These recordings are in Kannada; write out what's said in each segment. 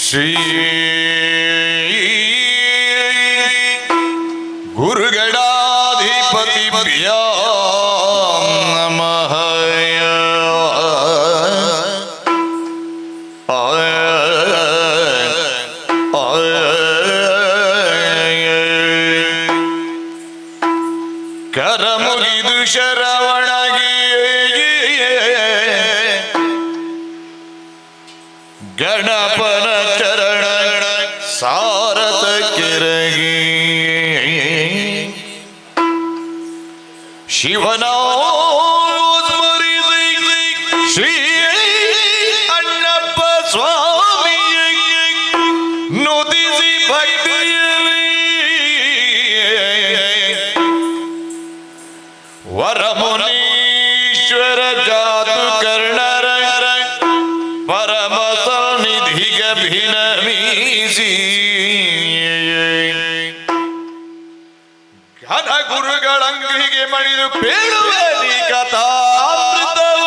ಶ್ರೀ ಗುರುಗಣಾಧಿಪತಿಭ್ಯೋ ನಮಃ. ಕರ ಮುಗಿದು ಶರವಣಗೆ ಗಣಪನ ಚರಣ ಸಾರಥ ಕೆರಗಿ ಶಿವನ ಸ್ಮರಿಸಿ ಶ್ರೀ ಅಣ್ಣಪ್ಪ ಸ್ವಾಮಿ ನುದಿಸಿ ಭಕ್ತಿಯಲ್ಲಿ ವರಮುನೀಶ್ವರ ಜಾತು ಕರ್ಣರ ಪರಮ ಸನ್ನಿಧಿಗಭಿನಮಿಸಿ ಘನ ಗುರುಗಳಂಗಿಗೆ ಮಣಿದು ಬೇಡುವೆ ನೀ ಕಥಾಮೃತವ.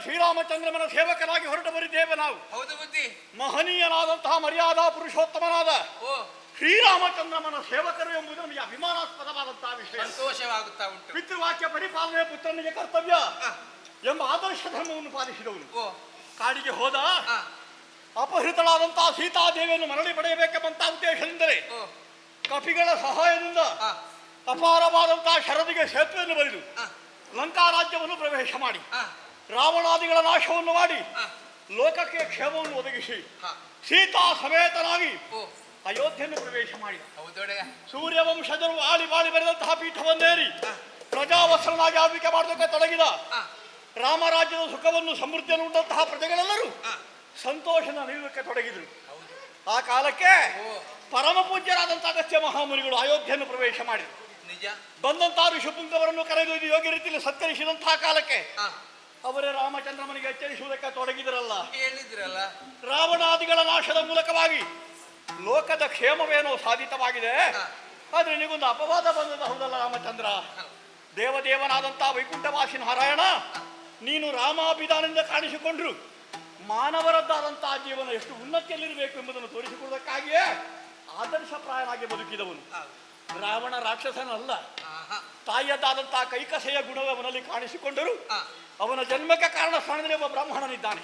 ಶ್ರೀರಾಮಚಂದ್ರನ ಸೇವಕರಾಗಿ ಹೊರಟು ಬರಿದ್ದೇವೆ ನಾವು. ಹೌದು ಬುದ್ಧಿ. ಮಹನೀಯನಾದಂತಹ ಮರ್ಯಾದಾ ಪುರುಷೋತ್ತಮನಾದ ಓ ಶ್ರೀರಾಮಚಂದ್ರನ ಸೇವಕರು ಎಂಬುದು ನಮಗೆ ಅಭಿಮಾನಾಸ್ಪದವಾದಂತಹ ವಿಷಯ. ಸಂತೋಷವಾಗುತ್ತಾ ಉಂಟು. ಪಿತೃವಾಕ್ಯ ಪರಿಪಾಲನೆ ಪುತ್ರನಿಗೆ ಕರ್ತವ್ಯ ಎಂಬ ಆದರ್ಶ ಧರ್ಮವನ್ನು ಪಾಲಿಸಿದವನು. ಓ ಕಾಡಿಗೆ ಹೋದ. ಅಪಹೃತಳಾದಂತಹ ಸೀತಾದೇವಿಯನ್ನು ಮರಳಿ ಪಡೆಯಬೇಕೆಂಬಂತಹ ಉದ್ದೇಶದಿಂದಲೇ ಕಪಿಗಳ ಸಹಾಯದಿಂದ ಅಪಾರವಾದಂತಹ ಶರದಿಗೆ ಸೇತುವೆಯನ್ನು ಬರೆದು ಲಂಕಾ ರಾಜ್ಯವನ್ನು ಪ್ರವೇಶ ಮಾಡಿ ರಾವಣಾದಿಗಳ ನಾಶವನ್ನು ಮಾಡಿ ಲೋಕಕ್ಕೆ ಕ್ಷೇಮವನ್ನು ಒದಗಿಸಿ ಸೀತಾ ಸಮೇತನಾಗಿ ಅಯೋಧ್ಯೆಯನ್ನು ಪ್ರವೇಶ ಮಾಡಿದ. ಸೂರ್ಯವಂಶಜರು ಆಳಿ ಬಾಳಿ ಬರೆದಂತಹ ಪೀಠವನ್ನೇರಿ ಪ್ರಜಾವತ್ಸಲನಾಗಿ ಆಳ್ವಿಕೆ ಮಾಡೋದಕ್ಕೆ ತೊಡಗಿದ. ರಾಮರಾಜ್ಯದ ಸುಖವನ್ನು ಸಮೃದ್ಧಿಯನ್ನು ಉಂಟಂತಹ ಪ್ರಜೆಗಳೆಲ್ಲರೂ ಸಂತೋಷನ ನೀಡುವುದಕ್ಕೆ ತೊಡಗಿದರು. ಆ ಕಾಲಕ್ಕೆ ಪರಮ ಪೂಜ್ಯರಾದಂತಹ ಅಗಸ್ತ್ಯ ಮಹಾಮುನಿಗಳು ಅಯೋಧ್ಯೆಯನ್ನು ಪ್ರವೇಶ ಮಾಡಿದರು. ಬಂದಂತಹ ಋಷಿಪುಂಗವರನ್ನು ಕರೆದೊಯ್ದು ಯೋಗ್ಯ ರೀತಿಯಲ್ಲಿ ಸತ್ಕರಿಸಿದಂತಹ ಕಾಲಕ್ಕೆ ಅವರೇ ರಾಮಚಂದ್ರಮನಿಗೆ ಎಚ್ಚರಿಸುವುದಕ್ಕೆ ತೊಡಗಿದರಲ್ಲ. ರಾವಣಾದಿಗಳ ನಾಶದ ಮೂಲಕವಾಗಿ ಲೋಕದ ಕ್ಷೇಮವೇನೋ ಸಾಧಿತವಾಗಿದೆ. ಆದ್ರೆ ನಿಗೊಂದು ಅಪವಾದ ಬಂದದ ಹೌದಲ್ಲ ರಾಮಚಂದ್ರ? ದೇವದೇವನಾದಂತಹ ವೈಕುಂಠವಾಸಿ ನಾರಾಯಣ ನೀನು ರಾಮಾಭಿಧಾನದಿಂದ ಕಾಣಿಸಿಕೊಂಡ್ರು ಮಾನವರದ್ದಾದಂತಹ ಜೀವನ ಎಷ್ಟು ಉನ್ನತಿಯಲ್ಲಿರಬೇಕು ಎಂಬುದನ್ನು ತೋರಿಸಿಕೊಳ್ಳುವುದಕ್ಕಾಗಿಯೇ ಆದರ್ಶಪ್ರಾಯನಾಗಿ ಬದುಕಿದವನು. ರಾವಣ ರಾಕ್ಷಸನಲ್ಲ. ತಾಯಿಯದ್ದಾದಂತಹ ಕೈಕಸೆಯ ಗುಣವೇ ಅವನಲ್ಲಿ ಕಾಣಿಸಿಕೊಂಡರು. ಅವನ ಜನ್ಮಕ್ಕೆ ಕಾರಣ ಸ್ಥಾನದಲ್ಲಿ ಒಬ್ಬ ಬ್ರಾಹ್ಮಣನಿದ್ದಾನೆ.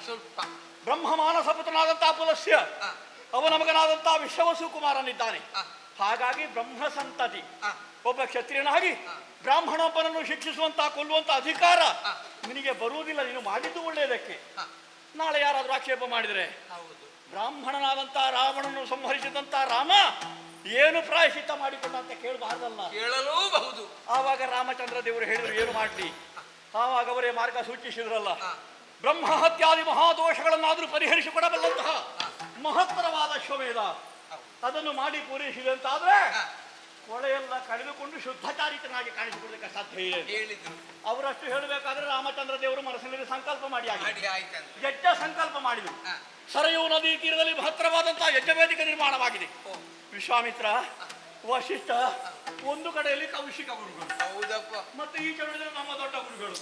ಬ್ರಹ್ಮ ಮಾನಸ ಪುತ್ರನಾದಂತಹ ಪುಲಸ್ಯ ಅವನ ಮಗನಾದಂತಹ ವಿಶ್ವವಸು ಕುಮಾರನಿದ್ದಾನೆ. ಹಾಗಾಗಿ ಬ್ರಹ್ಮ ಸಂತತಿ ಒಬ್ಬ ಕ್ಷತ್ರಿಯನಾಗಿ ಬ್ರಾಹ್ಮಣೊಬ್ಬನನ್ನು ಶಿಕ್ಷಿಸುವಂತಹ ಕೊಲ್ಲುವಂತಹ ಅಧಿಕಾರ ನಿನಗೆ ಬರುವುದಿಲ್ಲ. ನೀನು ಮಾಡಿದ್ದು ಒಳ್ಳೆಯದಕ್ಕೆ. ನಾಳೆ ಯಾರಾದ್ರೂ ಆಕ್ಷೇಪ ಮಾಡಿದರೆ ಬ್ರಾಹ್ಮಣನಾದಂತಹ ರಾವಣನನ್ನು ಸಂಹರಿಸಿದಂತಹ ರಾಮ ಏನು ಪ್ರಾಯಶ್ಚಿತ್ತ ಮಾಡಿಕೊಂಡ ಅಂತ ಕೇಳಬಾರ್ದಲ್ಲ, ಕೇಳಲೂಬಹುದು. ಆವಾಗ ರಾಮಚಂದ್ರ ದೇವರು ಹೇಳಿದ್ರು ಏನು ಮಾಡಲಿ. ಆವಾಗ ಅವರೇ ಮಾರ್ಗ ಸೂಚಿಸಿದ್ರಲ್ಲ, ಬ್ರಹ್ಮ ಹತ್ಯಾದಿ ಮಹಾದೋಷಗಳನ್ನಾದ್ರೂ ಪರಿಹರಿಸಿಕೊಡಬಲ್ಲಂತಹ ಮಹತ್ತರವಾದ ಅಶ್ವಮೇಧ ಅದನ್ನು ಮಾಡಿ ಪೂರೈಸಿದೆ ಅಂತಾದ್ರೆ ಕೊಳೆಯೆಲ್ಲ ಕಳೆದುಕೊಂಡು ಶುದ್ಧಚಾರಿತನಾಗಿ ಕಾಣಿಸಿಕೊಳ್ಳಲಿಕ್ಕೆ ಸಾಧ್ಯ ಇದೆ. ಅವರಷ್ಟು ಹೇಳಬೇಕಾದ್ರೆ ರಾಮಚಂದ್ರ ದೇವರು ಮನಸ್ಸಿನಲ್ಲಿ ಸಂಕಲ್ಪ ಮಾಡಿ ಯಜ್ಞ ಸಂಕಲ್ಪ ಮಾಡಿದರು. ಸರಯೂ ನದಿ ತೀರದಲ್ಲಿ ಮಹತ್ತರವಾದಂತಹ ಯಜ್ಞವೇದಿಕೆ ನಿರ್ಮಾಣವಾಗಿದೆ. ವಿಶ್ವಾಮಿತ್ರ, ವಶಿಷ್ಠ ಒಂದು ಕಡೆಯಲ್ಲಿ ಕೌಶಿಕ ಗುರುಗಳು, ಮತ್ತೆ ಈ ಕಡೆ ನಮ್ಮ ದೊಡ್ಡ ಗುರುಗಳು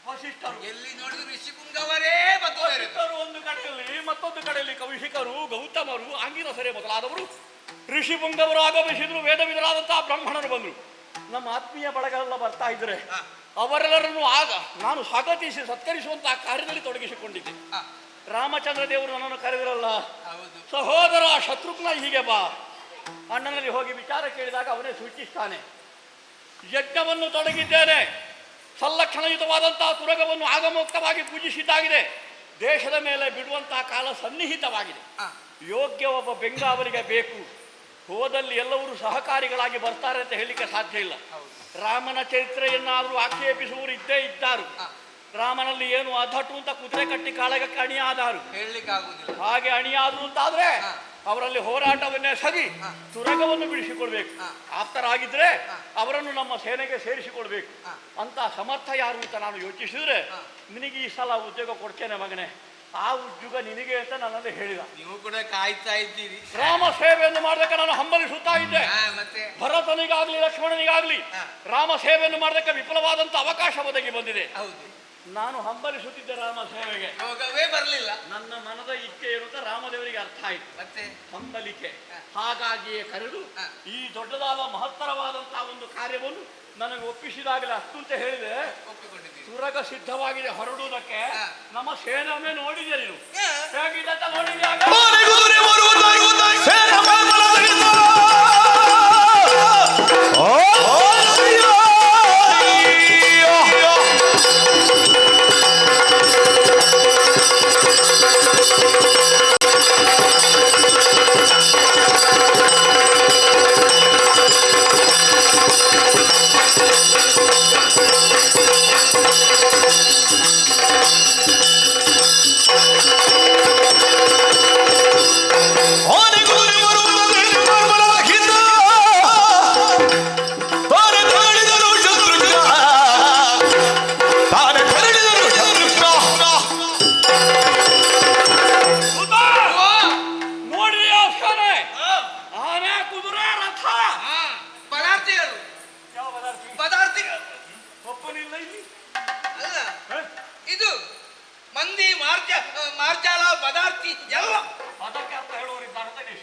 ವಶಿಷ್ಠರು. ಎಲ್ಲಿ ನೋಡಿದ್ರು ಋಷಿಪುಂಗವರೇ ವಶಿಷ್ಠರು ಒಂದು ಕಡೆಯಲ್ಲಿ, ಮತ್ತೊಂದು ಕಡೆಯಲ್ಲಿ ಕೌಶಿಕರು, ಗೌತಮರು, ಆಂಗಿರಸರೇ ಮೊದಲಾದವರು ಋಷಿಪುಂಗವರು ಆಗಮಿಸಿದ್ರು. ವೇದವಿದರಾದಂತಹ ಬ್ರಾಹ್ಮಣರು ಬಂದರು. ನಮ್ಮ ಆತ್ಮೀಯ ಬಳಗಳೆಲ್ಲ ಬರ್ತಾ ಇದ್ರೆ ಅವರೆಲ್ಲರನ್ನು ಆಗ ನಾನು ಸ್ವಾಗತಿಸಿ ಸತ್ಕರಿಸುವಂತಹ ಕಾರ್ಯದಲ್ಲಿ ತೊಡಗಿಸಿಕೊಂಡಿದ್ದೆ. ರಾಮಚಂದ್ರ ದೇವರು ನನ್ನನ್ನು ಕರೆದಿರಲ್ಲ, ಸಹೋದರ ಶತ್ರುಘ್ನ ಹೀಗೆ ಬಾ, ಅಣ್ಣನಲ್ಲಿ ಹೋಗಿ ವಿಚಾರ ಕೇಳಿದಾಗ ಅವನೇ ಸೂಚಿಸ್ತಾನೆ. ಯಜ್ಞವನ್ನು ತೊಡಗಿದ್ದೇನೆ, ಸಲ್ಲಕ್ಷಣಯುತವಾದಂತಹ ತುರಗವನ್ನು ಆಗಮೋಕ್ತವಾಗಿ ಪೂಜಿಸಿದ್ದಾಗಿದೆ. ದೇಶದ ಮೇಲೆ ಬಿಡುವಂತಹ ಕಾಲ ಸನ್ನಿಹಿತವಾಗಿದೆ. ಯೋಗ್ಯ ಒಬ್ಬ ಬೆಂಗಾವಲಿಗೆ ಬೇಕು. ಹೋದಲ್ಲಿ ಎಲ್ಲರೂ ಸಹಕಾರಿಗಳಾಗಿ ಬರ್ತಾರೆ ಅಂತ ಹೇಳಲಿಕ್ಕೆ ಸಾಧ್ಯ ಇಲ್ಲ. ರಾಮನ ಚರಿತ್ರೆಯನ್ನಾದರೂ ಆಕ್ಷೇಪಿಸುವವರು ಇದ್ದೇ ಇದ್ದಾರು. ರಾಮನಲ್ಲಿ ಏನು ಅಧಟು ಅಂತ ಕುದುರೆ ಕಟ್ಟಿ ಕಾಳಗಕ್ಕೆ ಅಣಿಯಾದರು, ಹಾಗೆ ಅಣಿಯಾದ್ರು ಅಂತಾದ್ರೆ ಅವರಲ್ಲಿ ಹೋರಾಟವನ್ನೇ ಸರಿ ತುರಗವನ್ನು ಬಿಡಿಸಿಕೊಳ್ಬೇಕು. ಆಪ್ತರಾಗಿದ್ರೆ ಅವರನ್ನು ನಮ್ಮ ಸೇನೆಗೆ ಸೇರಿಸಿಕೊಳ್ಬೇಕು ಅಂತ ಸಮರ್ಥ ಯಾರು ಅಂತ ನಾನು ಯೋಚಿಸಿದ್ರೆ ನಿನಗೆ ಈ ಸಲ ಉದ್ಯೋಗ ಕೊಡ್ತೇನೆ ಮಗನೇ, ಆ ಉದ್ಯೋಗ ನಿನಗೆ ಅಂತ ನನ್ನಲ್ಲಿ ಹೇಳಿದ. ನೀವು ಕೂಡ ಕಾಯ್ತಾ ಇದ್ದೀರಿ. ರಾಮ ಸೇವೆಯನ್ನು ಮಾಡೋದಕ್ಕೆ ನಾನು ಹಂಬಲಿಸುತ್ತಾ ಇದ್ದೆ. ಭರತನಿಗಾಗ್ಲಿ ಲಕ್ಷ್ಮಣನಿಗಾಗ್ಲಿ ರಾಮ ಸೇವೆಯನ್ನು ಮಾಡೋದಕ್ಕೆ ವಿಫಲವಾದಂತ ಅವಕಾಶ ಒದಗಿ ಬಂದಿದೆ. ನಾನು ಹಂಬಲಿಸುತ್ತಿದ್ದೆ ರಾಮ ಸೇವೆಗೆ, ಬರಲಿಲ್ಲ. ನನ್ನ ಮನದ ಇಚ್ಛೆ ಇರುತ್ತ ರಾಮದೇವರಿಗೆ ಅರ್ಥ ಆಯ್ತು, ಮತ್ತೆ ಹಂಬಲಿಕೆ. ಹಾಗಾಗಿಯೇ ಕರೆದು ಈ ದೊಡ್ಡದಾದ ಮಹತ್ತರವಾದಂತಹ ಒಂದು ಕಾರ್ಯವನ್ನು ನನಗೆ ಒಪ್ಪಿಸಿದಾಗಲೇ ಅಷ್ಟು ಅಂತ ಹೇಳಿದೆ. ತುರಗ ಸಿದ್ಧವಾಗಿದೆ ಹೊರಡುವುದಕ್ಕೆ. ನಮ್ಮ ಸೇನೆ ನೋಡಿದೆ, ನೀನು ಹೇಗಿದೆ ಅಂತ ನೋಡಿದ್ಯಾಗ Holy ಮಾರ್ಜಾಲ ಪದಾರ್ಥಿ ಎಲ್ಲ ಪದಕ್ಕೆ ಅರ್ಥ ಹೇಳುವವರಿದ್ದಾರೆ ಗಣೇಶ.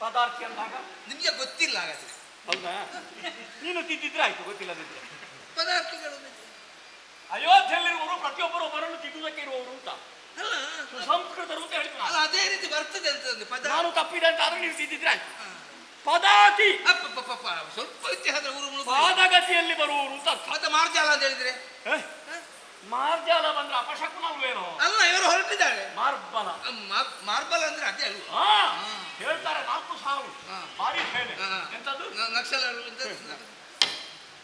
ಪದಾರ್ಥಿ ಅಂದಾಗ ನಿಮ್ಗೆ ಗೊತ್ತಿಲ್ಲ ಹಾಗಾದ್ರೆ. ಹೌದಾ? ನೀನು ತಿದ್ದಿದ್ರೆ ಆಯ್ತು, ಗೊತ್ತಿಲ್ಲದಿದ್ರೆ. ಪದಾರ್ಥಗಳು ಅಯೋಧ್ಯೆಯಲ್ಲಿರುವವರು ಪ್ರತಿಯೊಬ್ಬರು ಒಬ್ಬರನ್ನು ತಿದ್ದುವುದಕ್ಕೆ ಇರುವವರು ಅಂತ, ಅಲ್ಲ ಸುಸಂಸ್ಕೃತರು ಅಂತ ಹೇಳಿದ್ರು. ಅಲ್ಲ ಅದೇ ರೀತಿ ಬರ್ತದೆ ಅಂತ ಪದ. ನಾನು ತಪ್ಪಿದೆ ಅಂತ ಆದ್ರೆ ನೀವು ತಿದ್ದಿದ್ರೆ ಆಯ್ತು. ಪದಾತಿ ಅಪ್ಪಪ್ಪಪ್ಪ, ಸ್ವಲ್ಪ ಇತಿಹಾಸ ಊರು ಮುಳುಗು. ಪಾದಗತಿಯಲ್ಲಿ ಬರುವವರು ಅಂತ ಅರ್ಥ. ಮತ್ತೆ ಮಾರ್ಜಾಲ ಅಂತ ಹೇಳಿದ್ರೆ ಏ? ಮಾರ್ಜಾಲ ಬಂದ್ರೆ ಅಪಶಕುನವೇನೋ? ಅಲ್ಲ ಇವರು ಹೊರಟಿದ್ದಾರೆ. ಮಾರ್ಬಲ ಮಾರ್ಬಲ್ ಅಂದ್ರೆ ಅದೇ ಅಲ್ವಾ? ಹಾ, ಹೇಳ್ತಾರೆ 4 ಸಾಲು ಹಾ. ಭಾರಿ ಸೇನೆ. ಹಾ. ಎಂತದ್ದು? ನಕ್ಸಲ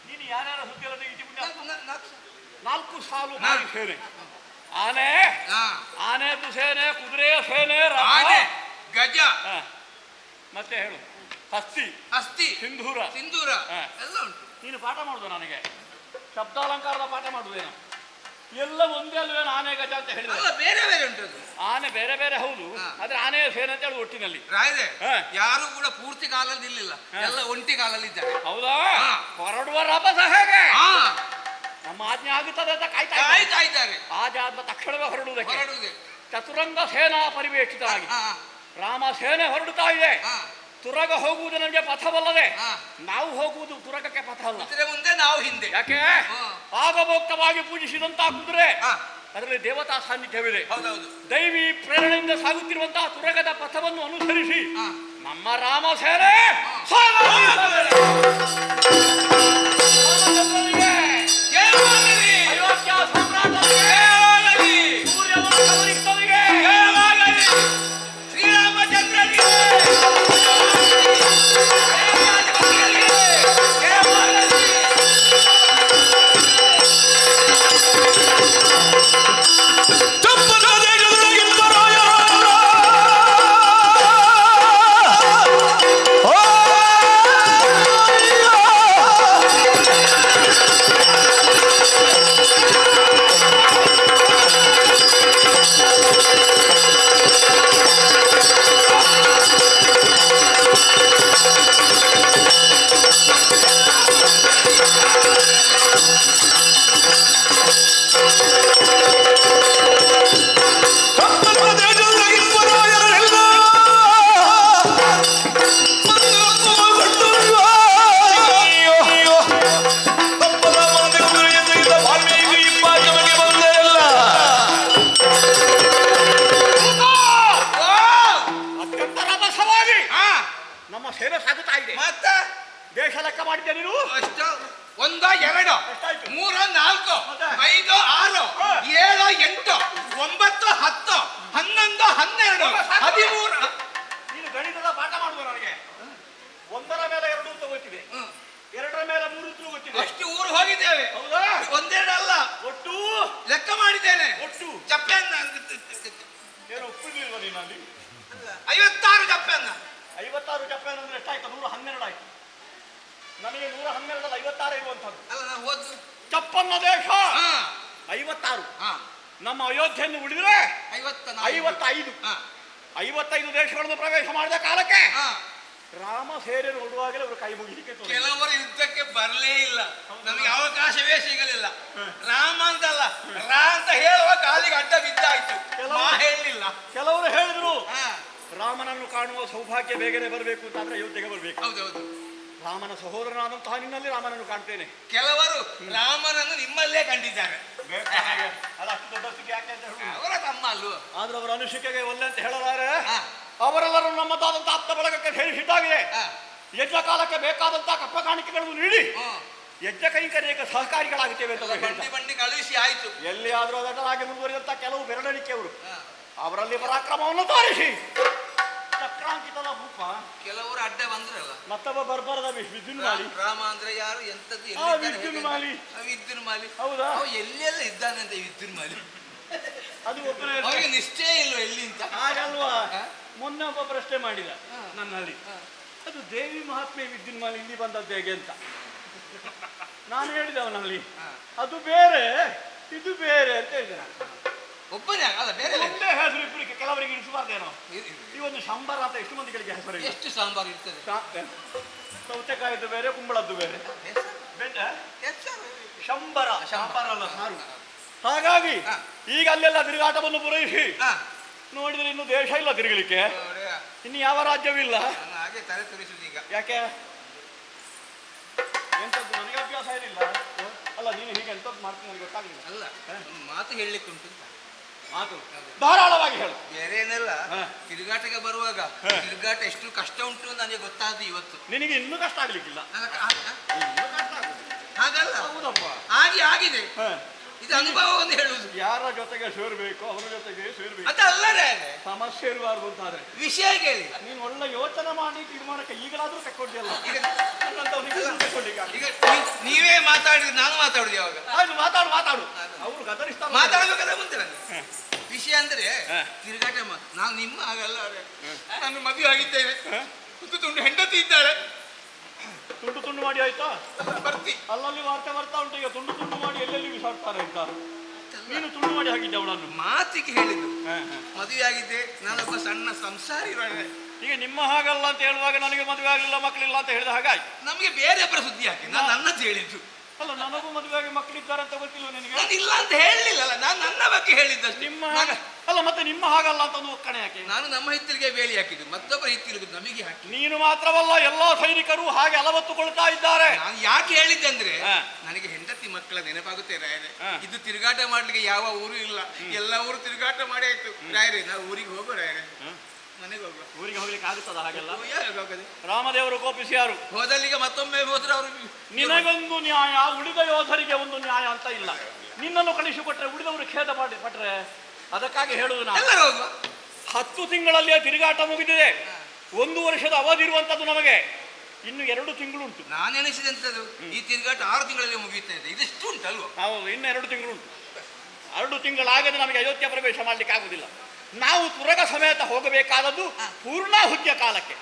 ನೀನು ಯಾರ್ಯಾರ ಸುದ್ದಿಯಲ್ಲದೆ ಇತಿಪುಣ್ಯ 4 4 ಸಾಲು ಭಾರಿ ಸೇನೆ. ಆನೆ, ಆನೆದು ಸೇನೆ, ಕುದುರೆಯ ಸೇನೆ, ರಥ. ಆನೆ, ಗಜ, ಹಾ. ಮತ್ತೆ ಹೇಳು. ಹಸ್ತಿ, ಅಸ್ಥಿ, ಸಿಂಧೂರ. ಸಿಂಧೂರ ಹಾ. ಎಲ್ಲ ಉಂಟು. ನೀನು ಪಾಠ ಮಾಡುದು ನನಗೆ, ಶಬ್ದಾಲಂಕಾರದ ಪಾಠ ಮಾಡುದೇನು? ಎಲ್ಲ ಒಂದೇ ಅಲ್ವೇನು ಆನೆ ಗಜ ಅಂತ ಹೇಳಿದ್ರೆ? ಅಲ್ಲ ಬೇರೆ ಬೇರೆ ಉಂಟು ಅದು. ಆನೆ ಬೇರೆ ಬೇರೆ ಹೌದು, ಹಾ. ಆದ್ರೆ ಆನೆಯ ಸೇನೆ ಅಂತ ಹೇಳುದು ಒಟ್ಟಿನಲ್ಲಿ. ರಾಯರೇ, ಹಾ. ಯಾರು ಕೂಡ ಪೂರ್ತಿ ಕಾಲಲ್ಲಿ ಇಲ್ಲಿಲ್ಲ, ಹಾ. ಎಲ್ಲ ಒಂಟಿ ಕಾಲಲ್ಲಿ ಇದ್ದಾರೆ. ಹೌದಾ? ಹಾ. ಹೊರಡುವ ರಭಸ ಹೇಗೆ? ಹಾ, ನಮ್ಮ ಆಜ್ಞೆ ಆಗುತ್ತದೆ ಅಂತ ಕಾಯ್ತಾ ಕಾಯ್ತಾ ಇದ್ದಾರೆ. ಆದ ತಕ್ಷಣವೇ ಹೊರಡುವುದಕ್ಕೆ ಹೊರಡುವುದೇ. ಚತುರಂಗ ಸೇನಾ ಪರಿವೇಕ್ಷಿತರಾಗಿ ಹಾ, ರಾಮ ಸೇನೆ ಹೊರಡುತ್ತಾ ಇದೆ. ಹಾ, ತುರಗ ಹೋಗುವುದು ನಮಗೆ ಪಥವಲ್ಲದೆ, ಹಾ. ನಾವು ಹೋಗುವುದು ತುರಗಕ್ಕೆ ಪಥ ಅಲ್ಲ. ಇದ್ರೆ ಮುಂದೆ ನಾವು ಹಿಂದೆ. ಯಾಕೆ? ಹಾ. ಆಗಮೋಕ್ತವಾಗಿ ಪೂಜಿಸಿದಂತಹ ಕುದುರೆ, ಹಾ, ಅದರಲ್ಲಿ ದೇವತಾ ಸಾನ್ನಿಧ್ಯವಿದೆ. ಹೌದೌದು. ದೈವಿ ಪ್ರೇರಣೆಯಿಂದ ಸಾಗುತ್ತಿರುವಂತಹ ತುರಗದ ಪಥವನ್ನು ಅನುಸರಿಸಿ ಹಾ. ನಮ್ಮ ರಾಮ ಸೇನೆ ರಾಮಚಂದ್ರನಿಗೆ ಜಯವಾಗಲಿ, ಅಯೋಧ್ಯ ಸಾಮ್ರಾಟನಿಗೆ ಜಯವಾಗಲಿ, ಸೂರ್ಯವಂಶವರಿಷ್ಠನಿಗೆ ಜಯವಾಗಲಿ, ಶ್ರೀರಾಮಚಂದ್ರನಿಗೆ ಅತ್ಯಂತ ರಭಸವಾಗಿ ಹಾ. ನಮ್ಮ ಸೇನೆ ಸಾಗುತ್ತಾ ಇದೆ. ಮತ್ತೆ ದೇಶ ಲೆಕ್ಕ ಮಾಡಿದ್ದೆ ನೀನು? ಅಷ್ಟು 1 2 ಎಷ್ಟಾಯ್ತು? 3 4 ಮತ್ತೆ? 5 6 7 8 9 10 11 12 13. ನೀನು ಗಣಿತದ ಪಾಠ ಮಾಡುವ ನನಗೆ. 1ರ ಮೇಲೆ 2 ಅಂತ ಗೊತ್ತಿದೆ, 2ರ ಮೇಲೆ 3 ಅಂತ ಗೊತ್ತಿದೆ. ಅಷ್ಟು ಊರು ಹೋಗಿದ್ದೇವೆ. ಹೌದಾ? 1 2 ಅಲ್ಲ, ಒಟ್ಟು ಲೆಕ್ಕ ಮಾಡಿದ್ದೇನೆ. ಒಟ್ಟು ಜಪ್ಪೆನ್ನ ಏನು ಒಪ್ಪಿರ್ಲಿಲ್ವ ನೀನಲ್ಲಿ? 56 ಜಪ್ಪೆನ್ನ. 56 ಜಪಾನ್ ಅಂದ್ರೆ ಎಷ್ಟಾಯ್ತು? 112 ಆಯ್ತು. ನನಗೆ 112 56 ಇರುವಂಥದ್ದು. ಅಲ್ಲ ನಾವು ಓದು. ಚಪ್ಪನ್ನ ದೇಶ ಹಾ 56. ಹಾ ನಮ್ಮ ಅಯೋಧ್ಯೆಯನ್ನು ಉಳಿದ್ರೆ 55. 55 ದೇಶಗಳನ್ನು ಪ್ರವೇಶ ಮಾಡಿದ ಕಾಲಕ್ಕೆ ಹಾ. ರಾಮ ಸೇರಿ ನೋಡುವಾಗಲೇ ಅವರು ಕೈ ಮುಗಿಲಿಕ್ಕೆ ಕೆಲವರು ಯುದ್ಧಕ್ಕೆ ಬರಲೇ ಇಲ್ಲ, ನಮಗೆ ಅವಕಾಶವೇ ಸಿಗಲಿಲ್ಲ. ರಾಮ ಅಂತಲ್ಲ, ರಾ ಅಂತ ಹೇಳುವ ಕಾಲಿಗೆ ಅಡ್ಡ ಬಿದ್ದಾಯ್ತು, ಹೇಳಲಿಲ್ಲ. ಕೆಲವರು ಹೇಳಿದ್ರು ಹಾ ರಾಮನನ್ನು ಕಾಣುವ ಸೌಭಾಗ್ಯ ಬೇಗನೆ ಬರಬೇಕು ಅಂತಾದ್ರೆ ಅಯೋಧ್ಯೆಗೆ ಬರಬೇಕು. ಹೌದೌದು. ರಾಮನ ಸಹೋದರನಾದಂತಹ ನಿನ್ನಲ್ಲಿ ರಾಮನನ್ನು ಕಾಣ್ತೇನೆ. ಕೆಲವರು ರಾಮನನ್ನು ನಿಮ್ಮಲ್ಲೇ ಕಂಡಿದ್ದಾರೆ. ಅದು ಅಷ್ಟು ದೊಡ್ಡ ಸ್ಥಿತಿ ಯಾಕೆ ಅಂತ ಹೇಳಿ ಅವರ ತಮ್ಮ ಅಲ್ವ, ಆದ್ರೆ ಅವರ ಅನುಷ್ಠಿಕೆಗೆ ಒಲ್ಲೆ ಅಂತ ಹೇಳಲಾರೆ. ಹಾ. ಅವರೆಲ್ಲರೂ ನಮ್ಮದಾದಂತಹ ಆಪ್ತ ಬಳಗಕ್ಕೆ ಸೇರಿಸಿದ್ದಾಗಿದೆ. ಹಾ. ಯಜ್ಞ ಕಾಲಕ್ಕೆ ಬೇಕಾದಂತಹ ಕಪ್ಪ ಕಾಣಿಕೆಗಳನ್ನು ನೀಡಿ ಹ್ಮ್. ಯಜ್ಞ ಕೈಂಕರ್ಯಕ್ಕೆ ಸಹಕಾರಿಗಳಾಗುತ್ತೇವೆ ಅಂತ ಅವರು ಹೇಳ್ತಾರೆ. ಬಂಡಿ ಕಳುಹಿಸಿ ಆಯ್ತು. ಎಲ್ಲಿಯಾದ್ರೂ ಅದರಾಗಿ ಮುಂದುವರಿದಂತಹ ಕೆಲವು ಬೆರಳಿಕೆಯವರು ಹಾ. ಅವರಲ್ಲಿ ಪರಾಕ್ರಮವನ್ನು ತೋರಿಸಿ ಚಕ್ರಾಂಕಿತದ ಭೂಪ ಕೆಲವರು ಅಡ್ಡ ಬಂದ್ರಲ್ಲ, ಮತ್ತೊಬ್ಬ ಬರ್ಬರದ ವಿದ್ಯುನ್ ಮಾಲಿ. ರಾಮ ಅಂದ್ರೆ ಯಾರು, ಎಂತದ್ದು, ವಿದ್ಯುನ್ ಮಾಲಿ. ವಿದ್ಯುನ್ ಮಾಲಿ. ಹೌದಾ? ಅವ ಎಲ್ಲೆಲ್ಲ ಇದ್ದಾನೆ ಅಂತ ವಿದ್ಯುನ್ ಮಾಲಿ. ಅದು ಒಬ್ಬನೇ ಅವರಿಗೆ ನಿಶ್ಚಯ ಇಲ್ವ ಎಲ್ಲಿ ಅಂತ. ಹಾಗಲ್ವಾ? ಹಾ? ಮೊನ್ನೆ ಒಬ್ಬ ಪ್ರಶ್ನೆ ಮಾಡಿದ ಹಾ. ನನ್ನಲ್ಲಿ, ಹಾ. ಅದು ದೇವಿ ಮಹಾತ್ಮೆ ವಿದ್ಯುನ್ ಮಾಲಿ ಇಲ್ಲಿ ಬಂದದ್ದು ಹೇಗೆ ಅಂತ. ನಾನು ಹೇಳಿದೆ ಅವನಲ್ಲಿ, ಹಾ. ಅದು ಬೇರೆ ಇದು ಬೇರೆ ಅಂತ ಹೇಳಿದೆ ನಾನು. ಒಬ್ಬನೇ ಅಲ್ಲ, ಬೇರೆ ಬೇರೆ. ಒಂದೇ ಹೆಸರು ಇಬ್ಬರಿಗೆ, ಕೆಲವರಿಗೆ ಇರಿಸಬಾರ್ದೇನೋ. ಈ ಒಂದು ಶಂಬರ ಅಂತ ಎಷ್ಟು ಮಂದಿಗಳಿಗೆ ಹೆಸರು ಇದೆ? ಎಷ್ಟು ಸಾಂಬಾರು ಇರ್ತದೆ? ಸೌತೆಕಾಯಿದ್ದು ಬೇರೆ, ಕುಂಬಳದ್ದು ಬೇರೆ. ಹೆಸರು? ಬೆಂಡ ಹೆಸರು? ಶಂಬರ, ಸಾಂಬಾರ ಅಲ್ಲ ಸಾರು. ಹಾಗಾಗಿ ಹಾ. ಈಗ ಅಲ್ಲೆಲ್ಲ ತಿರುಗಾಟವನ್ನು ಪೂರೈಸಿ ಹಾ. ನೋಡಿದ್ರೆ ಇನ್ನು ದೇಶ ಇಲ್ಲ ತಿರುಗಲಿಕ್ಕೆ, ನೋಡ್ಯಾ? ಇನ್ನು ಯಾವ ರಾಜ್ಯವಿಲ್ಲ. ನಾನು ಹಾಗೆ ತಲೆ ತುರಿಸುದು ಈಗ. ಯಾಕೆ ಎಂತದ್ದು ನನಗೆ ಅಭ್ಯಾಸ ಏನಿಲ್ಲ. ಅಲ್ಲ ನೀನು ಹೀಗೆ ಎಂತದ್ದು ಮಾಡ್ತೀನಿ ನನಗೆ ಗೊತ್ತಾಗಲಿಲ್ಲ. ಅಲ್ಲ, ಒಂದು ಮಾತು ಹೇಳಲಿಕ್ಕೆ ಉಂಟು ಅಂತ. ಮಾತು ಧಾರಾಳವಾಗಿ ಹೇಳು. ಬೇರೆ ಏನಲ್ಲ, ಹಾ. ತಿರುಗಾಟಕ್ಕೆ ಬರುವಾಗ ಹಾ. ತಿರುಗಾಟ ಎಷ್ಟು ಕಷ್ಟ ಉಂಟು ಅಂತ ನನಗೆ ಗೊತ್ತಾದ್ದು ಇವತ್ತು. ನಿನಗೆ ಇನ್ನೂ ಕಷ್ಟ ಆಗ್ಲಿಕ್ಕಿಲ್ಲ. ಇನ್ನೂ ಕಷ್ಟ ಆಗುದು. ಹಾಗಲ್ಲ, ಹೌದಪ್ಪ. ಆಗಿದೆ. ಹ. ಇದು ಅನುಭವವನ್ನು ಹೇಳುವುದು. ಯಾರ ಜೊತೆಗೆ ಸೇರ್ಬೇಕು ಅವರ ಜೊತೆಗೆ ಸೇರ್ಬೇಕು. ಅದಲ್ಲದೆ ಸಮಸ್ಯೆ ಇರಬಾರ್ದು ಅಂತಾದ್ರೆ ವಿಷಯ ಕೇಳಿ. ನೀನು ಒಳ್ಳೆ ಯೋಚನೆ ಮಾಡಿ ತೀರ್ಮಾನಕ್ಕೆ ಈಗಲಾದ್ರೂ ತಕ್ಕೊಂಡಿಯಲ್ಲ. ಈಗ ತಕ್ಕೊಂಡಿಗ ಈಗ ನೀವೇ ಮಾತಾಡಿದ್ರೆ ನಾನು ಮಾತಾಡುದು ಯಾವಾಗ? ಆಯ್ತು, ಮಾತಾಡು ಮಾತಾಡು. ಅವರು ಗದರಿಸ್ತಾರೆ. ಮಾತಾಡ್ಬೇಕಲ್ಲ ಮುಂದೆ ನನಗೆ. ವಿಷಯ ಅಂದ್ರೆ ಹಾ. ತಿರುಗಾಟ ಮಾತು. ನಾನು ನಿಮ್ಮ ಹಾಗಲ್ಲ, ನಾನು ಮದುವೆ ಆಗಿದ್ದೇನೆ, ತುಂಡು ಹೆಂಡತಿ ಇದ್ದಾಳೆ, ತುಂಡು ತುಂಡು ಮಾಡಿ ಆಯ್ತಾ? ಬರ್ತಿ. ಅಲ್ಲಲ್ಲಿ ವಾರ್ತೆ ಬರ್ತಾ ಉಂಟು ಈಗ. ತುಂಡು ತುಂಡು ಮಾಡಿ ಎಲ್ಲೆಲ್ಲಿ ಬಿಸಾಡ್ತಾರೆ ಅಂತ. ನೀನು ತುಂಡು ಮಾಡಿ ಹಾಕಿದ್ದೆ ಅವಳನ್ನು. ಮಾತಿಗೆ ಹೇಳಿದ್ದು ಮದುವೆ ಆಗಿದ್ದೆ, ನಾನೊಬ್ಬ ಸಣ್ಣ ಸಂಸಾರಿ. ಈಗ ನಿಮ್ಮ ಹಾಗಲ್ಲ ಅಂತ ಹೇಳುವಾಗ ನನಗೆ ಮದುವೆ ಆಗಲಿಲ್ಲ ಮಕ್ಕಳಿಲ್ಲ ಅಂತ ಹೇಳಿದ ಹಾಗಾಯ್ತು. ನಮಗೆ ಬೇರೆ ಒಬ್ಬರ ಸುದ್ದಿ ಹಾಕಿ ನಾನು ನನ್ನದು ಹೇಳಿದ್ದು. ಅಲ್ಲ, ನನಗೂ ಮದುವೆಯಾಗಿ ಮಕ್ಕಳಿದ್ದಾರೆ ಅಂತ ಗೊತ್ತಿಲ್ಲ ನಿನಗೆ? ನಾನು ಇಲ್ಲ ಅಂತ ಹೇಳಲಿಲ್ಲಲ್ಲ, ನಾನು ನನ್ನ ಬಗ್ಗೆ ಹೇಳಿದ್ದಷ್ಟೇ. ನಿಮ್ಮ ಹಾಗೆ ಅಲ್ಲ, ಮತ್ತೆ ನಿಮ್ಮ ಹಾಗಲ್ಲ ಅಂತ ಒಂದು ಒಕ್ಕಣೆ ಯಾಕೆ? ನಾನು ನಮ್ಮ ಹಿತ್ತಲಿಗೆ ಬೇಲಿ ಹಾಕಿದ್ದು, ಮತ್ತೊಬ್ಬರ ಹಿತ್ತಲಿಗೆ ನಮಗೆ ಹಾಕಿ. ನೀನು ಮಾತ್ರವಲ್ಲ, ಎಲ್ಲಾ ಸೈನಿಕರು ಹಾಗೆ ಅಲವತ್ತುಕೊಳ್ತಾ ಇದ್ದಾರೆ. ನಾನು ಯಾಕೆ ಹೇಳಿದ್ದೆ ಅಂದ್ರೆ ಹಾ. ನನಗೆ ಹೆಂಡತಿ ಮಕ್ಕಳ ನೆನಪಾಗುತ್ತೆ ರಾಯರೇ. ಹಾ. ಇದು ತಿರುಗಾಟ ಮಾಡ್ಲಿಕ್ಕೆ ಯಾವ ಊರು ಇಲ್ಲ, ಎಲ್ಲ ಊರು ತಿರುಗಾಟ ಮಾಡಿ ಆಯ್ತು. ರಾಯರೇ, ನಾವು ಊರಿಗೆ ಹೋಗೋ ರಾಯರೇ, ಮನೆಗೆ ಹೋಗುವ. ಊರಿಗೆ ಹೋಗ್ಲಿಕ್ಕೆ ಆಗುತ್ತದ ಹಾಗೆಲ್ಲ? ಯಾವಾಗ ಹೋಗದೆ? ರಾಮದೇವರು ಕೋಪಿಸಿಯಾರು. ಹೋದಲ್ಲಿಗೆ ಮತ್ತೊಮ್ಮೆ ಹೋದ್ರೆ ಅವರು ನಿನಗೊಂದು ನ್ಯಾಯ, ಉಳಿದ ಯೋಧರಿಗೆ ಒಂದು ನ್ಯಾಯ ಅಂತ ಇಲ್ಲ. ನಿನ್ನನ್ನು ಕಳಿಸಿಕೊಟ್ರೆ ಉಳಿದವರು ಖೇದ ಪಟ್ರೆ ಅದಕ್ಕಾಗಿ ಹೇಳುವುದು ನಾನು. ಎಲ್ಲರೂ ಹೋಗುವ. 10 ತಿಂಗಳಲ್ಲಿಯೇ ತಿರುಗಾಟ ಮುಗಿದಿದೆ. 1 ವರ್ಷದ ಅವಧಿ ಇರುವಂತದ್ದು ನಮಗೆ. ಇನ್ನು 2 ತಿಂಗಳುಂಟು. ನಾನು ಎಣಿಸಿದಂಥದ್ದು ಈ ತಿರುಗಾಟ 6 ತಿಂಗಳಲ್ಲಿ ಮುಗಿಯುತ್ತೆ ಅಂತ. ಇದೆಷ್ಟು ಉಂಟಲ್ವ? ಹೌದು, ಇನ್ನು 2 ತಿಂಗಳುಂಟು. 2 ತಿಂಗಳಾಗದೆ ನಮಗೆ ಅಯೋಧ್ಯ ಪ್ರವೇಶ ಮಾಡ್ಲಿಕ್ಕೆ ಆಗುದಿಲ್ಲ. ನಾವು ತುರಗ ಸಮೇತ ಹೋಗಬೇಕಾದದ್ದು ಪೂರ್ಣಾಹುತಿಯ ಕಾಲಕ್ಕೆ.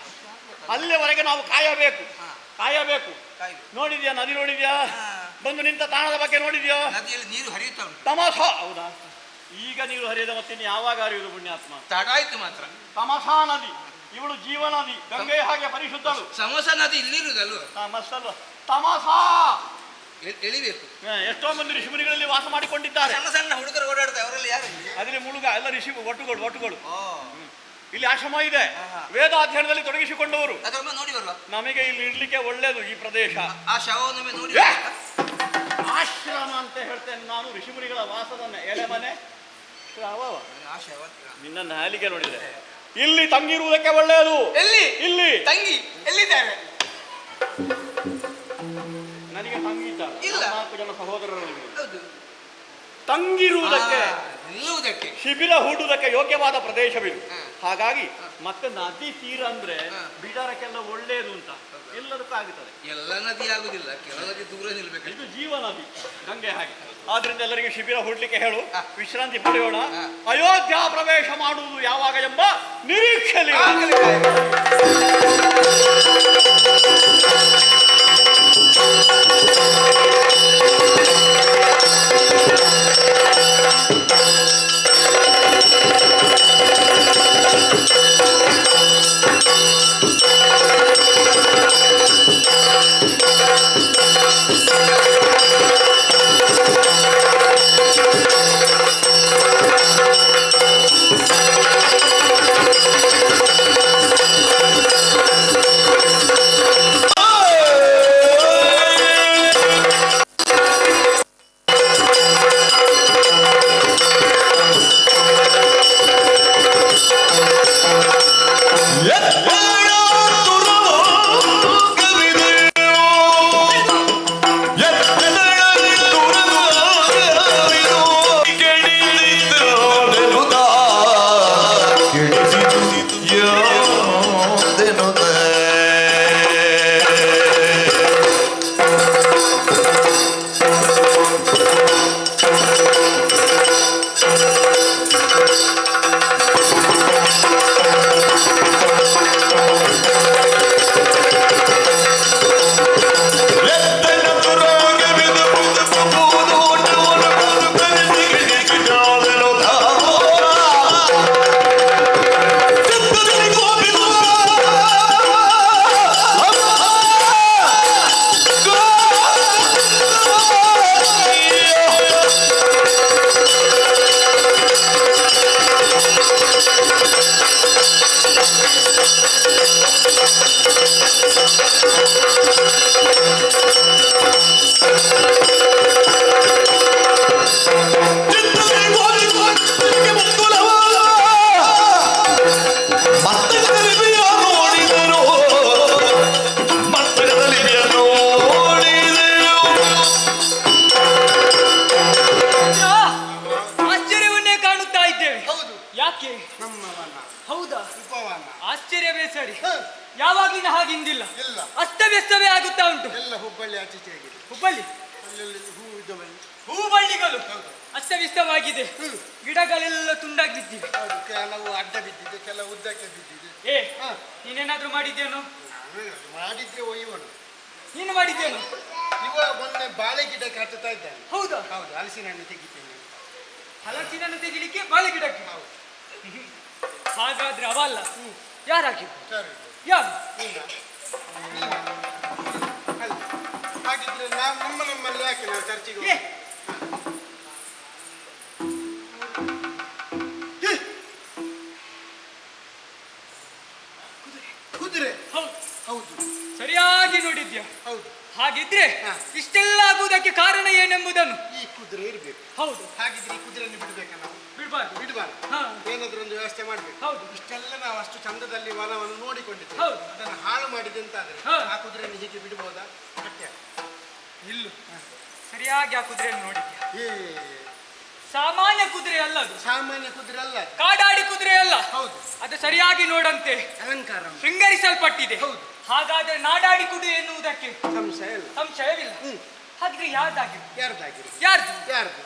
ಅಲ್ಲಿವರೆಗೆ ನಾವು ಕಾಯಬೇಕು. ನೋಡಿದ್ಯಾ ನದಿ? ನೋಡಿದ್ಯಾ? ಬಂದು ನಿಂತ ತಾಣದ ಬಗ್ಗೆ ನೋಡಿದ್ಯಾ? ನದಿಯಲ್ಲಿ ನೀರು ಹರಿಯುತ್ತಾ ಉಂಟು. ತಮಸ. ಹೌದಾ? ಈಗ ನೀರು ಹರಿಯದ ಮತ್ತೆ ಇನ್ನು ಯಾವಾಗ ಹರಿಯುವುದು ಪುಣ್ಯಾತ್ಮ? ತಡಾಯ್ತು ಮಾತ್ರ. ತಮಸಾ ನದಿ ಇವಳು ಜೀವ ನದಿ, ಗಂಗೆ ಹಾಗೆ ಪರಿಶುದ್ಧಳು. ಸಮೋಸ ನದಿ ಇಲ್ಲಿರುವುದಲ್ವ? ತಮಸಲ್ಲ, ತಮಸಾ. ಎಳಿಬೇಕು. ಎಷ್ಟೋ ಮಂದಿ ಋಷಿಮುನಿಗಳಲ್ಲಿ ವಾಸ ಮಾಡಿಕೊಂಡಿದ್ದಾರೆ. ಸಣ್ಣ ಸಣ್ಣ ಹುಡುಗರು ಓಡಾಡ್ತಾರೆ, ಅವರಲ್ಲಿ ಯಾರು? ಅದ್ರಲ್ಲಿ ಮುಳುಗ ಎಲ್ಲ ಋಷಿ ಒಟ್ಟುಗಳು. ಇಲ್ಲಿ ಆಶ್ರಮ ಇದೆ, ವೇದಾಧ್ಯಯನದಲ್ಲಿ ತೊಡಗಿಸಿಕೊಂಡವರು. ಅದೊಮ್ಮೆ ನೋಡಿ ಬರುವ. ನಮಗೆ ಇಲ್ಲಿ ಇಡ್ಲಿಕ್ಕೆ ಒಳ್ಳೇದು ಈ ಪ್ರದೇಶ. ಆ ಶವವನ್ನೊಮ್ಮೆ ನೋಡಿ. ಆಶ್ರಮ ಅಂತ ಹೇಳ್ತೇನೆ ನಾನು, ಋಷಿಮುನಿಗಳ ವಾಸದ ಎಲೆಮನೆ. ಆ ಶವ ನಿನ್ನ ನಾಲಿಗೆ ನೋಡಿದೆ. ಇಲ್ಲಿ ತಂಗಿರುವುದಕ್ಕೆ ಒಳ್ಳೆಯದು. ಇಲ್ಲಿ ತಂಗಿ ಎಲ್ಲಿದ್ದಾರೆ? ನನಗೆ ತಂಗಿ ಇದ್ದಾರೆ. ಇಲ್ಲ. 4 ಜನ ಸಹೋದರರು. ಹೌದು. ತಂಗಿರುವುದಕ್ಕೆ, ನಿಲ್ಲುವುದಕ್ಕೆ, ಶಿಬಿರ ಹೂಡುವುದಕ್ಕೆ ಯೋಗ್ಯವಾದ ಪ್ರದೇಶವಿದು. ಹಾಗಾಗಿ ಮತ್ತೆ ನದಿ ತೀರ ಅಂದ್ರೆ ಬಿಡಾರಕ್ಕೆಲ್ಲ ಒಳ್ಳೆಯದು ಅಂತ ಎಲ್ಲದಕ್ಕೂ ಆಗುತ್ತದೆ. ಎಲ್ಲ ನದಿ ಆಗುದಿಲ್ಲ, ಕೆಲವು ನದಿ ದೂರ ನಿಲ್ಬೇಕು. ಇದು ಜೀವ ನದಿ, ಗಂಗೆ ಹಾಗೆ. ಆದ್ರಿಂದ ಎಲ್ಲರಿಗೆ ಶಿಬಿರ ಹೂಡ್ಲಿಕ್ಕೆ ಹೇಳು, ವಿಶ್ರಾಂತಿ ಪಡೆಯೋಣ. ಅಯೋಧ್ಯ ಪ್ರವೇಶ ಮಾಡುವುದು ಯಾವಾಗ ಎಂಬ ನಿರೀಕ್ಷೆಯಲ್ಲಿ ಹೌದಾ? ಉಪವನ. ಆಶ್ಚರ್ಯವೇ ಸರಿ. ಹ. ಯಾವಾಗ್ಲಿನ ಹಾಗಿಂದಿಲ್ಲ, ಇಲ್ಲ. ಅಸ್ತವ್ಯಸ್ತವೇ ಆಗುತ್ತಾ ಉಂಟು. ಎಲ್ಲ ಹುಬ್ಬಳ್ಳಿ ಆಚೀಚೆ ಆಗಿದೆ. ಹುಬ್ಬಳ್ಳಿ ಅಲ್ಲಲ್ಲಿ ಹೂ ಇದ್ದವಲ್ಲಿ. ಹೂಬಳ್ಳಿಗಳು ಹೌದು. ಅಸ್ತವ್ಯಸ್ತವಾಗಿದೆ. ಹ್ಮ್. ಗಿಡಗಳೆಲ್ಲ ತುಂಡಾಗಿ ಬಿದ್ದಿವೆ. ಹೌದು, ಕೆಲವು ಅಡ್ಡ ಬಿದ್ದಿದೆ, ಕೆಲವು ಉದ್ದಕ್ಕೆ ಬಿದ್ದಿದೆ. ಏ, ಹ. ನೀನೇನಾದ್ರೂ ಮಾಡಿದ್ದೇನು? ನಾನು ಮಾಡಿದ್ರೆ ಒಯ್ಯವನು. ನೀನು ಮಾಡಿದ್ದೇನು? ಇವ ಮೊನ್ನೆ ಬಾಳೆ ಗಿಡಕ್ಕೆ ಹತ್ತುತ್ತಾ ಇದ್ದಾನೆ. ಹೌದಾ? ಹೌದು, ಹಲಸಿನ ಹಣ್ಣು ತೆಗಿತೇನೆ. ಹಲಸಿನನ್ನು ತೆಗಿಲಿಕ್ಕೆ ಬಾಳೆ ಗಿಡಕ್ಕೆ? ಹೌದು. ಹಾಗಾದ್ರೆ ಅವಲ್ಲ. ಯಾರಾಗಿದ್ದು? ಸರಿ. ಯಾರು? ನೀನಾ? ನೀನಾ? ಅಲ್ಲ. ಹಾಗಿದ್ರೆ ನಾವು ನಮ್ಮಲ್ಲಿ ಯಾಕೆ ನಾವು ಚರ್ಚಿಗೆ ಏ, ಕುದುರೆ. ಹೌದು, ಹೌದು ಸರಿಯಾಗಿ ನೋಡಿದ್ಯಾ. ಹೌದು. ಹಾಗಿದ್ರೆ ಹ. ಇಷ್ಟೆಲ್ಲ ಆಗುವುದಕ್ಕೆ ಕಾರಣ ಏನೆಂಬುದನ್ನು. ಈ ಕುದುರೆ ಇರ್ಬೇಕು. ಹೌದು, ಹಾಗಿದ್ರೆ ಈ ಕುದುರೆಯನ್ನು ಬಿಡ್ಬೇಕಾ ನಾವು? ಬಿಡ್ಬಾರ್ದು. ಬಿಡಬಾರ್ದು. ಹಾ. ಏನಾದ್ರೂ ಒಂದು ವ್ಯವಸ್ಥೆ ಮಾಡ್ಬೇಕು. ಹೌದು. ಇಷ್ಟೆಲ್ಲ ನಾವು ಅಷ್ಟು ಚಂದದಲ್ಲಿ ವನವನ್ನು ನೋಡಿಕೊಂಡಿದ್ದೇವೆ. ಹೌದು. ಅದನ್ನು ಹಾಳು ಮಾಡಿದೆ ಅಂತಾದ್ರೆ ಹಾ. ಆ ಕುದುರೆಯನ್ನು ಹೀಗೆ ಬಿಡಬಹುದಾ? ಕಟ್ಯ. ನಿಲ್ಲು. ಸರಿಯಾಗಿ ಆ ಕುದುರೆಯನ್ನು ನೋಡಿದ್ಯಾ. ಏ ಸಾಮಾನ್ಯ ಕುದುರೆ ಅಲ್ಲ ಅದು. ಸಾಮಾನ್ಯ ಕುದುರೆ ಅಲ್ಲ ಅದು. ಕಾಡಾಡಿ ಕುದುರೆ ಅಲ್ಲ. ಹೌದು. ಅದು ಸರಿಯಾಗಿ ನೋಡಂತೆ ಅಲಂಕಾರ ಉಂಟು. ಶೃಂಗರಿಸಲ್ಪಟ್ಟಿದೆ. ಹೌದು. ಹಾಗಾದ್ರೆ ನಾಡಾಡಿ ಕುದುರೆ ಎನ್ನುವುದಕ್ಕೆ ಸಂಶಯ ಇಲ್ಲ. ಸಂಶಯವಿಲ್ಲ. ಹ್ಮ್. ಹಾಗಿದ್ರೆ ಯಾರ್ದಾಗಿ? ಯಾರ್ದಾಗಿರು? ಯಾರ್ದು? ಯಾರ್ದು?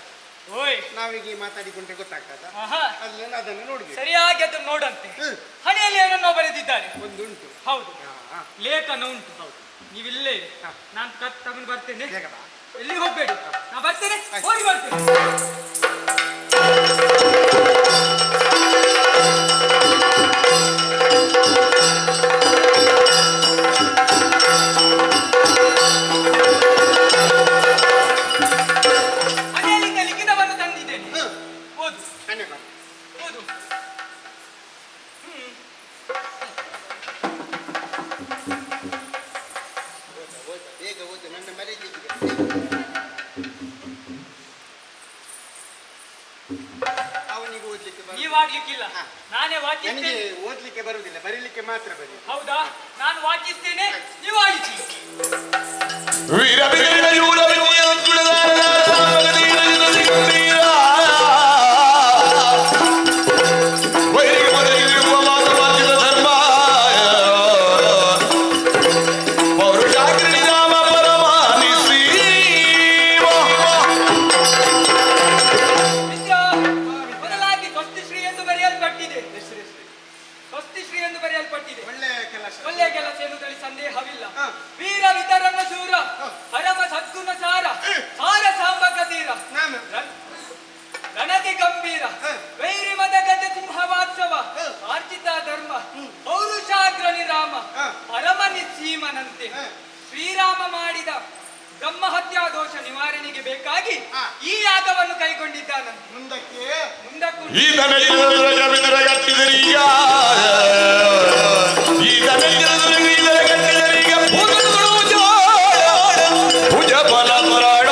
ಓಯ್, ನಾವೀಗ ಈ ಮಾತಾಡಿಕೊಂಡ್ರೆ ಗೊತ್ತಾಗ್ತದ? ಆಹಾ, ಅದನ್ನು ಅದನ್ನು ನೋಡ್ಬೇಕು. ಸರಿಯಾಗಿ ಅದನ್ನು ನೋಡಂತೆ. ಹ್ಮ್. ಹಣೆಯಲ್ಲಿ ಏನನ್ನೋ ಬರೆದಿದ್ದಾರೆ. ಒಂದುಂಟು. ಹೌದು, ಹಾ. ಲೇಖನ ಉಂಟು. ಹೌದು. ನೀವಿಲ್ಲೇ ಇರಿ. ಹಾ. ನಾನು ತಗೊಂಡು ಬರ್ತೇನೆ. ಬೇಗ ಬಾ. ಎಲ್ಲಿ ಹೋಗ್ಬೇಡಿ, ನಾ ಬರ್ತೇನೆ. ಆಯ್ತು. ಹೋಗಿ ಬರ್ತೇನೆ. ಮನೆಯಲ್ಲಿಂದ ಲಿಖಿತವನ್ನು ತಂದಿದ್ದೇನೆ. ಹ್ಮ್. ಓದು, ಹಣ್ಣೆ ಬಾ. ಓದು. ಹ್ಮ್. ಓದ, ಬೇಗ ಓದು, ನನ್ನ ಮರೆತಿದ್ದೆ. ಅವನಿಗೆ ಓದ್ಲಿಕ್ಕೆ ಬರ ನೀವಾಗ್ಲಿಕ್ಕಿಲ್ಲ, ಹಾ. ನಾನೇ ನನಗೆ ವಾಚಿಸ್ತೇನೆ. ಓದ್ಲಿಕ್ಕೆ ಬರುವುದಿಲ್ಲ, ಬರೀಲಿಕ್ಕೆ ಮಾತ್ರ ಬರೀ. ಹೌದಾ? ನಾನು ವಾಚಿಸ್ತೇನೆ, ನೀವು ಆಡಿಸಿ. ವೀರ ಬಿರಿಯ ಯೂರ ಬಿರಿಯ ತುಳದಾರ ಸಾಮಗದೀರ ಗಂಭೀರ ವೈರಿಗೆ ಮರೆಯಿರುವ ಮಾತವಾದ್ಯದ ಧರ್ಮ ಪೌರುಷಾಗ್ರಣಿ ನಾಮ ಪರಮಾನಿಸಿ ವಿದ್ಯಾ, ಮೊದಲಾಗಿ ಸ್ವಸ್ತಿಶ್ರೀ ಎಂದು ಬರೆಯಲ್ಪಟ್ಟಿದೆ. ಸ್ವಸ್ತಿಶ್ರೀ ಎಂದು ಬರೆಯಲ್ಪಟ್ಟಿದೆ. ಒಳ್ಳೆಯ ಕೆಲಸ. ಒಳ್ಳೆಯ ಕೆಲಸ ಎನ್ನುವುದರಲ್ಲಿ ಸಂದೇಹವಿಲ್ಲ. ಹಾ. ವೀರ ವಿತರಣ ಶೂರ, ಪರಮ ಸದ್ಗುಣ ಸಾರ, ಸಾರ ಸಾಂಬಕ ತೀರ, ನಾನು ರಣತಿ ಗಂಭೀರ, ಹಾ. ವೈರಿ ಮದ ಗಜ ಸಿಂಹವಾತ್ಸವ, ಹಾ. ಆರ್ಜಿತ ಧರ್ಮ, ಪೌರುಷಾಗ್ರಣಿ ರಾಮ, ಹಾ. ಪರಮ ನಿಸ್ಸೀಮನಂತೆ ಹಾ. ಶ್ರೀರಾಮ ಮಾಡಿದ ಬ್ರಹ್ಮ ಹತ್ಯಾ ದೋಷ ನಿವಾರಣೆಗೆ ಬೇಕಾಗಿ ಹಾ. ಈ ಯಾಗವನ್ನು ಕೈಗೊಂಡಿದ್ದಾನಂತೆ. ಮುಂದಕ್ಕೆ ಮುಂದಕ್ಕೂ ಈತನ ಬಿದರ ಗಟ್ಟಿದರೀಗ ಈತನ ಬಿದರ ಗಟ್ಟಿದರೀಗ ಭುಜ ಬಲ ಪರಾಡ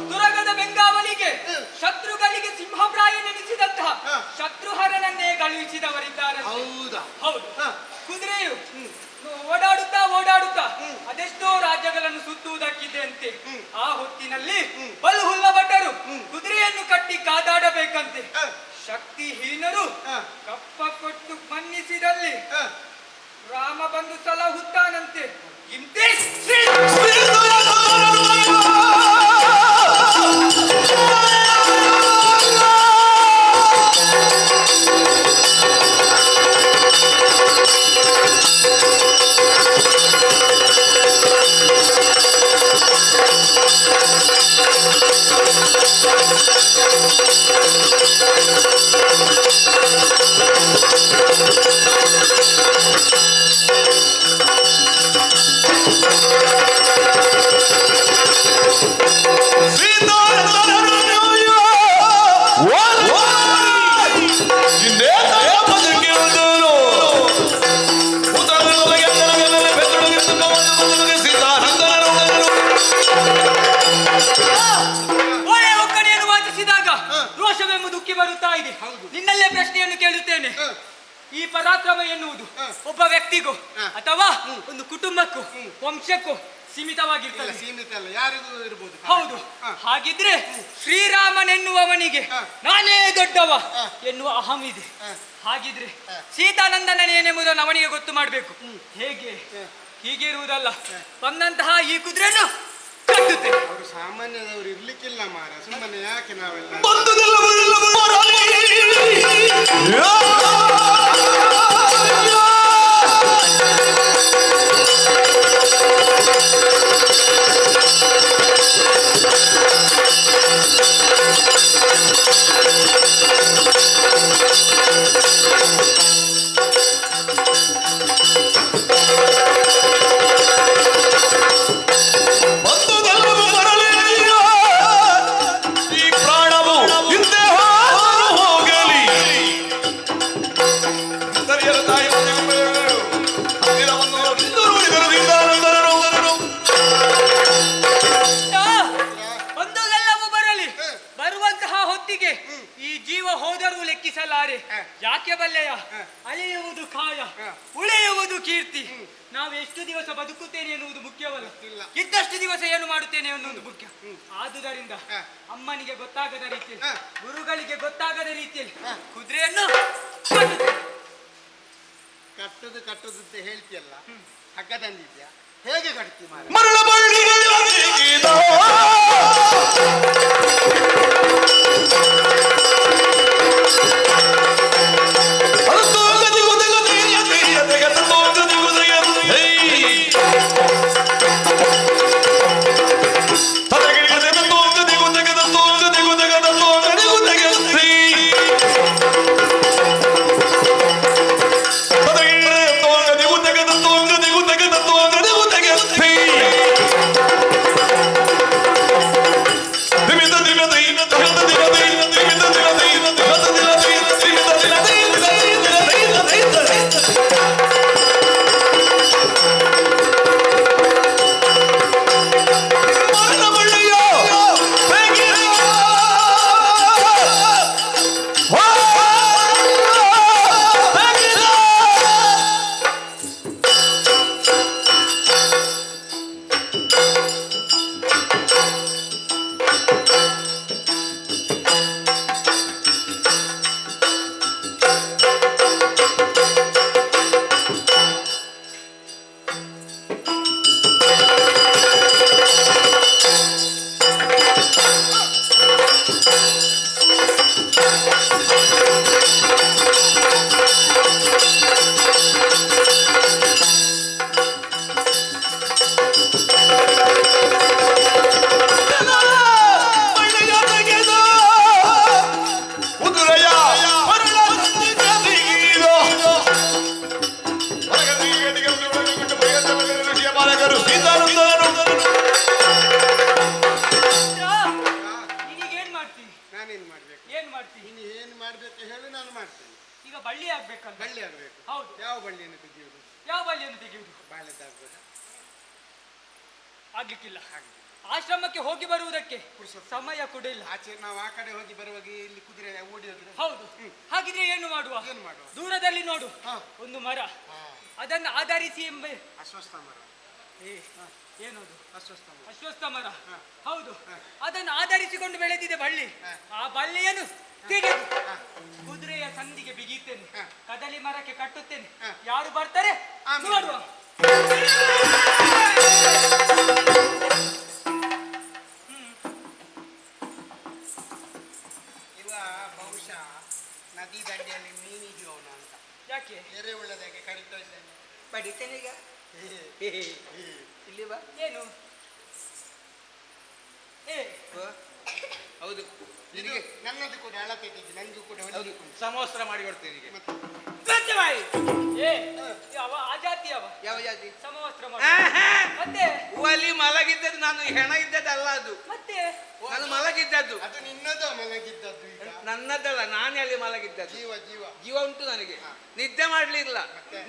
ತುರಗದ ಬೆಂಗಾವಲಿಗೆ ಶತ್ರುಗಳಿಗೆ ಸಿಂಹಪ್ರಾಯ ನೆನೆಸಿದಂತಹ ಹಾ. ಶತ್ರುಹರನನ್ನೇ ಕಳುಹಿಸಿದವರಿದ್ದಾರೆ. ಹೌದಾ? ಹೌದು. ಹಾ. ಕುದುರೆಯು ಓಡಾಡುತ್ತಾ ಅದೆಷ್ಟೋ ರಾಜ್ಯಗಳನ್ನು ಸುತ್ತುವುದಕ್ಕಿದೆಯಂತೆ. ಆ ಹೊತ್ತಿನಲ್ಲಿ ಬಲು ಹುಲ್ಲ ಭಟರು ಕುದುರೆಯನ್ನು ಕಟ್ಟಿ ಕಾದಾಡಬೇಕಂತೆ. ಹಾ. ಶಕ್ತಿಹೀನರು ಹಾ. ಕಪ್ಪ ಕೊಟ್ಟು ಮನ್ನಿಸಿದಲ್ಲಿ ಹಾ. ರಾಮ ಬಂದು ಸಲಹುತ್ತಾನಂತೆ. ಇಂತೆ ಒಳ್ಳೆಯ ಒಕ್ಕಣೆಯನ್ನು ವಾಚಿಸಿದಾಗ ರೋಷವೆಂಬುದು ಪರಾಕ್ರಮ ಎನ್ನುವುದು ಒಬ್ಬ ವ್ಯಕ್ತಿಗೂ ಅಥವಾ ಒಂದು ಕುಟುಂಬಕ್ಕೂ ವಂಶಕ್ಕೂ ಸೀಮಿತವಾಗಿರ್ತದೆ. ಸೀಮಿತ ಅಲ್ಲ, ಯಾರಿಗೂ ಇರ್ಬೋದು. ಹೌದು. ಹಾಗಿದ್ರೆ ಶ್ರೀರಾಮನೆನ್ನುವವನಿಗೆ ನಾನೇ ದೊಡ್ಡವ ಎನ್ನುವ ಅಹಂ ಇದೆ. ಹಾಗಿದ್ರೆ ಸೀತಾನಂದನೇನೆಂಬುದನ್ನು ಅವನಿಗೆ ಗೊತ್ತು ಮಾಡಬೇಕು. ಹೇಗೆ? ಹೀಗೆ ಇರುವುದಲ್ಲ, ಬಂದಂತಹ ಈ ಕುದುರೆಯನ್ನು ಕಟ್ಟುತ್ತೇನೆ. ಅವರು ಸಾಮಾನ್ಯದವರು ಇರ್ಲಿಕ್ಕಿಲ್ಲ ಮಾರ, ಸುಮ್ಮನೆ ಯಾಕೆ ನಾವೆಲ್ಲ ಯಾಕೆ ಬಲ್ಲೆಯ? ಅಳೆಯುವುದು ಕಾಯ, ಉಳಿಯುವುದು ಕೀರ್ತಿ. ನಾವು ಎಷ್ಟು ದಿವಸ ಬದುಕುತ್ತೇನೆ ಎನ್ನುವುದು ಮುಖ್ಯವಲ್ಲ, ಇದ್ದಷ್ಟು ದಿವಸ ಏನು ಮಾಡುತ್ತೇನೆ ಎನ್ನುವುದು ಮುಖ್ಯ. ಆದುದರಿಂದ ಅಮ್ಮನಿಗೆ ಗೊತ್ತಾಗದ ರೀತಿಯಲ್ಲಿ, ಗುರುಗಳಿಗೆ ಗೊತ್ತಾಗದ ರೀತಿಯಲ್ಲಿ ಕುದುರೆಯನ್ನು ಕಟ್ಟುದು ಅಂತ ಹೇಳ್ತಿಯಲ್ಲ, ಹಗ್ಗ ತಂದಿದ್ಯಾ? ಹೇಗೆ ಕಟ್ತಿ ಮಾರ? ಆಗ್ಲಿಕ್ಕಿಲ್ಲ. ಆಶ್ರಮಕ್ಕೆ ಹೋಗಿ ಬರುವುದಕ್ಕೆ ಸಮಯ ಕೂಡ ಇಲ್ಲ. ಆಚೆ ನಾವು ಆ ಕಡೆ ಹೋಗಿ ಬರುವಾಗ ಇಲ್ಲಿ ಕುದುರೆ ಓಡಿ ಹೋದ್ರೆ ಹೌದು. ಹಾಗಿದ್ರೆ ಏನು ಮಾಡುವ? ದೂರದಲ್ಲಿ ನೋಡು ಒಂದು ಮರ, ಅದನ್ನು ಆಧರಿಸಿ ಎಂಬ ಅಶ್ವತ್ಥ ಮರ. ಏನದು? ಅಶ್ವತ್ಥ ಮರ. ಹೌದು, ಅದನ್ನು ಆಧರಿಸಿಕೊಂಡು ಬೆಳೆದಿದೆ ಬಳ್ಳಿ. ಆ ಬಳ್ಳಿಯನ್ನು ತೆಗೆದು ಕುದುರೆಯ ಸಂದಿಗೆ ಬಿಗಿಯುತ್ತೇನೆ, ಕದಲಿ ಮರಕ್ಕೆ ಕಟ್ಟುತ್ತೇನೆ. ಯಾರು ಬರ್ತಾರೆ ನೋಡುವ. ಇವ ಬಹುಶಃ ನದಿ ದಂಡೆಯಲ್ಲಿ ಮೀನಿದೆಯೋಣ ಅಂತ. ಯಾಕೆ? ಎರೆ ಉಳ್ಳದಾಗೆ ಕರಿತಾ ಇದ್ದೇನೆ. ಬಡಿತೇನೆ ಈಗ. ಇಲ್ಲಿ ಬಾ. ಏನು? ಹೌದು, ನಿನಗೆ ನನ್ನದು ಕೂಡ ಅಳತೆ ತೆಗಿ, ನನಗೂ ಕೂಡ ಸಮವಸ್ತ್ರ ಮಾಡಿ ಕೊಡ್ತೇನೆ ಈಗ. ಆ ಜಾತಿ ಯಾವ ಜಾತಿ? ಸಮವಸ್ತ್ರ ಮತ್ತೆ ಅಲ್ಲಿ ಮಲಗಿದ್ದದ್ದು ನಾನು ಹೆಣ ಇದ್ದದ್ದಲ್ಲ, ಅದು ಮತ್ತೆ ನಾನು ಮಲಗಿದ್ದದ್ದು. ಅದು ನಿನ್ನದು ಮಲಗಿದ್ದದ್ದು, ಈಗ ನನ್ನದಲ್ಲ, ನಾನೇ ಅಲ್ಲಿ ಮಲಗಿದ್ದದ್ದು. ಜೀವ ಜೀವ ಜೀವ ಉಂಟು ನನಗೆ, ನಿದ್ದೆ ಮಾಡ್ಲಿಲ್ಲ.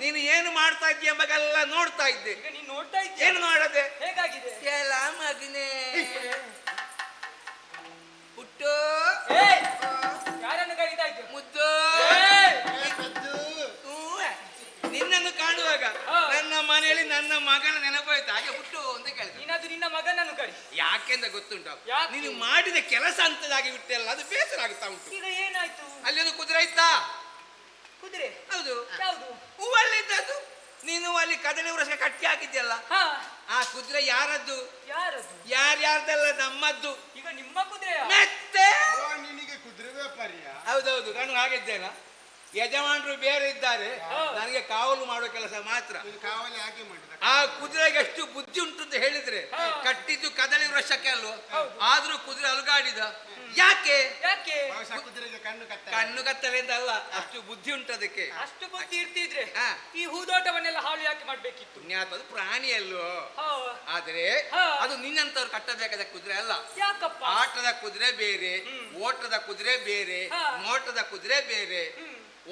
ನೀನು ಏನು ಮಾಡ್ತಾ ಇದ್ದೀಯ ಎಂಬಗೆಲ್ಲ ನೋಡ್ತಾ ಇದ್ದೆ. ಈಗ ನೀನು ನೋಡ್ತಾ ಇದ್ದೀಯ? ಏನು ಮಾಡದೆ? ಹೇಗಾಗಿದೆ? ಎಲ್ಲ ಮಗನೇ ಪುಟ್ಟು, ಯಾರನ್ನು ಕರೀತಾ ಇದ್ದೆ? ಮುದ್ದು, ಹೇಳುವಾಗ ನನ್ನ ಮನೆಯಲ್ಲಿ ನನ್ನ ಮಗನ ನೆನಪಾಯ್ತು, ಹಾಗೆ ಹುಟ್ಟು ಅಂತ ಕೇಳಿದೆ. ನೀನದು ನಿನ್ನ ಮಗನನ್ನು ಕರಿ. ಯಾಕೆಂತ ಗೊತ್ತುಂಟ, ಯಾಕೆ? ನೀನು ಮಾಡಿದ ಕೆಲಸ ಅಂತದಾಗಿ ಬಿಟ್ಟೆಲ್ಲ ಅದು ಬೇಸರ ಆಗುತ್ತಾ ಉಂಟು. ಈಗ ಏನಾಯ್ತು? ಅಲ್ಲಿ ಒಂದು ಕುದುರೆ ಇತ್ತಾ? ಕುದುರೆ? ಹೌದು. ಯಾವುದು? ಹೂವಲ್ಲಿದ್ದದ್ದು. ನೀನು ಅಲ್ಲಿ ಕದಳಿ ವೃಕ್ಷ ಕಟ್ಟಿ ಹಾಕಿದ್ಯಲ್ಲ, ಹಾ, ಆ ಕುದುರೆ ಯಾರದ್ದು? ಯಾರದು? ಯಾರ್ಯಾರ್ದಲ್ಲ ನಮ್ಮದ್ದು. ಈಗ ನಿಮ್ಮ ಕುದುರೆಯ? ಮತ್ತೆ ಓ, ನಿನಗೆ ಕುದುರೆ ವ್ಯಾಪಾರಿಯ? ಹೌದೌದು, ನಾನು ಹಾಗಿದ್ದೇನ. ಯಜಮಾನರು ಬೇರೆ ಇದ್ದಾರೆ, ನನಗೆ ಕಾವಲು ಮಾಡುವ ಕೆಲಸ ಮಾತ್ರ. ನೀನು ಕಾವಲಿ ಹಾಗೆ ಮಾಡಿದ. ಆ ಕುದುರೆಗೆ ಎಷ್ಟು ಬುದ್ಧಿ ಉಂಟು ಅಂತ ಹೇಳಿದ್ರೆ, ಕಟ್ಟಿದ್ದು ಕದಳಿ ವೃಕ್ಷಕ್ಕೆ ಅಲ್ವೋ, ಆದ್ರೂ ಕುದುರೆ ಅಲುಗಾಡಿದ. ಯಾಕೆ? ಯಾಕೆ? ಬಹುಶಃ ಕುದುರೆಗೆ ಕಣ್ಣು ಕಟ್ಟ. ಕಣ್ಣು ಕತ್ತಲೆ ಅಂತ ಅಲ್ಲ, ಅಷ್ಟು ಬುದ್ಧಿ ಉಂಟು ಅದಕ್ಕೆ. ಅಷ್ಟು ಬುದ್ಧಿ ಇರ್ತಿದ್ರೆ ಹಾ. ಈ ಹೂದೋಟವನ್ನೆಲ್ಲ ಹಾಳು ಯಾಕೆ ಮಾಡ್ಬೇಕಿತ್ತು? ಪುಣ್ಯಾತ್ಮ, ಅದು ಪ್ರಾಣಿ ಅಲ್ವೋ. ಹಾ. ಆದ್ರೆ ಹಾ. ಅದು ನಿನ್ನಂತವ್ರು ಕಟ್ಟಬೇಕಾದ ಕುದುರೆ ಅಲ್ಲ. ಯಾಕಪ್ಪ? ಆಟದ ಕುದುರೆ ಬೇರೆ, ಓಟದ ಕುದುರೆ ಬೇರೆ, ಹಾ. ನೋಟದ ಕುದುರೆ ಬೇರೆ.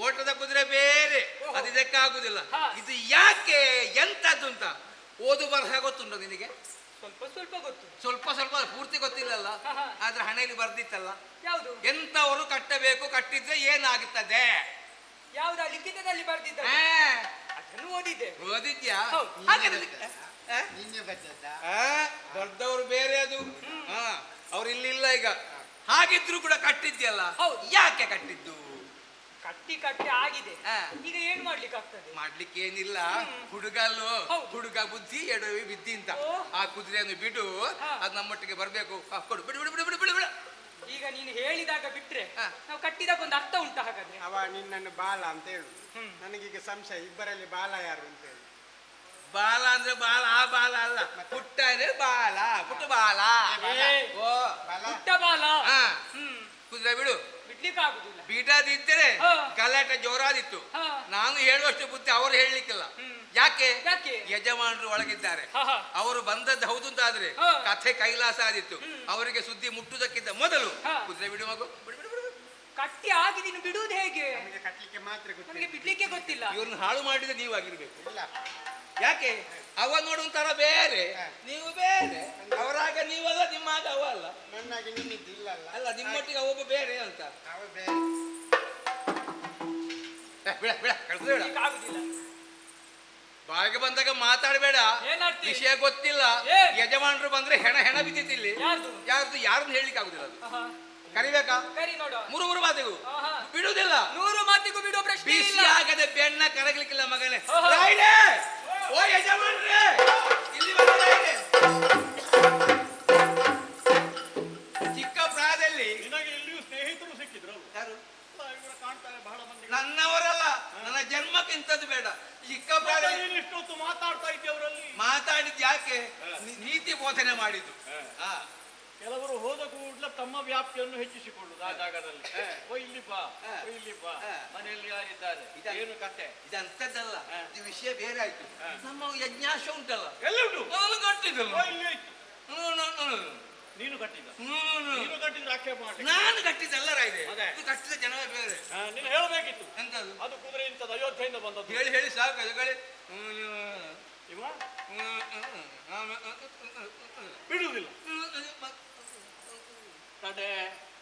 ಓಟದ ಕುದುರೆ ಬೇರೆ, ಓಹೋ. ಅದು ಇದಕ್ಕಾಗುದಿಲ್ಲ. ಹಾ. ಇದು ಯಾಕೆ ಎಂತದ್ದು ಅಂತ ಓದು ಬರಹ ಗೊತ್ತುಂಟು ನಿನಗೆ? ಸ್ವಲ್ಪ ಸ್ವಲ್ಪ ಗೊತ್ತು. ಸ್ವಲ್ಪ ಸ್ವಲ್ಪ, ಪೂರ್ತಿ ಗೊತ್ತಿಲ್ಲಲ್ಲ. ಹಾ, ಹಾ. ಆದ್ರೆ ಹಣೆಯಲ್ಲಿ ಬರ್ದಿತ್ತಲ್ಲ, ಯಾವುದು? ಎಂತವರು ಕಟ್ಟಬೇಕು, ಕಟ್ಟಿದ್ರೆ ಏನಾಗುತ್ತದೆ. ಯಾವ್ದು? ಲಿಖಿತದಲ್ಲಿ ಬರ್ದಿದ್ದ? ಆ, ಅದನ್ನು ಓದಿದ್ದೆ. ಓದಿದ್ಯಾ? ಹೌದು. ಹಾಗಾದ್ರೆ ಆ? ನಿನ್ನೆ ಬದ್ದದ್ದ? ದೊಡ್ಡವರು ಬೇರೆ ಅದು. ಅವ್ರು ಇಲ್ಲಿಲ್ಲ ಈಗ. ಹಾಗಿದ್ರು ಕೂಡ ಕಟ್ಟಿದ್ಯಲ್ಲ, ಹೌದು. ಯಾಕೆ ಕಟ್ಟಿದ್ದು? ಕಟ್ಟಿ ಕಟ್ಟಿ ಆಗಿದೆ. ಹಾ. ಈಗ ಏನ್ ಮಾಡ್ಲಿಕ್ಕೆ ಆಗ್ತದೆ? ಮಾಡ್ಲಿಕ್ಕೆ ಏನಿಲ್ಲ, ಹುಡುಗ ಅಲ್ವೋ, ಹೌದು. ಹುಡುಗ ಬುದ್ಧಿ ಎಡವಿ ಬಿದ್ದಿ ಅಂತ. ಓ. ಆ ಕುದುರೆಯನ್ನು ಬಿಡು, ಹಾ. ಅದು ನಮ್ಮೊಟ್ಟಿಗೆ ಬರ್ಬೇಕು. ಕೊಡು, ಬಿಡು ಬಿಡು ಬಿಡು ಬಿಡು ಬಿಡು ಬಿಡು. ಈಗ ನೀನು ಹೇಳಿದಾಗ ಬಿಟ್ರೆ ಹಾ. ನಾವು ಕಟ್ಟಿದಾಗ ಒಂದು ಅರ್ಥ ಉಂಟು ಹಾಗಾದ್ರೆ? ಅವ ನಿನ್ನನ್ನು ಬಾಲ ಅಂತ ಹೇಳು. ನನಗೀಗ ಸಂಶಯ, ಇಬ್ಬರಲ್ಲಿ ಬಾಲ ಯಾರು ಅಂತ ಹೇಳಿ. ಬಾಲ ಅಂದ್ರೆ ಬಾಲ, ಆ ಬಾಲ ಅಲ್ಲ, ಪುಟ್ಟ ಅಂದ್ರೆ ಬಾಲ, ಪುಟ್ಟ ಬಾಲ. ಏ, ಓ, ಬಾಲ? ಪುಟ್ಟ ಬಾಲ. ಹಾ. ಹ್ಮ್. ಕುದುರೆ ಬಿಡು. ಬಿಡ್ಲಿಕ್ಕೆ ಆಗುದಿಲ್ಲ. ಬಿಡದಿದ್ದರೆ ಹಾ. ಗಲಾಟೆ ಜೋರಾದಿತ್ತು. ಹಾ. ನಾನು ಹೇಳುವಷ್ಟು ಬುದ್ಧಿ ಅವರು ಹೇಳಲಿಕ್ಕಿಲ್ಲ. ಹ್ಮ್. ಯಾಕೆ? ಯಾಕೆ? ಯಜಮಾನರು ಒಳಗಿದ್ದಾರೆ, ಹಾ, ಹಾ. ಅವರು ಬಂದದ್ದು ಹೌದು ಅಂತಾದ್ರೆ ಹಾ. ಕಥೆ ಕೈಲಾಸ ಆದಿತ್ತು. ಅವರಿಗೆ ಸುದ್ದಿ ಮುಟ್ಟುವುದಕ್ಕಿಂತ ಮೊದಲು ಹಾ. ಕುದುರೆ ಬಿಡು ಮಗು, ಬಿಡು ಬಿಡು ಬಿಡು. ಕಟ್ಟಿ ಆಗಿದೆ, ಇನ್ನು ಬಿಡುವುದು ಹೇಗೆ? ನನಗೆ ಕಟ್ಲಿಕ್ಕೆ ಮಾತ್ರ ನಮಗೆ ಗೊತ್ತಿಲ್ಲ. ಬಿಡ್ಲಿಕ್ಕೆ ಗೊತ್ತಿಲ್ಲ. ಇವ್ರನ್ನ ಹಾಳು ಮಾಡಿದ ನೀವಾಗಿರ್ಬೇಕು. ಇಲ್ಲ, ಯಾಕೆ? ಅವ ನೋಡುವಂತರ ಬೇರೆ, ಹಾ. ನೀವು ಬೇರೆ. ಅವರಾಗ ನೀವಲ್ಲ, ನಿಮ್ಮಾಗ ಅವ ಅಲ್ಲ. ನನ್ನಾಗಿ ನಿನ್ನಿದ್ದು ಇಲ್ಲಲ್ಲ. ಅಲ್ಲ, ನಿಮ್ಮೊಟ್ಟಿಗೆ ಅವೊಬ್ಬ ಬೇರೆ ಅಂತ. ಅವ ಬೇರೆ. ಬಿಡ ಬಿಡ, ಕಳ್ದು ಬಿಡ. ಬಿಡ್ಲಿಕ್ಕೆ ಆಗುದಿಲ್ಲ. ಬಾಯಿಗೆ ಬಂದಾಗ ಮಾತಾಡಬೇಡ. ಏನಾಡ್ತಿ? ವಿಷಯ ಗೊತ್ತಿಲ್ಲ. ಏ. ಯಜಮಾನರು ಬಂದ್ರೆ ಹೆಣ ಹೆಣ ಬಿದ್ದಿತ್ತಿಲ್ಲಿ. ಯಾರ್ದು? ಯಾರನ್ನು ಹೇಳಿಕ್ ಆಗುದಿಲ್ಲ ಅದು. ಆಹಾ. ಕರಿಬೇಕಾ? ಕರಿ ನೋಡು. ಮೂರು ಮಾತಿಗೂ ಆಹಾ. ಬಿಡುವುದಿಲ್ಲ. 100 ಮಾತಿಗೂ ಬಿಡುವ ಪ್ರಶ್ನೆ ಬಿಸಿ ಇಲ್ಲ. ಆಗದೆ ಬೆಣ್ಣ ಕರಗಲಿಕ್ಕಿಲ್ಲ ಮಗನೇ. ಆಹಾ. ರಾಯ್ಡೆ! ಓ ಯಜಮಾನ್ರೆ, ಇಲ್ಲಿ ಬಂದ ರಾಯ್ಡೆ. ಚಿಕ್ಕ ಪ್ರಾಯದಲ್ಲಿ ನಿನಗೆ ಇಲ್ಲಿಯೂ ಸ್ನೇಹಿತರು ಸಿಕ್ಕಿದ್ರು. ಯಾರು? ಇವರು ಕಾಣ್ತಾರೆ ಬಹಳ ಮಂದಿ. ನನ್ನವರಲ್ಲ, ನನ್ನ ಜನ್ಮಕ್ಕೆ ಇಂಥದ್ದು ಬೇಡ. ಚಿಕ್ಕ ಪ್ರಾಯದಲ್ಲಿ ನೀನು ಇಷ್ಟೊತ್ತು ಮಾತಾಡ್ತಾ ಇದ್ದವರಲ್ಲಿ ಮಾತಾಡಿದ್ ಯಾಕೆ? ನೀತಿ ಬೋಧನೆ ಮಾಡಿದ್ದು. ಹಾ. ಕೆಲವರು ಹೋದ ಕೂಡಲೇ ತಮ್ಮ ವ್ಯಾಪ್ತಿಯನ್ನು ಹೆಚ್ಚಿಸಿಕೊಳ್ಳುದು ಆ ಜಾಗದಲ್ಲಿ. ಓ ಇಲ್ಲಿ ಬಾ, ಓ ಇಲ್ಲಿ ಬಾ, ಮನೆಯಲ್ಲಿ ಯಾರಿದ್ದಾರೆ, ಏನು ಕತೆ? ಇದಂತದ್ದಲ್ಲ, ಇದು ವಿಷಯ ಬೇರೆ ಆಯ್ತು. ನಮ್ಮ ಯಜ್ಞಾಶ ಉಂಟಲ್ಲ, ಎಲ್ಲುಂಟು? ನಾನು ಕಟ್ಟಿದ್ದಲ್ಲ. ಓ ಇಲ್ಲಿ ಆಯ್ತು. ನೀನು ಕಟ್ಟಿದ? ನೀನು ಕಟ್ಟಿದ್ರೆ ಆಕ್ಷೇಪ ಮಾಡಿ. ನಾನು ಕಟ್ಟಿದ್ದಲ್ಲ ರಾಯ್ದೆ, ಅದೇ. ಇದು ಕಟ್ಟಿದ ಜನವೇ ಬೇರೆ. ನೀನು ಹೇಳಬೇಕಿತ್ತು. ಎಂತದು? ಅದು ಕುದುರೆ ಇಂಥದ್ದು ಅಯೋಧ್ಯೆಯಿಂದ ಬಂದದ್ದು. ಹೇಳಿ ಹೇಳಿ ಸಾಕು. ಅದುಗಳೇ ಇವ ಬಿಡುವುದಿಲ್ಲ. ತಡೆ,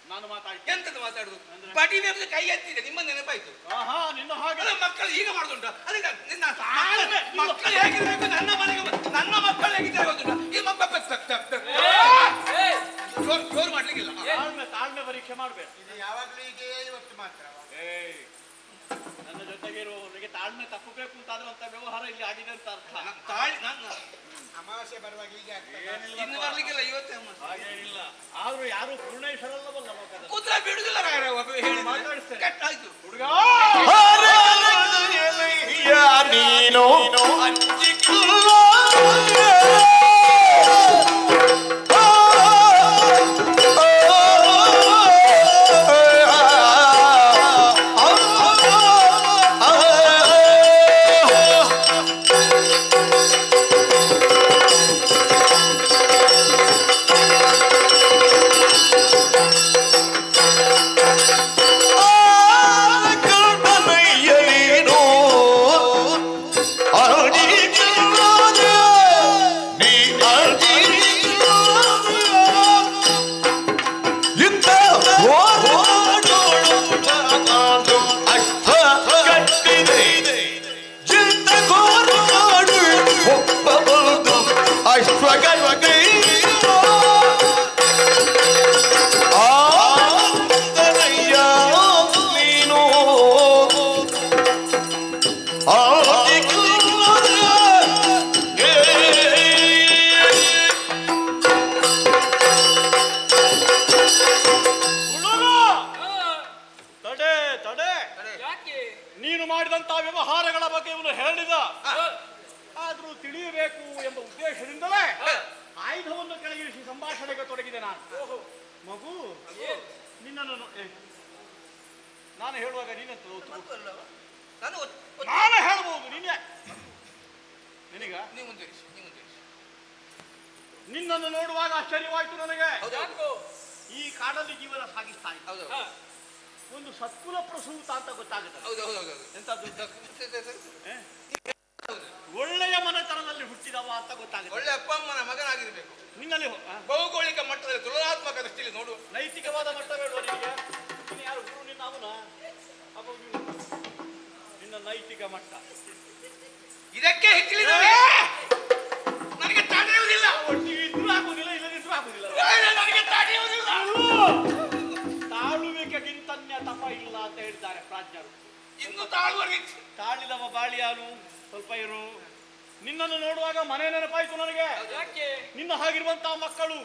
ನಾನು ಮಾತಾಡ್ತೇನೆ. ಎಂತದ್ದು ಮಾತಾಡುದು? ಬಡಿಬೇಕು ಕೈ ಎತ್ತಿದೆ, ನಿಮ್ಮ ನೆನಪಾಯ್ತು. ಆಹಾ, ನಿನ್ನ ಹಾಗೆ ಅಲ್ಲ, ಮಕ್ಕಳು ಈಗ ಮಾಡುದುಂಟ. ಅದಕ್ಕೆ ನಿನ್ನ ಮಕ್ಕಳು ಹೇಗಿರ್ಬೇಕು, ನನ್ನ ಮನೆಗೆ ನನ್ನ ಮಕ್ಕಳು ಹೇಗಿದ್ದಾರೆ ಗೊತ್ತುಂಟ. ಈ ಮಕ್ಕಳು ಜೋರು ಮಾಡ್ಲಿಕ್ಕಿಲ್ಲ. ತಾಳ್ಮೆ ಪರೀಕ್ಷೆ ಮಾಡ್ಬೇಕು. ಇದು ಯಾವಾಗ್ಲೂ ಹೀಗೆ, ಇವತ್ತು ಮಾತ್ರ. ನನ್ನ ಜೊತೆಗೆ ಇರುವವರಿಗೆ ತಾಳ್ಮೆ ತಪ್ಪಬೇಕು ಅಂತಾದ್ರೆ ಅಂತ ವ್ಯವಹಾರ ಇಲ್ಲಿ ಆಗಿದೆ ಅಂತ ಅರ್ಥ. ಅಮಾವಾಸ್ಯೆ ಬರುವಾಗ ಹೀಗೆ ಆಗ್ತದೆ. ಇನ್ನು ಬರ್ಲಿಕ್ಕಿಲ್ಲ, ಇವತ್ತೇ ಹಾಗೇನಿಲ್ಲ. ಆದ್ರೂ ಯಾರು ಪೂರ್ಣೇಶ್ವರಲ್ಲವಲ್ಲ ಲೋಕದಲ್ಲಿ. ಕೂತ್ರ ಬಿಡುದಿಲ್ಲ ರಾಯರ. ಹೇಳಿ ಮಾತಾಡಿಸ್ತೇನೆ. ಕಟ್ಟಾಯ್ತು ಹುಡುಗ ನೀನು ಅಂಜಿಕಿಲ್ಲ. ನೀ ತಿಳಿಯಬೇಕು ಎಂಬ ಉದ್ದೇಶದಿಂದಲೇ ಆಯುಧವನ್ನು ಕೆಳಗಿಳಿಸಿ ಸಂಭಾಷಣೆಗೆ ತೊಡಗಿದೆ ನಾನು. ಮಗು, ನಿನ್ನನ್ನು ನಾನು ಹೇಳುವಾಗ ನೀನಂತ ನಾನು ಹೇಳ್ಬೋದು, ನೀನೇ ನಿನಗ ನಿನ್ನನ್ನು ನೋಡುವಾಗ ಆಶ್ಚರ್ಯವಾಯ್ತು ನನಗೆ. ಈ ಕಾಡಲ್ಲಿ ಜೀವನ ಸಾಗಿಸ್ತಾ ಇದ್ದ ಒಂದು ಸತ್ಕುಲ ಪ್ರಸೂತ ಅಂತ ಗೊತ್ತಾಗುತ್ತೆ. ಒಳ್ಳೆಯ ಮನೆತನದಲ್ಲಿ ಹುಟ್ಟಿದವ ಅಂತ ಗೊತ್ತಾಗುತ್ತೆ. ಒಳ್ಳೆ ಅಪ್ಪ ಅಮ್ಮನ ಮಗನಾಗಿರ್ಬೇಕು. ನಿನ್ನಲ್ಲಿ ಭೌಗೋಳಿಕ ಮಟ್ಟದಲ್ಲಿ ತುಲನಾತ್ಮಕ ದೃಷ್ಟಿಯಲ್ಲಿ ನೋಡುವ ನೈತಿಕವಾದ ಮಟ್ಟ ಬೇಡುವ ನಿನಗೆ. ನೀನು ಯಾರು ಗುರು? ನಿನ್ನ ಅವನ ನಿನ್ನ ನೈತಿಕ ಮಟ್ಟ ಇದಕ್ಕೆ ಹೆಚ್ಚಿನ ನನಗೆ ತಡೆಯುವುದಿಲ್ಲ. ಒಟ್ಟಿಗೆ ಇದ್ರೂ ಆಗುದಿಲ್ಲ, ಇಲ್ಲದಿದ್ರೂ ಆಗುದಿಲ್ಲ. ನನಗೆ ತಡೆಯುವುದಿಲ್ಲ. ತಾಳುವಿಕೆಗಿಂತನ್ಯ ತಪ ಇಲ್ಲ ಅಂತ ಹೇಳಿದ್ದಾರೆ ಪ್ರಾಜ್ಞರು. ಇನ್ನು ತಾಳುವ ರೀತಿ ತಾಳಿದವ ಬಾಳಿಯಾನು. ಸ್ವಲ್ಪ ಇರು. ನಿನ್ನನ್ನು ನೋಡುವಾಗ ಮನೆ ನೆನಪಾಯ್ತು ನನಗೆ. ನಿನ್ನ ಹಾಗಿರುವಂತಹ ಮಕ್ಕಳು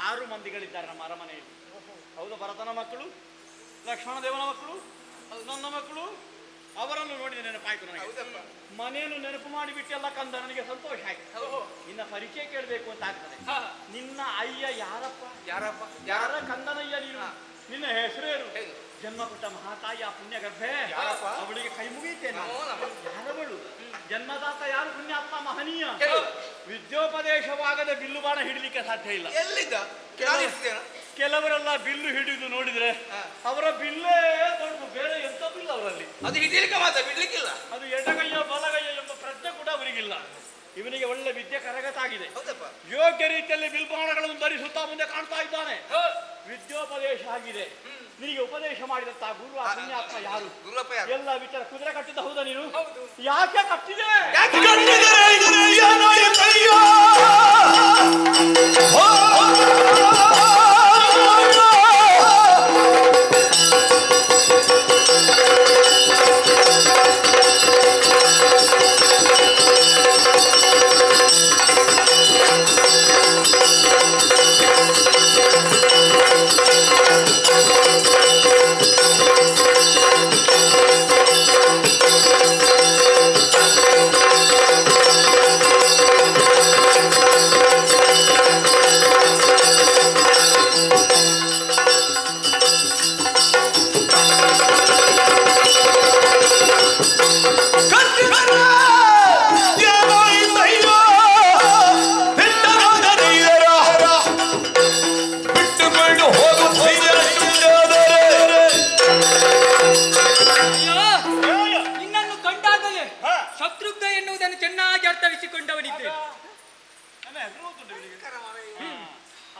6 ಮಂದಿಗಳಿದ್ದಾರೆ ನಮ್ಮ ಅರಮನೆಯಲ್ಲಿ. ಹೌದು, ಭರತನ ಮಕ್ಕಳು, ಲಕ್ಷ್ಮಣ ದೇವನ ಮಕ್ಕಳು, ನನ್ನ ಮಕ್ಕಳು. ಅವರನ್ನು ನೋಡಿದ ನೆನಪಾಯ್ತು ನನಗೆ. ಮನೆಯನ್ನು ನೆನಪು ಮಾಡಿಬಿಟ್ಟೆಲ್ಲ ಕಂದ ನನಗೆ ಸಂತೋಷ ಆಯ್ತು. ನಿನ್ನ ಪರಿಚಯ ಕೇಳಬೇಕು ಅಂತ ಆಗ್ತದೆ. ನಿನ್ನ ಅಯ್ಯ ಯಾರಪ್ಪ? ಯಾರ ಕಂದನಯ್ಯ ನೀನು? ನಿನ್ನ ಹೆಸರೇನು? ಜನ್ಮ ಕೊಟ್ಟ ಮಹಾತಾಯಿ ಆ ಪುಣ್ಯ ಗರ್ಭೆ ಅವಳಿಗೆ ಕೈ ಮುಗಿಯುತ್ತೇನೆ. ಯಾರವಳು? ಜನ್ಮದಾತ ಯಾರು? ಪುಣ್ಯಾತ್ಮ ಮಹನೀಯ. ವಿದ್ಯೋಪದೇಶವಾಗದೆ ಬಿಲ್ಲು ಬಾಣ ಹಿಡಿಲಿಕ್ಕೆ ಸಾಧ್ಯ ಇಲ್ಲ. ಎಲ್ಲಿದ್ದ? ಕೆಲವರೆಲ್ಲ ಬಿಲ್ಲು ಹಿಡಿದು ನೋಡಿದ್ರೆ ಅವರ ಬಿಲ್ಲೇ ದೊಡ್ಡ, ಬೇರೆ ಎಂತ ಬಿಲ್ಲು ಅವರಲ್ಲಿ. ಅದು ಹಿಡಿಲಿಕ್ಕೆ ಮಾತ್ರ, ಬಿಡ್ಲಿಕ್ಕಿಲ್ಲ. ಅದು ಎಡಗೈಯ ಬಲಗೈಯ ಎಂಬ ಪ್ರಜ್ಞೆ ಕೂಡ ಅವರಿಗಿಲ್ಲ. ಇವನಿಗೆ ಒಳ್ಳೆ ವಿದ್ಯೆ ಕರಗತಾಗಿದೆ. ಯೋಗ್ಯ ರೀತಿಯಲ್ಲಿ ಬಿಲ್ಬಾಣಗಳನ್ನು ಧರಿಸುತ್ತಾ ಮುಂದೆ ಕಾಣ್ತಾ ಇದ್ದಾನೆ. ವಿದ್ಯೋಪದೇಶ ಆಗಿದೆ. ನಿನಗೆ ಉಪದೇಶ ಮಾಡಿದಂತ ಗುರು ಆ ಪುಣ್ಯಾತ್ಮ ಯಾರು? ಎಲ್ಲ ವಿಚಾರ. ಕುದುರೆ ಕಟ್ಟಿದ್ದ ಹೌದಾ ನೀನು? ಯಾಕೆ ಕಟ್ಟಿದೆ?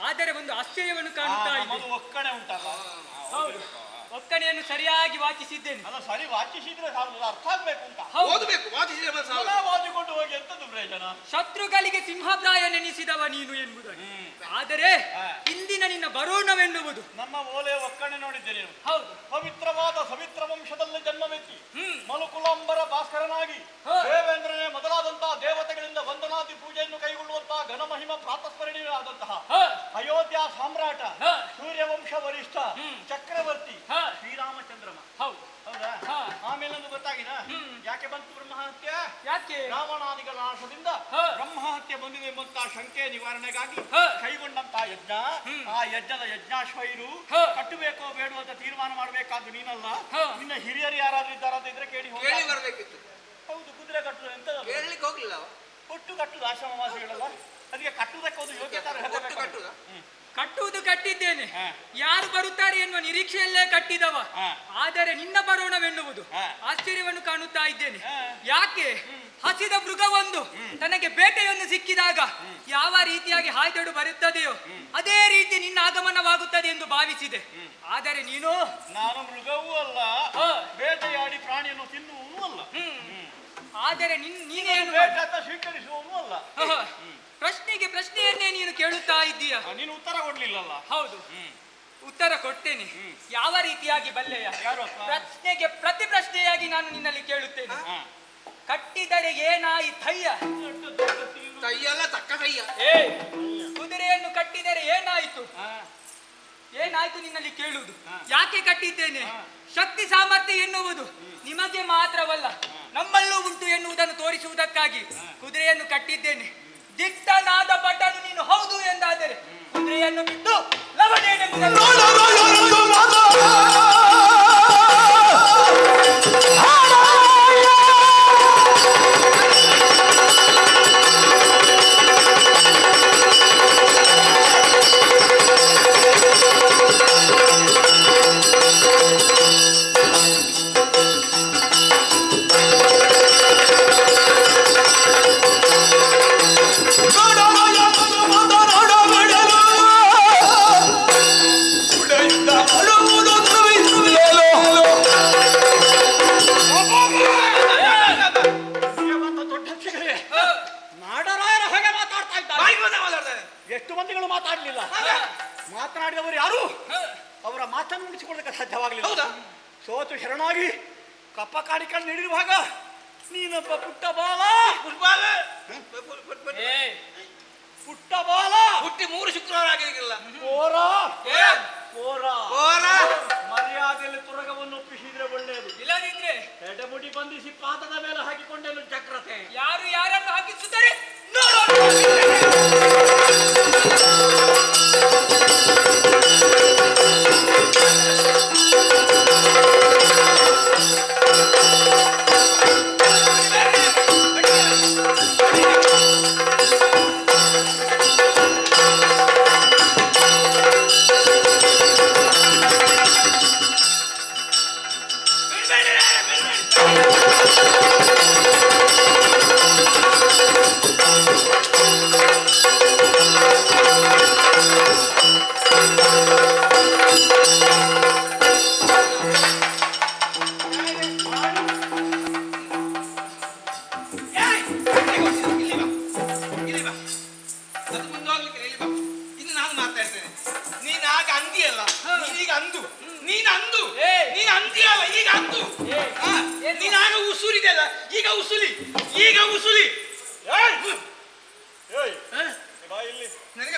ಆದರೆ ಒಂದು ಆಶ್ಚರ್ಯವನ್ನು ಕಾಣುತ್ತಾ ಇದೆ. ಒಕ್ಕಣೆ ಉಂಟಲ್ಲ, ಒಕ್ಕಣೆಯನ್ನು ಸರಿಯಾಗಿ ವಾಚಿಸಿದ್ದೇನೆ. ಅಲ್ಲ, ಸರಿ ವಾಚಿಸಿದ್ರೆ ಅರ್ಥ ಆಗ್ಬೇಕು ಅಂತ. ಓದಬೇಕು, ವಾಚಿಸಿದ್ರೆ ವಾದಿಕೊಂಡು ಹೋಗಿ ಎಂತದ್ದು ಪ್ರಯೋಜನ? ಶತ್ರುಗಳಿಗೆ ಸಿಂಹಪ್ರಾಯ ನೆನೆಸಿದವ ನೀನು ಎಂಬುದಾಗಿ. ಆದರೆ ಇಂದಿನ ನಿನ್ನ ಬರೋಣವೆನ್ನುವುದು ನಮ್ಮ ಓಲೆ ಒಕ್ಕಣೆ ನೋಡಿದ್ದೆ ನೀನು. ಹೌದು, ಪವಿತ್ರವಾದ ಸವಿತ್ರ ವಂಶದಲ್ಲಿ ಜನ್ಮವೆತ್ತಿ ಮಲುಕುಲಾಂಬರ ಭಾಸ್ಕರನಾಗಿ ದೇವೇಂದ್ರನೇ ಮೊದಲಾದಂತಹ ದೇವತೆಗಳಿಂದ ವಂದನಾದಿ ಪೂಜೆಯನ್ನು ಕೈಗೊಳ್ಳುವಂತಹ ಘನಮಹಿಮ ಪ್ರಾತಸ್ಮರಣೀಯರಾದಂತಹ ಅಯೋಧ್ಯ ಸಾಮ್ರಾಟ, ಸೂರ್ಯವಂಶ ವರಿಷ್ಠ, ಚಕ್ರವರ್ತಿ ಶ್ರೀರಾಮಚಂದ್ರಮ. ಹೌದು, ಹೌದಾ? ಆಮೇಲೆ ಗೊತ್ತಾಗಿನ ಯಾಕೆ ಬಂತು ಬ್ರಹ್ಮಹತ್ಯೆ? ಯಾಕೆ? ರಾವಣಾದಿಗಳ ನಾಶದಿಂದ ಬ್ರಹ್ಮಹತ್ಯೆ ಬಂದಿದೆ ಎಂಬಂತಹ ಶಂಕೆ ನಿವಾರಣೆಗಾಗಿ ಕೈಗೊಂಡಂತಹ ಯಜ್ಞ. ಆ ಯಜ್ಞದ ಯಜ್ಞಾಶ್ವೈರು ಕಟ್ಟಬೇಕೋ ಬೇಡ ಅಂತ ತೀರ್ಮಾನ ಮಾಡಬೇಕಾದ್ದು ನೀನಲ್ಲ, ನಿನ್ನ ಹಿರಿಯರು ಯಾರಾದ್ರೂ ಇದ್ದಾರ ಇದ್ರೆ ಕೇಳಿ ಬರ್ಬೇಕಿತ್ತು. ಹೌದು, ಕುದುರೆ ಕಟ್ಟುದು ಎಂತ ಕೇಳಲಿಕ್ಕೆ ಹೋಗ್ಲಿಲ್ಲ. ಒಟ್ಟು ಕಟ್ಟುದು ಆಶ್ರಮವಾಸಿಗಳಲ್ಲ, ಅದಕ್ಕೆ ಕಟ್ಟುವುದಕ್ಕೆ ಒಂದು ಯೋಗ್ಯತೆ. ಕಟ್ಟುವುದು ಕಟ್ಟಿದ್ದೇನೆ, ಯಾರು ಬರುತ್ತಾರೆ ಎನ್ನುವ ನಿರೀಕ್ಷೆಯಲ್ಲೇ ಕಟ್ಟಿದವ. ಆದರೆ ನಿನ್ನ ಬರೋಣವೆನ್ನುವುದು ಆಶ್ಚರ್ಯವನ್ನು ಕಾಣುತ್ತಾ ಇದ್ದೇನೆ. ಯಾಕೆ? ಹಸಿದ ಮೃಗವೊಂದು ತನಗೆ ಬೇಟೆಯನ್ನು ಸಿಕ್ಕಿದಾಗ ಯಾವ ರೀತಿಯಾಗಿ ಹಾಯ್ದೊಡು ಬರುತ್ತದೆಯೋ ಅದೇ ರೀತಿ ನಿನ್ನ ಆಗಮನವಾಗುತ್ತದೆ ಎಂದು ಭಾವಿಸಿದೆ. ಆದರೆ ನೀನು, ನಾನು ಮೃಗವೂ ಅಲ್ಲ, ಬೇಟೆಯಾಡಿ ಪ್ರಾಣಿಯನ್ನು ತಿನ್ನುವೂ ಅಲ್ಲ. ಆದರೆ ನೀನೇನು ಸ್ವೀಕರಿಸುವವೂ ಅಲ್ಲ. ಪ್ರಶ್ನೆಗೆ ಪ್ರಶ್ನೆಯನ್ನೇ ನೀನು ಕೇಳುತ್ತಾ ಇದ್ದೀಯ. ನೀನು ಉತ್ತರ ಕೊಡ್ಲಿಲ್ಲಲ್ಲ. ಹೌದು, ಉತ್ತರ ಕೊಡ್ತೇನೆ. ಯಾವ ರೀತಿಯಾಗಿ ಬಲ್ಲೆಯ? ಪ್ರಶ್ನೆಗೆ ಪ್ರತಿ ಪ್ರಶ್ನೆಯಾಗಿ ನಾನು ನಿನ್ನಲ್ಲಿ ಕೇಳುತ್ತೇನೆ. ಕಟ್ಟಿದರೆ ಏನಾಯಿತಯ್ಯ? ಕೈಯಲ್ಲ, ತಕ್ಕ ಕೈಯ. ಕುದುರೆಯನ್ನು ಕಟ್ಟಿದರೆ ಏನಾಯಿತು? ಏನಾಯ್ತು ನಿನ್ನಲ್ಲಿ ಕೇಳುವುದು. ಯಾಕೆ ಕಟ್ಟಿದ್ದೇನೆ? ಶಕ್ತಿ ಸಾಮರ್ಥ್ಯ ಎನ್ನುವುದು ನಿಮಗೆ ಮಾತ್ರವಲ್ಲ, ನಮ್ಮಲ್ಲೂ ಉಂಟು ಎನ್ನುವುದನ್ನು ತೋರಿಸುವುದಕ್ಕಾಗಿ ಕುದುರೆಯನ್ನು ಕಟ್ಟಿದ್ದೇನೆ. ದಿಟ್ಟನಾದ ಭಟನು ನೀನು ಹೌದು ಎಂದಾದರೆ ಕುದುರೆಯನ್ನು ಬಿಟ್ಟು ಲವಣೇನೆ ನಾಡರಾಯರ ಹಾಗೆ ಮಾತಾಡ್ತಾ ಇದ್ದಾರೆ. ಬಾಯಿಗೆ ಬಂದ ಮಾತಾಡ್ತಾರೆ. ಎಷ್ಟು ಮಂದಿಗಳು ಮಾತಾಡಲಿಲ್ಲ. ಮಾತನಾಡಿದವರು ಯಾರು ಅವರ ಮಾತನ್ನು ಮುಗಿಸಿಕೊಳ್ಳಕ್ಕೆ ಸಾಧ್ಯವಾಗಲಿಲ್ಲ. ಹೌದಾ? ಸೋತು ಶರಣಾಗಿ ಕಪ್ಪ ಕಾಣಿಕೊಂಡು ನೀಡಿರುವಾಗ ನೀನೊಬ್ಬ ಪುಟ್ಟ ಬಾಲ ಫುಟ್ಬಾಲ್ ಪುಟ್ಟ ಬಾಲ ಹುಟ್ಟಿ 3 ಶುಕ್ರವಾರ ಆಗಿರಲಿಲ್ಲ. ಕೋರ ಏನ್? ಕೋರ ಕೋರ ಮರ್ಯಾದೆಯಲ್ಲಿ ತುರಗವನ್ನು ಒಪ್ಪಿಸಿದ್ರೆ ಒಳ್ಳೆಯದು. ಇಲ್ಲದಿದ್ರೆ ಎಡೆಮುಡಿ ಬಂಧಿಸಿ ಪಾದದ ಮೇಲೆ ಹಾಕಿಕೊಂಡೇನು ಚಕ್ರತೆ. ಯಾರು ಯಾರನ್ನು ಹಾಕಿಸುತ್ತಾರೆ ಇನ್ನು ನಾನು ಮಾತಾಡ್ತೇನೆ. ನೀನ್ ಆಗ ಅಂದಿಯಲ್ಲ, ನೀನೀಗ ಅಂದು. ನೀನು ಅಂದು, ನೀನು ಅಂದಿಯಲ್ಲ, ಈಗ ಅಂದು. ನೀನ್ ಆಗ ಉಸುರಿದೆಲ್ಲ, ಈಗ ಉಸುಲಿ, ಈಗ ಉಸುಲಿ. ಇಲ್ಲಿ ನನಗೆ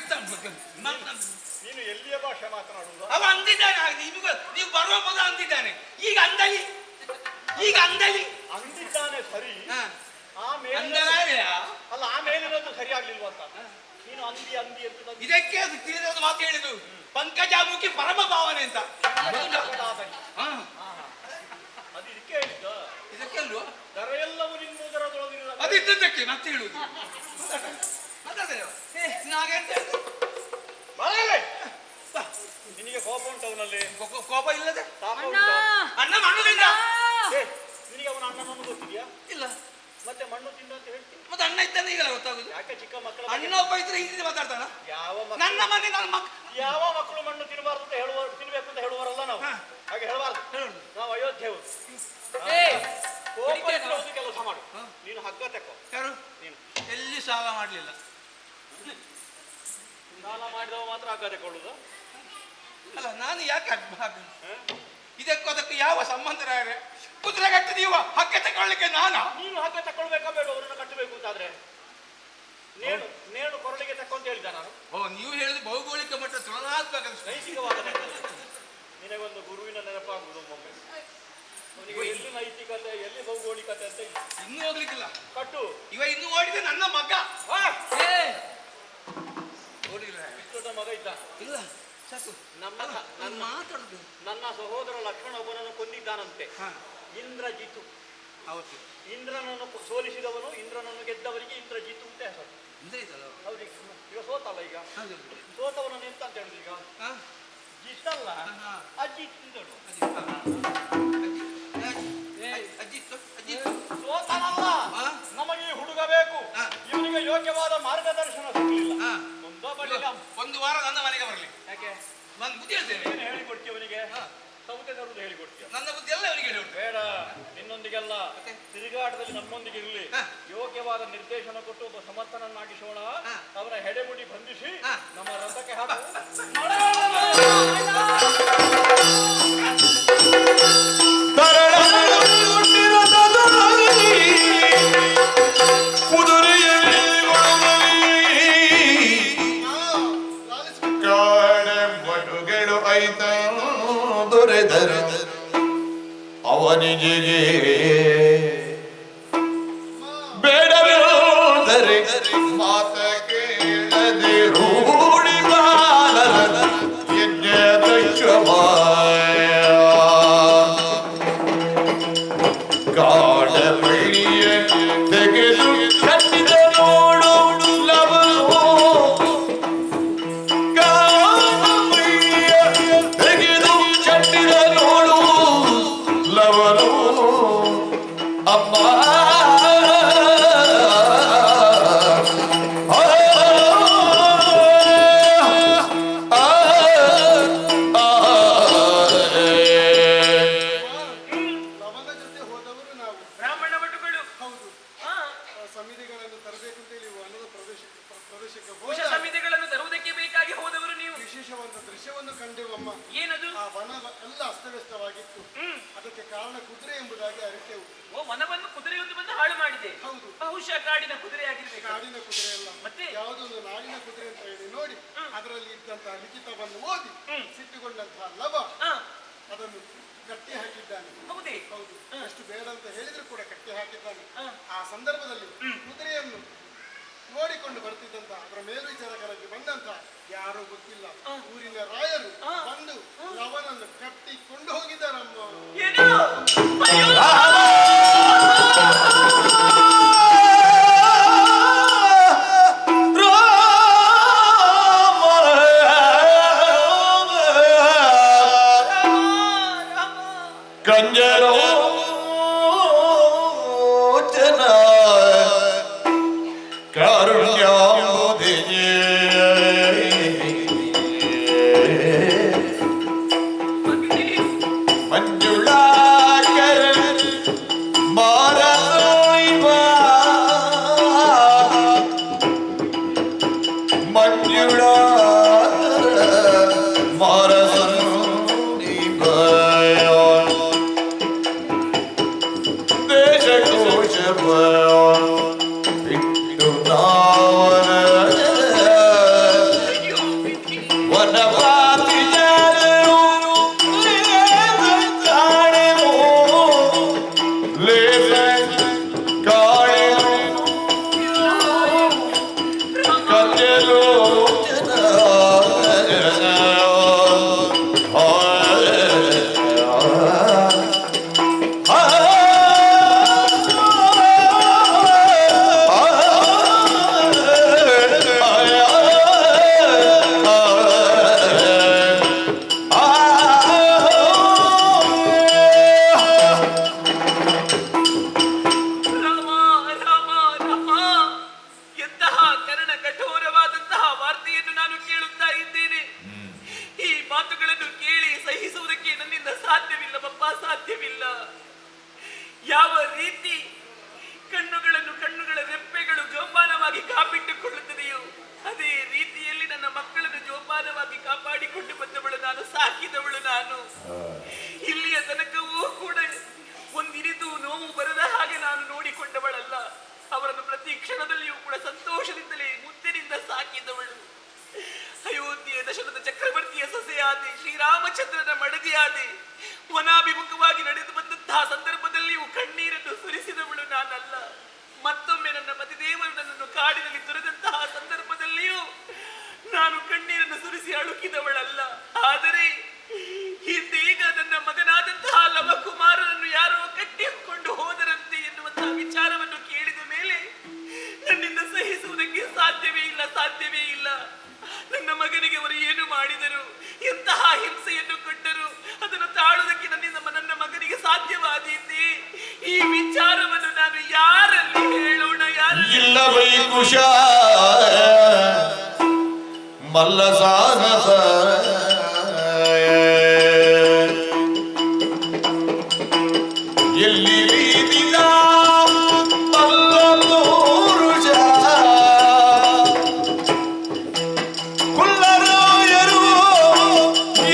ನೀನು ಎಲ್ಲಿಯ ಭಾಷೆ ಮಾತನಾಡುವುದು? ಅವ ಅಂದಿದ್ದಾನೆ. ನೀವು ಬರುವ ಮೊದಲು ಅಂದಿದ್ದಾನೆ. ಈಗ ಅಂದಲಿ, ಈಗ ಅಂದಲಿ ಅಂದಿದ್ದಾನೆ ಸರಿ. ಅಲ್ಲ ಆಮೇಲಿರೋದು ಸರಿಯಾಗ್ಲಿಲ್ವ ಅಂತ ನೀನು ಅಂದಿ ಅಂದಿ ಅಂತ ಇದಕ್ಕೆ ಅದು ತಿಳಿದ ಮಾತು ಹೇಳಿದ್ದು. ಪಂಕಜಾಮುಖಿ ಪರಮ ಭಾವನೆ ಅಂತ. ಅದು ಇದಕ್ಕೆ ಹೇಳಿದ್ದ. ಇದಕ್ಕೆ ಅಲ್ವಾ? ದರ ಎಲ್ಲವೂ ನಿಮ್ಮದರದೊಳಗಿರುವ ಅದಿದ್ದಕ್ಕೆ ಮತ್ತೆ ಹೇಳುವುದು. ನಿನಗೆ ಕೋಪ ಉಂಟು ಅವನಲ್ಲಿ? ಕೋಪ ಇಲ್ಲದೆ ತಾಪ ಉಂಟು? ಅಣ್ಣ ಮಣ್ಣುದಿಂದ ನಿನಗೆ ಅವನ ಅಣ್ಣನನ್ನು ಗೊತ್ತಿದ್ಯಾ? ಇಲ್ಲ. ಮತ್ತೆ ಮಣ್ಣು ತಿಂದ ಅಂತ ಹೇಳ್ತೀನಿ. ಮತ್ತೆ ಅಣ್ಣ ಇದ್ದಾನೆ ಈಗಲ್ಲ ಗೊತ್ತಾಗುದು. ಯಾಕೆ ಚಿಕ್ಕ ಮಕ್ಕಳು ಅಣ್ಣ ಒಬ್ಬ ಇದ್ರೆ ಹಿಂದೆ ಮಾತಾಡ್ತಾನ. ಯಾವ ನನ್ನ ಮನೆ ನನ್ನ ಯಾವ ಮಕ್ಕಳು ಮಣ್ಣು ತಿನ್ನಬಾರ್ದು ಅಂತ ಹೇಳುವ ತಿನ್ಬೇಕು ಅಂತ ಹೇಳುವರಲ್ಲ ನಾವು. ಹಾಗೆ ಹೇಳಬಾರ್ದು. ನಾವು ಅಯೋಧ್ಯೆಯವರು. ಕೋಪ ಇದ್ರೆ ಒಂದು ಕೆಲಸ ಮಾಡು, ನೀನು ಹಗ್ಗ ತೆಕ್ಕೋ. ಯಾರು? ನೀನು ಎಲ್ಲಿ ಸಾಲ ಮಾಡ್ಲಿಲ್ಲ. ಸಾಲ ಮಾಡಿದವ ಮಾತ್ರ ಹಗ್ಗ ತೆಕ್ಕೊಳ್ಳುದು. ಅಲ್ಲ ನಾನು ಯಾಕೆ ಹಗ್ಗ ಇದಕ್ಕೂ ಅದಕ್ಕೆ ಯಾವ ಸಂಬಂಧ? ಕುದುರೆ ಕಟ್ಟಿ ನೀವು ಹಗ್ಗ ತಗೊಳ್ಳಿಕ್ಕೆ ನಾನಾ? ನೀನು ಹಗ್ಗ ತಕೊಳ್ಬೇಕಾ ಬೇಡ ಅವರನ್ನು ಕಟ್ಟಬೇಕು ಅಂತಾದ್ರೆ? ನೇಣು ನೇಣು ಕೊರಳಿಗೆ ತಕ್ಕ ಅಂತ ಹೇಳಿದ ನಾನು. ಓ, ನೀವು ಹೇಳಿದ ಭೌಗೋಳಿಕ ಮಟ್ಟ ತುಲನಾತ್ಮಕ ನೈತಿಕವಾದ ನಿನಗೊಂದು ಗುರುವಿನ ನೆನಪಾಗುವುದು ಒಮ್ಮೊಮ್ಮೆ. ಅವನಿಗೆ ಎಲ್ಲಿ ನೈತಿಕತೆ ಎಲ್ಲಿ ಭೌಗೋಳಿಕತೆ ಅಂತ ಇಲ್ಲ. ಇನ್ನೂ ಹೋಗ್ಲಿಕ್ಕಿಲ್ಲ. ಕಟ್ಟು. ಇವ ಇನ್ನೂ ಓಡಿದೆ ನನ್ನ ಮಗ. ದೊಡ್ಡ ಮಗ ಇದ್ದ. ಇಲ್ಲ ಸಾಕು. ಮಾತಾಡುದು. ನನ್ನ ಸಹೋದರ ಲಕ್ಷ್ಮಣ ಒಬ್ಬನನ್ನು ಕೊಂದಿದ್ದಾನಂತೆ. ಇಂದ್ರಜಿತು. ಹೌದು. ಇಂದ್ರನನ್ನು ಸೋಲಿಸಿದವನು, ಇಂದ್ರನನ್ನು ಗೆದ್ದವರಿಗೆ ಇಂದ್ರಜಿತು ಅಂತ ಹೆಸರು. ಹೌದು. ಈಗ ಸೋತಲ್ಲ. ಈಗ ಸೋತವನನ್ನು ಎಂತ ಅಂತ ಹೇಳುದು? ಈಗ ಜಿತ್ತಲ್ಲ, ಅಜಿತ್ ಅಂತೇಳು. ಸೋತನಲ್ಲ. ನಮಗೆ ಈ ಹುಡುಗ ಬೇಕು. ಇವನಿಗೆ ಯೋಗ್ಯವಾದ ಮಾರ್ಗದರ್ಶನ ಸಿಗಲಿಲ್ಲ. ಒಂದು ವಾರ ನನ್ನ ಮನೆಗೆ ಬರಲಿ. ಯಾಕೆ? ನಾನು ಬುದ್ಧಿ ಹೇಳ್ತೇನೆ. ಏನು ಹೇಳಿಕೊಡ್ತೀಯ ಅವನಿಗೆ? ಸೌತೆ ತರುವುದು ಹೇಳಿಕೊಡ್ತೀಯ? ನನ್ನ ಬುದ್ಧಿ ಎಲ್ಲ ಅವನಿಗೆ ಹೇಳಿ. ಬೇಡ, ನಿನ್ನೊಂದಿಗೆಲ್ಲ ತಿರುಗಾಟದಲ್ಲಿ ನಮ್ಮೊಂದಿಗೆ ಇರಲಿ. ಯೋಗ್ಯವಾದ ನಿರ್ದೇಶನ ಕೊಟ್ಟು ಒಬ್ಬ ಸಮರ್ಥನನ್ನಾಗಿಸೋಣ. ಅವರ ಹೆಡೆಮುಡಿ ಬಂಧಿಸಿ ನಮ್ಮ ರಥಕ್ಕೆ ಹಾಕು. ಅವನಿಗೆ ಮಾತ ಕೇಳದೆ ರೂಢಿ ಬಾಲರ ಯಜ್ಞದ ಶವಾಯ ಕಾಡ ಬಳ್ಳಿಯ ತೆಗೆದು ಕಟ್ಟಿದ ನೋಡು ಲವನು ಕಾಡ ಬಳ್ಳಿಯ ತೆಗೆದು ಕಟ್ಟಿದ ನೋಡು ಲವನು ಅಮ್ಮ ಲವನ ಜೊತೆ ಹೋದವರು ನಾವು. ಬ್ರಾಹ್ಮಣ ಭಟುಗಳು. ಹೌದು. ಹಾ, ಸಮಿತಿಗಳನ್ನು ತರಬೇಕು ಅಂತ ಹೇಳಿ ವನದ ಪ್ರದೇಶಕ್ಕೆ ಕುಶ ಹೋದ ಸಮಿತಿಗಳನ್ನು ತರುವುದಕ್ಕೆ ಬೇಕಾಗಿ ಹೋದವರು ನೀವು. ವಿಶೇಷವಾದ ದೃಶ್ಯವನ್ನು ಕಂಡೆವಮ್ಮ. ಏನದು? ಆ ವನ ಎಲ್ಲ ಅಸ್ತವ್ಯಸ್ತವಾಗಿತ್ತು. ಅದಕ್ಕೆ ಕಾರಣ ಕುದುರೆ ಎಂಬುದಾಗಿ ಅರಿತೆವು. ಓ, ವನವನ್ನು ಕುದುರೆಯೊಂದು ಬಂದು ಹಾಳು ಮಾಡಿದೆ. ಹೌದು. ಬಹುಶಃ ಕಾಡಿನ ಕುದುರೆ ಆಗಿರ್ಬೇಕು. ಕಾಡಿನ ಕುದುರೆ ಅಲ್ಲ, ಮತ್ತೆ? ಯಾವುದೊಂದು ನಾಡಿನ ಕುದುರೆ ಅಂತ ಹೇಳಿ ನೋಡಿ ಅದರಲ್ಲಿ ಇದ್ದಂತಹ ಲಿಖಿತವನ್ನು ಓದಿ ಸಿಟ್ಟುಕೊಂಡಂತಹ ಲವ ಹಾ, ಅದನ್ನು ಕಟ್ಟಿ ಹಾಕಿದ್ದಾನೆ. ಹೌದೇ? ಹೌದು. ಅಷ್ಟು ಬೇಡ ಅಂತ ಹೇಳಿದ್ರು ಕೂಡ ಕಟ್ಟಿ ಹಾಕಿದ್ದಾನೆ. ಹಾ. ಆ ಸಂದರ್ಭದಲ್ಲಿ ಕುದುರೆಯನ್ನು ನೋಡಿಕೊಂಡು ಬರ್ತಿದ್ದಂತ ಅದರ ಮೇಲ್ವಿಚಾರಕರಾಗಿ ಬಂದಂತ ಯಾರೋ ಗೊತ್ತಿಲ್ಲ ಊರಿನ ರಾಯರು ಬಂದು ಲವನನ್ನು ಕಟ್ಟಿಕೊಂಡು ಹೋಗಿದ್ದಾರಮ್ಮ. ಏನು? ಅಯ್ಯೋ! ಕಂಜರೋ ಜನ ಕಾರುಣ್ಯಾಂಬುದಿಯೇ ಮಂಜುಳಾಕರ ಮಾರಸೋಯ್ವ ಮಂಜುಳಾಕರ ಮಾರಸೋಯ್ವ ದೇಶಕೋಶ ಬಿಟ್ಟು ನಾವನ ವನವಾಸಿ ಜನರು ಕಾಣೆನು ಲೇಸ ಕಾಣೆನು ಕಚ್ಚಲು ರಾಮ, ರಾಮ, ರಾಮ! ಎಂತಹ ಕರ್ಣ ಕಠೋರವಾದಂತಹ ವಾರ್ತೆಯನ್ನು ನಾನು ಕೇಳುತ್ತಾ ಇದ್ದೇನೆ. ಈ ಮಾತುಗಳನ್ನು ಕೇಳಿ ಸಹಿಸುವುದಕ್ಕೆ ನನ್ನಿಂದ ಸಾಧ್ಯವಿಲ್ಲವಪ್ಪ, ಸಾಧ್ಯವಿಲ್ಲ. ಯಾವ ರೀತಿ ಕಣ್ಣುಗಳ ರೆಪ್ಪೆಗಳು ಜೋಪಾನವಾಗಿ ಕಾಪಿಟ್ಟುಕೊಳ್ಳುತ್ತದೆಯೋ ಅದೇ ರೀತಿಯಲ್ಲಿ ನನ್ನ ಮಕ್ಕಳನ್ನು ಜೋಪಾನವಾಗಿ ಕಾಪಾಡಿಕೊಂಡು ಬಂದವಳು ನಾನು, ಸಾಕಿದವಳು ನಾನು. ಇಲ್ಲಿಯ ತನಕವೂ ಕೂಡ ಒಂದಿನಿತೂ ನೋವು ಬರದ ಹಾಗೆ ನಾನು ನೋಡಿಕೊಂಡವಳಲ್ಲ. ಅವರನ್ನು ಪ್ರತಿ ಕ್ಷಣದಲ್ಲಿಯೂ ಕೂಡ ಸಂತೋಷದಿಂದಲೇ ಮುದ್ದಿನಿಂದ ಸಾಕಿದವಳು. ಅಯೋಧ್ಯೆಯ ದಶರಥ ಚಕ್ರವರ್ತಿಯ ಸೊಸೆಯಾದೆ, ಶ್ರೀರಾಮಚಂದ್ರನ ಮಡದಿಯಾದೆ. ವನಾಭಿಮುಖವಾಗಿ ನಡೆದು ಬಂದಂತಹ ಸಂದರ್ಭದಲ್ಲಿಯೂ ಕಣ್ಣೀರನ್ನು ಸುರಿಸಿದವಳು ನಾನಲ್ಲ. ಮತ್ತೊಮ್ಮೆ ನನ್ನ ಪತಿದೇವರು ನನ್ನನ್ನು ಕಾಡಿನಲ್ಲಿ ತೊರೆದಂತಹ ಸಂದರ್ಭದಲ್ಲಿಯೂ ನಾನು ಕಣ್ಣೀರನ್ನು ಸುರಿಸಿ ಅಳುಕಿದವಳಲ್ಲ. ಆದರೆ ಇದೀಗ ನನ್ನ ಮಗನಾದಂತಹ ಲವಕುಮಾರನನ್ನು ಯಾರೋ ಕಟ್ಟಿಕೊಂಡು ಹೋದರಂತೆ ಎನ್ನುವಂತಹ ವಿಚಾರವನ್ನು ಕೇಳಿದ ಮೇಲೆ ನನ್ನಿಂದ ಸಹಿಸುವುದಕ್ಕೆ ಸಾಧ್ಯವೇ ಇಲ್ಲ, ಸಾಧ್ಯವೇ ಇಲ್ಲ. ನನ್ನ ಮಗನಿಗೆ ಅವರು ಏನು ಮಾಡಿದರು, ಎಂತಹ ಹಿಂಸೆಯನ್ನು ಕೊಟ್ಟರು, ಅದನ್ನು ತಾಳುವುದಕ್ಕೆ ನನ್ನ ಮಗನಿಗೆ ಸಾಧ್ಯವಾದೀತೆ? ಈ ವಿಚಾರವನ್ನು ನಾನು ಯಾರಲ್ಲಿ ಹೇಳೋಣ, ಯಾರಲ್ಲಿ? ಇಲ್ಲ ವೈಕುಶ ಮಲ್ಲ ಸಾಹಸ ಎಲ್ಲಿ ಬೀದಿನ ಮಲ್ಲಪುರುಷ ಕುಲ್ಲರಾಯರು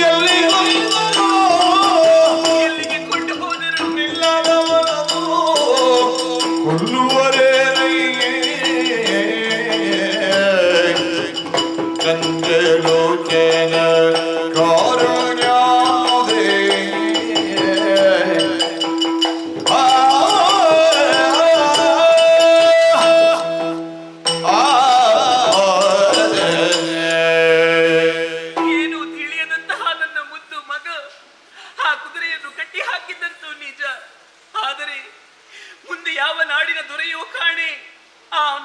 ಎಲ್ಲಿ ಹೋದರು, ಎಲ್ಲಿಗೆ ಕೊಂಡು ಹೋದರು? ನಿಲ್ಲದವರದು ಕೊಲ್ಲುವರೇ ಕಂಜಲೋಚನ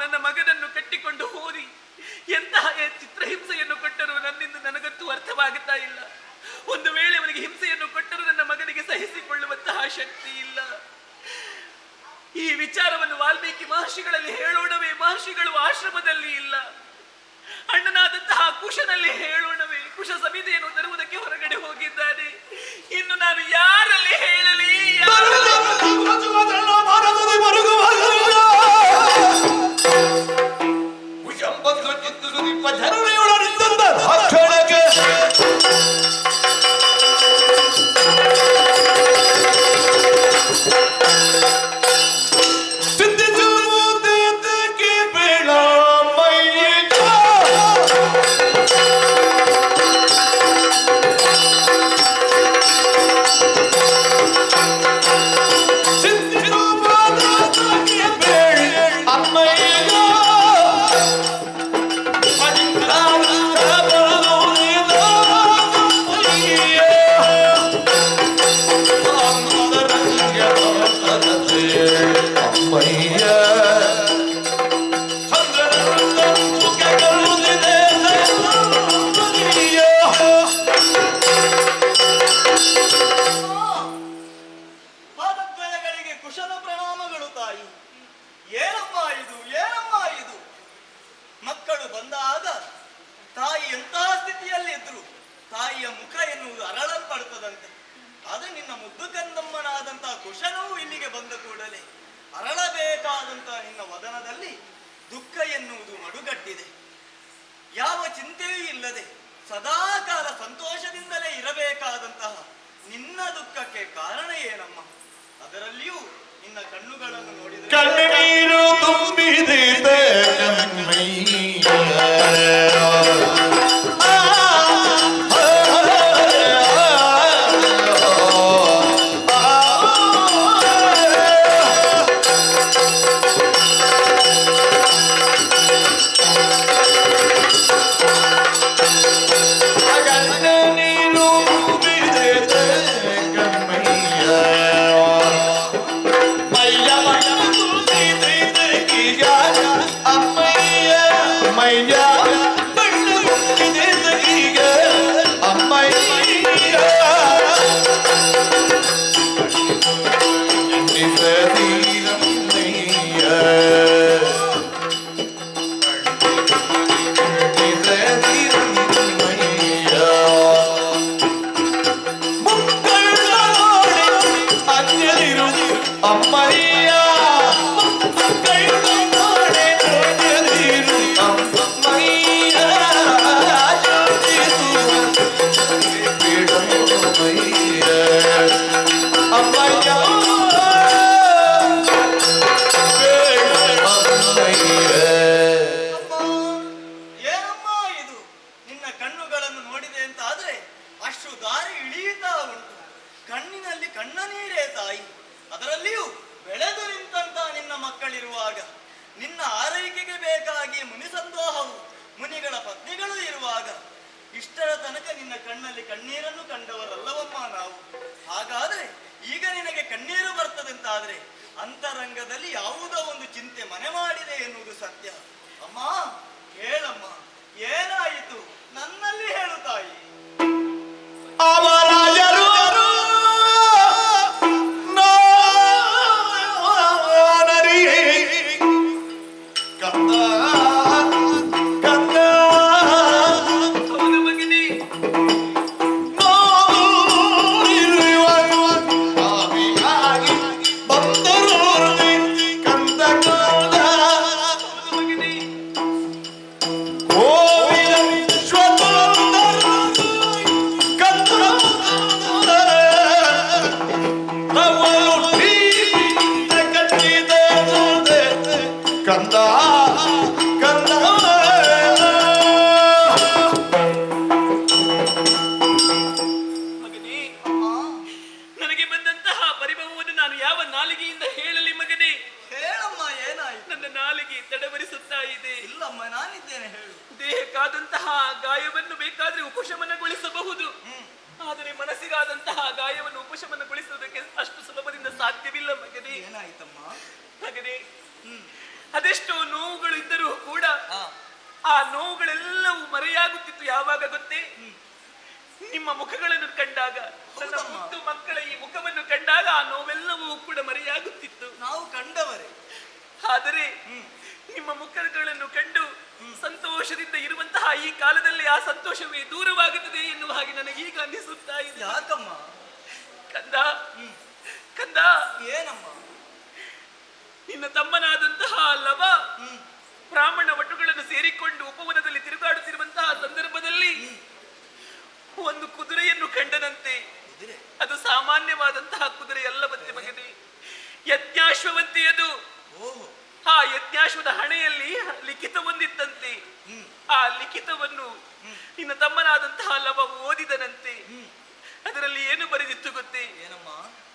ನನ್ನ ಮಗನನ್ನು ಕಟ್ಟಿಕೊಂಡು ಹೋದಿ ಎಂತಹ ಚಿತ್ರಹಿಂಸೆಯನ್ನು ಕೊಟ್ಟರು ನನ್ನಿಂದ ನನಗಂತೂ ಅರ್ಥವಾಗುತ್ತಾ ಇಲ್ಲ. ಒಂದು ವೇಳೆ ಅವನಿಗೆ ಹಿಂಸೆಯನ್ನು ಕೊಟ್ಟರು ನನ್ನ ಮಗನಿಗೆ ಸಹಿಸಿಕೊಳ್ಳುವಂತಹ ಶಕ್ತಿ ಇಲ್ಲ. ಈ ವಿಚಾರವನ್ನು ವಾಲ್ಮೀಕಿ ಮಹರ್ಷಿಗಳಲ್ಲಿ ಹೇಳೋಣವೇ? ಮಹರ್ಷಿಗಳು ಆಶ್ರಮದಲ್ಲಿ ಇಲ್ಲ. ಅಣ್ಣನಾದಂತಹ ಕುಶನಲ್ಲಿ ಹೇಳೋಣವೇ? ಕುಶ ಸಮಿತಿಯನ್ನು ತರುವುದಕ್ಕೆ ಹೊರಗಡೆ ಹೋಗಿದ್ದಾನೆ. ಇನ್ನು ನಾನು ಯಾರಲ್ಲಿ ಹೇಳಲಿ? ಸದಾಕಾಲ ಸಂತೋಷದಿಂದಲೇ ಇರಬೇಕಾದಂತಹ ನಿನ್ನ ದುಃಖಕ್ಕೆ ಕಾರಣ ಏನಮ್ಮ? ಅದರಲ್ಲಿಯೂ ನಿನ್ನ ಕಣ್ಣುಗಳನ್ನು ನೋಡಿದರೆ ಕಣ್ಣೀರು ತುಂಬಿದೆ ಅಂತರಂಗದಲ್ಲಿ ಯಾವುದೋ ಒಂದು ಚಿಂತೆ ಮನೆ ಮಾಡಿದೆ ಎನ್ನುವುದು ಸತ್ಯ. ಅಮ್ಮ ಹೇಳಮ್ಮ, ಏನಾಯಿತು ನನ್ನಲ್ಲಿ ಹೇಳು ತಾಯಿ. ಅವರಾಜರು ಕಂದ ಕಂದ ಗಾಯವನ್ನು ಬೇಕಾದ್ರೆ ಉಪಶಮನಗೊಳಿಸಬಹುದು, ಆದರೆ ಮನಸ್ಸಿಗಾದಂತಹ ಗಾಯವನ್ನು ಉಪಶಮನಗೊಳಿಸುವುದಕ್ಕೆ ಅಷ್ಟು ಸುಲಭದಿಂದ ಸಾಧ್ಯವಿಲ್ಲ ಮಗನೇ. ಏನಾಯ್ತಮ್ಮ ಮಗನೇ, ಅದೆಷ್ಟೋ ನೋವುಗಳು ಇದ್ದರೂ ಕೂಡ ಆ ನೋವುಗಳೆಲ್ಲವೂ ಮರೆಯಾಗುತ್ತಿತ್ತು. ಯಾವಾಗ ಗೊತ್ತೇ? ನಿಮ್ಮ ಮುಖಗಳನ್ನು ಕಂಡಾಗ, ನನ್ನ ಮುದ್ದು ಮಕ್ಕಳ ಈ ಮುಖವನ್ನು ಕಂಡಾಗ ಆ ನೋವೆಲ್ಲವೂ ಕೂಡ ಮರೆಯಾಗುತ್ತಿತ್ತು. ನಾವು ಕಂಡವರೇ. ಆದರೆ ನಿಮ್ಮ ಮುಖಗಳನ್ನು ಕಂಡು ಸಂತೋಷದಿಂದ ಇರುವಂತಹ ಈ ಕಾಲದಲ್ಲಿ ಆ ಸಂತೋಷವೇ ದೂರವಾಗುತ್ತದೆ ಎನ್ನುವ ಹಾಗೆ ನನಗೀಗ ಅನ್ನಿಸುತ್ತಾ ಇದೆ. ಯಾಕಮ್ಮ? ಕಂದ, ಕಂದ, ಏನಮ್ಮ? ನಿನ್ನ ತಮ್ಮನಾದಂತಹ ಲವ ಬ್ರಾಹ್ಮಣ ವಟುಗಳನ್ನು ಸೇರಿಕೊಂಡು ಉಪವನದಲ್ಲಿ ತಿರುಗಾಡುತ್ತಿರುವಂತಹ ಸಂದರ್ಭದಲ್ಲಿ ಒಂದು ಕುದುರೆಯನ್ನು ಕಂಡನಂತೆ. ಅದು ಸಾಮಾನ್ಯವಾದಂತಹ ಕುದುರೆ ಅಲ್ಲವಂತೆ ಮಗನೇ, ಯಜ್ಞಾಶ್ವವಂತೆ ಅದು. ಆ ಯಜ್ಞಾಶ್ವದ ಹಣೆಯಲ್ಲಿ ಲಿಖಿತವೊಂದಿತ್ತಂತೆ. ಆ ಲಿಖಿತವನ್ನು ನಿನ್ನ ತಮ್ಮನಾದಂತಹ ಲವ ಓದಿದನಂತೆ. ಅದರಲ್ಲಿ ಏನು ಬರೆದಿತ್ತು ಗೊತ್ತೇ? ಏನಮ್ಮ?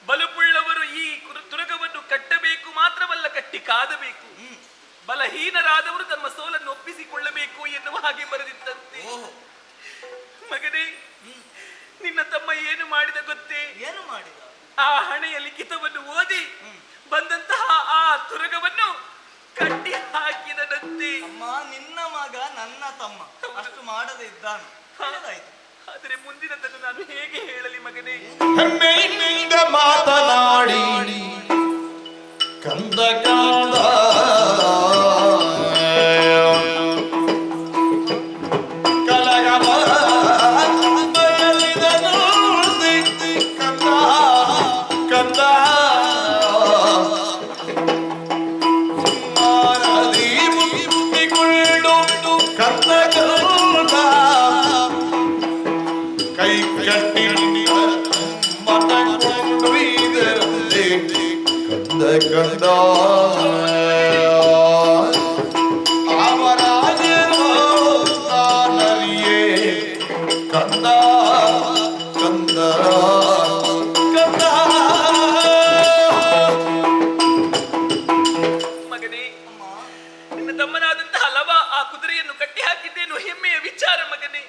ಬಲಪುಳ್ಳವರು ಈ ತುರಗವನ್ನು ಕಟ್ಟಬೇಕು, ಮಾತ್ರವಲ್ಲ ಕಟ್ಟಿ ಕಾದಬೇಕು. ಬಲಹೀನರಾದವರು ತಮ್ಮ ಸೋಲನ್ನು ಒಪ್ಪಿಸಿಕೊಳ್ಳಬೇಕು ಎನ್ನುವ ಹಾಗೆ ಬರೆದಿತ್ತಂತೆ. ಮಗನೇ, ನಿನ್ನ ತಮ್ಮ ಏನು ಮಾಡಿದ ಗೊತ್ತೇ? ಏನು ಮಾಡಿದ? ಆ ಹಣೆಯ ಲಿಖಿತವನ್ನು ಓದಿ ಬಂದಂತಹ ಆ ತುರಗವನ್ನು ಕಟ್ಟಿ ಹಾಕಿದನಂತೆ. ಅಮ್ಮ, ನಿನ್ನ ಮಗ ನನ್ನ ತಮ್ಮ ಅಷ್ಟು ಮಾಡದೆ ಇದ್ದಾನು. ಆದರೆ ಮುಂದಿನದನ್ನು ನಾನು ಹೇಗೆ ಹೇಳಲಿ ಮಗನೇ? ಹೆಮ್ಮೆಯಿಂದ ಮಾತನಾಡಿ ಕಂದ ಕಂದ ಕಲಗವ ಬಯಲಿದನು ಕಂದ ಕಂದ ಮಾನದಿ ಮುತ್ತಿಕೊಂಡು ಕಂದ ಕಂದ ಕೈ ಕಟ್ಟಿ ಮನಗೊಂಡು ಇದರಲ್ಲಿ ಕಂದ ಕಂದ ಅವರಾಜರು ನಾನರಿಯೇ ಕಂದ ಕಂದ ಕಂದ. ಮಗನೇ, ನಿನ್ನ ತಮ್ಮನಾದಂತಹ ಲವ ಆ ಕುದುರೆಯನ್ನು ಕಟ್ಟಿ ಹಾಕಿದ್ದೇನು ಹೆಮ್ಮೆಯ ವಿಚಾರ ಮಗನೇ.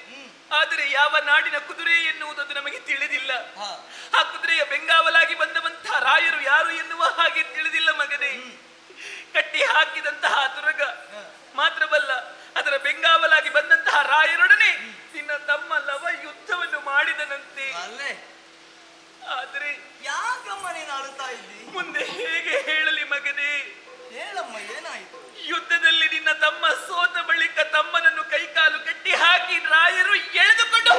ಆದರೆ ಯಾವ ನಾಡಿನ ಕುದುರೆ ಎನ್ನುವುದು ನಮಗೆ ತಿಳಿದಿಲ್ಲ. ಆ ಕುದುರೆಯ ಬೆಂಗಾವಲಾಗಿ ಬಂದವಂತಹ ರಾಯರು ಯಾರು ಎನ್ನುವ ಹಾಗೆ ತಿಳಿದಿಲ್ಲ ಮಗನೇ. ಕಟ್ಟಿ ಹಾಕಿದಂತಹ ತುರಗ ಮಾತ್ರವಲ್ಲ, ಅದರ ಬೆಂಗಾವಲಾಗಿ ಬಂದಂತಹ ರಾಯರೊಡನೆ ನಿನ್ನ ತಮ್ಮ ಲವ ಯುದ್ಧವನ್ನು ಮಾಡಿದನಂತೆ. ಆದರೆ ಯಾಕಮ್ಮ ನೀನು ಅಳುತ್ತಾ ಇದ್ದಿ? ಮುಂದೆ ಹೇಗೆ ಹೇಳಲಿ ಮಗನೇ? ಹೇಳಮ್ಮ, ಏನಾಯ್ತು? ಯುದ್ಧದಲ್ಲಿ ನಿನ್ನ ತಮ್ಮ ಸೋತ ಬಳಿಕ ತಮ್ಮನನ್ನು ಕೈಕಾಲು ಕಟ್ಟಿ ಹಾಕಿ ರಾಯರು ಎಳೆದುಕೊಂಡು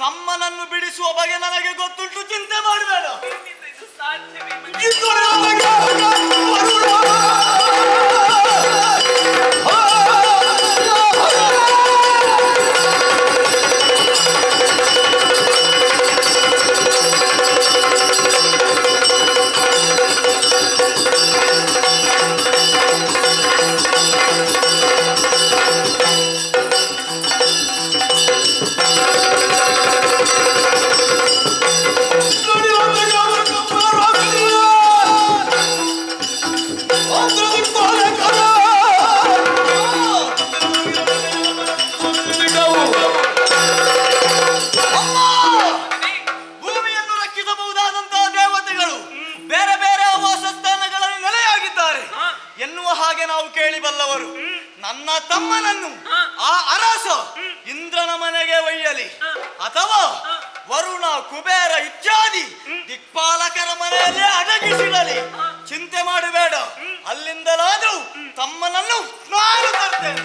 ತಮ್ಮನನ್ನು ಬಿಡಿಸುವ ಬಗೆ ನನಗೆ ಗೊತ್ತುಂಟು, ಚಿಂತೆ ಮಾಡಬೇಡ. ಸಾಧ್ಯವೇ ಭೂಮಿಯನ್ನು ರಕ್ಷಿಸಬಹುದಾದಂತಹ ದೇವತೆಗಳು ಬೇರೆ ಬೇರೆ ಆವಾಸ ಸ್ಥಾನಗಳಲ್ಲಿ ನೆಲೆಯಾಗಿದ್ದಾರೆ ಎನ್ನುವ ಹಾಗೆ ನಾವು ಕೇಳಿಬಲ್ಲವರು. ನನ್ನ ತಮ್ಮನನ್ನು ಆ ಅರಸ ಇಂದ್ರನ ಮನೆಗೆ ಒಯ್ಯಲಿ ಅಥವಾ ವರುಣ, ಕುಬೇರ ಇತ್ಯಾದಿ ದಿಕ್ಪಾಲಕರ ಮನೆಯಲ್ಲೇ ಅಡಗಿಸಿಡಲಿ, ಚಿಂತೆ ಮಾಡಬೇಡ. ಅಲ್ಲಿಂದಲಾದ್ರೂ ತಮ್ಮನನ್ನು ನಾನು ತರ್ತೇನೆ.